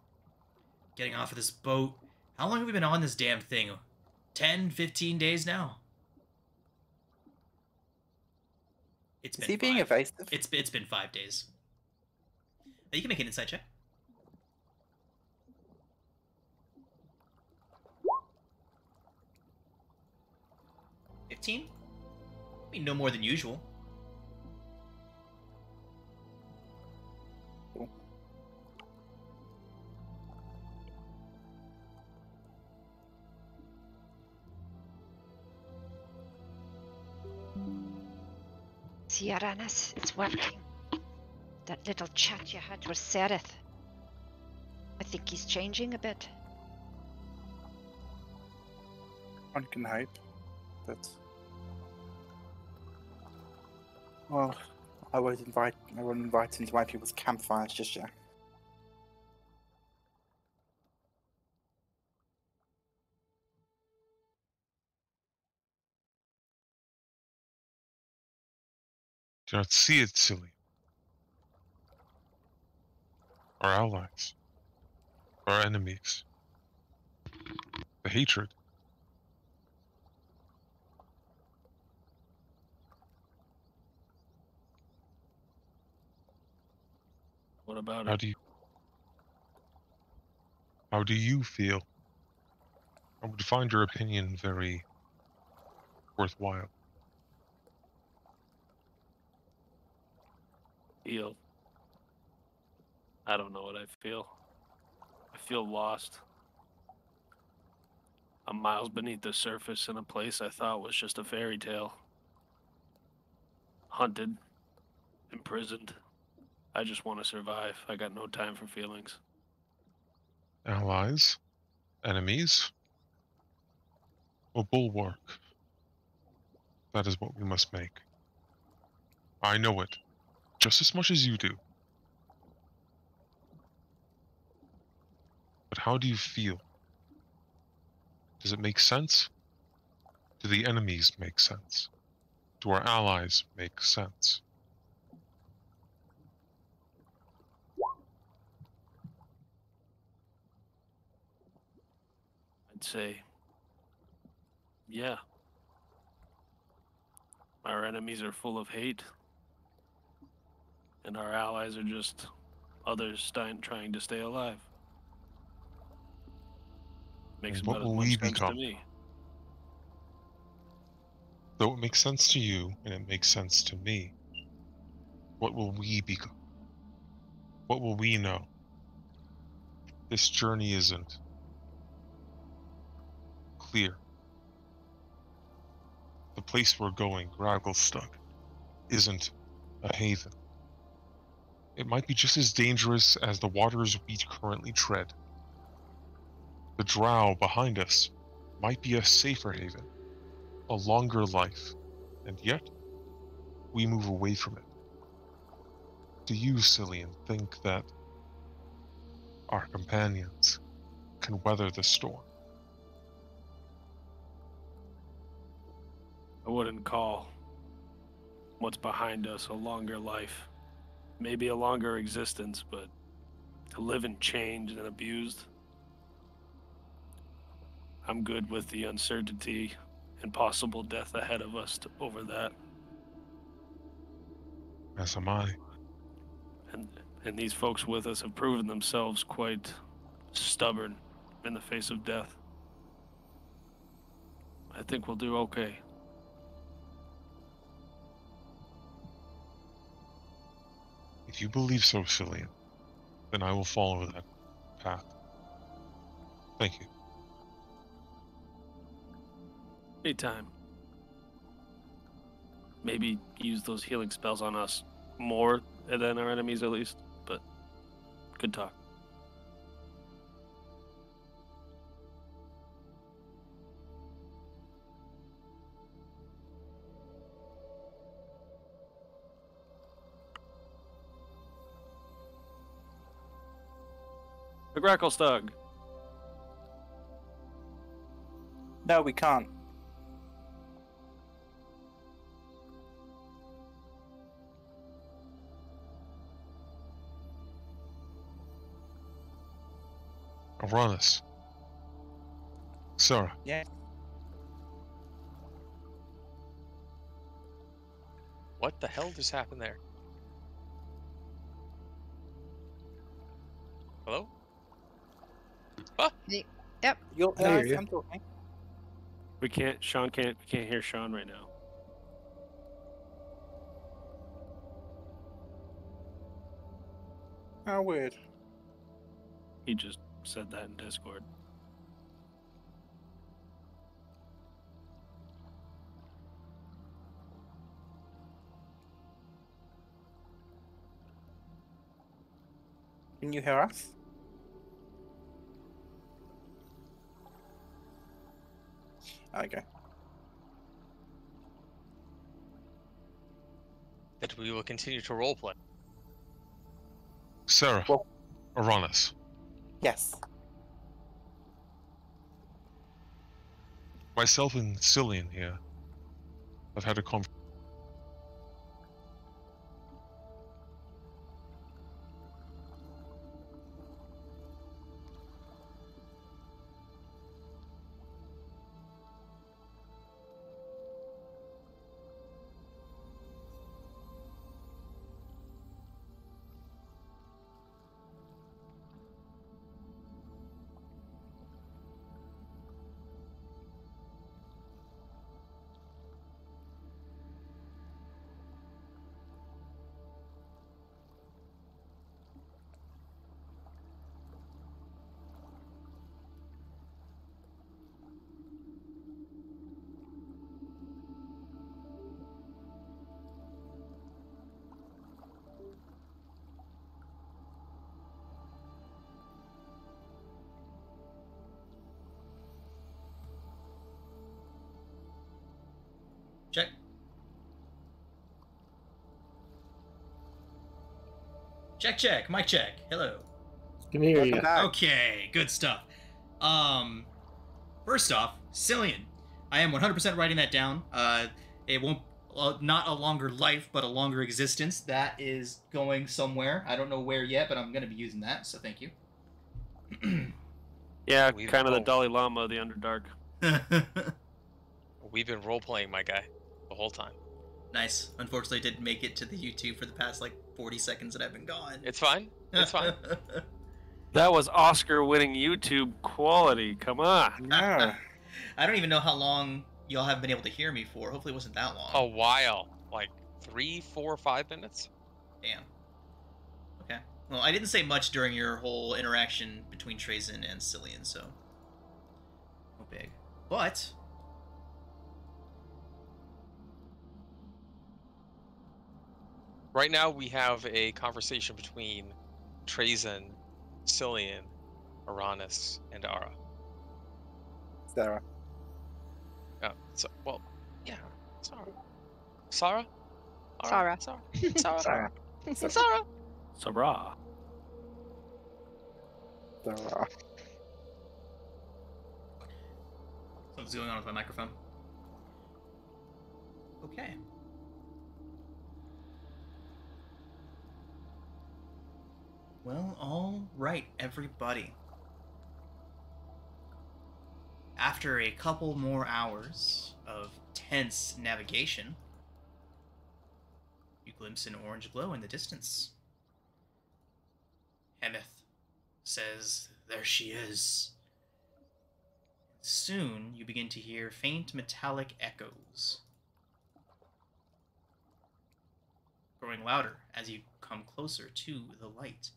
Getting off of this boat. How long have we been on this damn thing? 10, 15 days now? It's been Is he being 5. evasive? It's been 5 days. You can make an insight check. 15? I mean, no more than usual. Cool. See, Aranas, it's working. That little chat you had with Sereth. I think he's changing a bit. One can hope, but well, I won't invite him to my people's campfires just yet. Do not see it, silly. our allies, our enemies, the hatred. What about How it? do you feel? I would find your opinion very worthwhile. Feel. I don't know what I feel. I feel lost. I'm miles beneath the surface in a place I thought was just a fairy tale. Hunted, imprisoned. I just want to survive. I got no time for feelings. Allies, enemies, a bulwark. That is what we must make. I know it, just as much as you do. But how do you feel? Does it make sense? Do the enemies make sense? Do our allies make sense? I'd say, yeah. Our enemies are full of hate, and our allies are just others trying to stay alive. Makes And what about as will much we sense to become? me. Though it makes sense to you, and it makes sense to me, what will we become? What will we know? This journey isn't clear. The place we're going, Gragglestuck, isn't a haven. It might be just as dangerous as the waters we currently tread. The drow behind us might be a safer haven, a longer life, and yet we move away from it. Do you, Cillian, think that our companions can weather the storm? I wouldn't call what's behind us a longer life. Maybe a longer existence, but to live in chains and abused, I'm good with the uncertainty and possible death ahead of us over that. As am I. And these folks with us have proven themselves quite stubborn in the face of death. I think we'll do okay. If you believe so, Cillian, then I will follow that path. Thank you. Anytime. Maybe use those healing spells on us more than our enemies at least, but good talk. The Gracklestug. No, we can't. Uranus. Sarah. Yeah. What the hell just happened there? Hello? Yep. You're, I hear you. I'm talking. We can't hear Sean right now. How weird. He just said that in Discord. Can you hear us? Okay. That we will continue to roleplay. Sarah. Well- Uranus. Yes. Myself and Cillian here have had a conversation. Check. Check, check. Mic check. Hello. Can hear you. Welcome back. Okay, good stuff. First off, Cillian. I am 100% writing that down. It won't, not a longer life, but a longer existence. That is going somewhere. I don't know where yet, but I'm going to be using that, so thank you. Yeah, We've kind of the both. Dalai Lama of the Underdark. We've been role playing, my guy, the whole time. Nice. Unfortunately, I didn't make it to the YouTube for the past, 40 seconds that I've been gone. It's fine. It's fine. That was Oscar-winning YouTube quality. Come on. Yeah. I don't even know how long y'all have been able to hear me for. Hopefully it wasn't that long. A while. Like 3, 4, 5 minutes? Damn. Okay. Well, I didn't say much during your whole interaction between Trazen and Cillian, so... no big. But... Right now, we have a conversation between Trazen, Cillian, Uranus, and Ara. Sarah. So, well, yeah, Sarah. Sarah? Sarah. Sarah. Sarah. Sarah. Sarah. Sarah. Something's going on with my microphone. Okay. Well, all right, everybody. After a couple more hours of tense navigation, you glimpse an orange glow in the distance. Hemeth says, "There she is." Soon, you begin to hear faint metallic echoes, growing louder as you come closer to the light.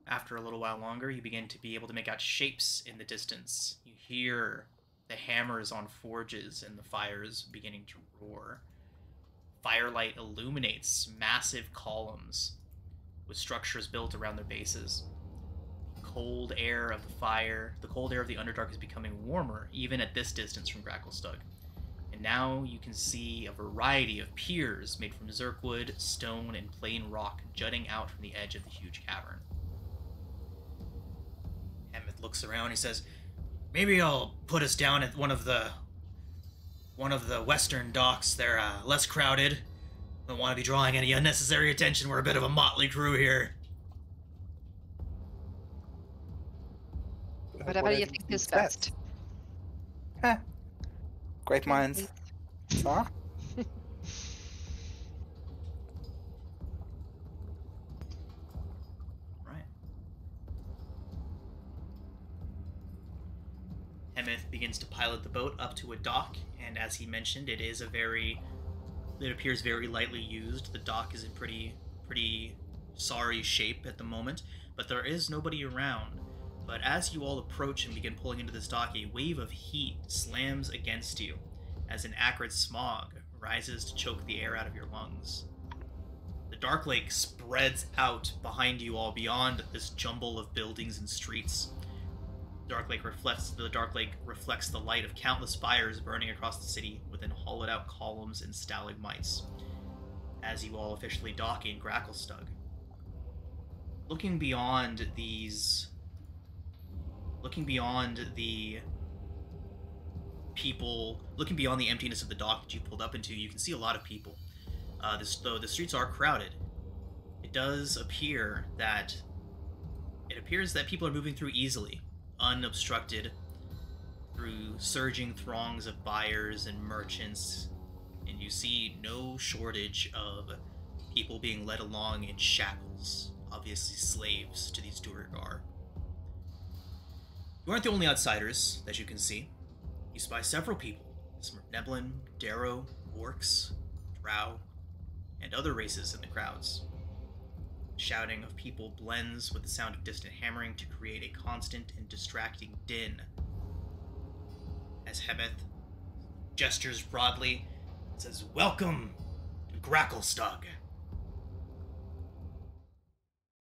After a little while longer, you begin to be able to make out shapes in the distance. You hear the hammers on forges and the fires beginning to roar. Firelight illuminates massive columns with structures built around their bases. The cold air of the cold air of the Underdark is becoming warmer, even at this distance from Gracklestug. And now you can see a variety of piers made from zirkwood, stone, and plain rock jutting out from the edge of the huge cavern. Hemeth looks around. He says, "Maybe I'll put us down at one of the western docks. They're less crowded. Don't want to be drawing any unnecessary attention. We're a bit of a motley crew here." Whatever you think is best. Huh. Great minds. Sarah? Right. Hemeth begins to pilot the boat up to a dock, and as he mentioned, it appears very lightly used. The dock is in pretty sorry shape at the moment, but there is nobody around. But as you all approach and begin pulling into this dock, a wave of heat slams against you as an acrid smog rises to choke the air out of your lungs. The Dark Lake spreads out behind you all beyond this jumble of buildings and streets. The Dark Lake reflects the light of countless fires burning across the city within hollowed-out columns and stalagmites, as you all officially dock in Gracklestug. Looking beyond the emptiness of the dock that you pulled up into, you can see a lot of people. Though the streets are crowded, it appears that people are moving through easily, unobstructed, through surging throngs of buyers and merchants, and you see no shortage of people being led along in shackles, obviously slaves to these Duergar. You aren't the only outsiders that you can see. You spy several people: Neblin, Darrow, Orcs, Drow, and other races in the crowds. Shouting of people blends with the sound of distant hammering to create a constant and distracting din. As Hemeth gestures broadly and says, "Welcome to Gracklestug."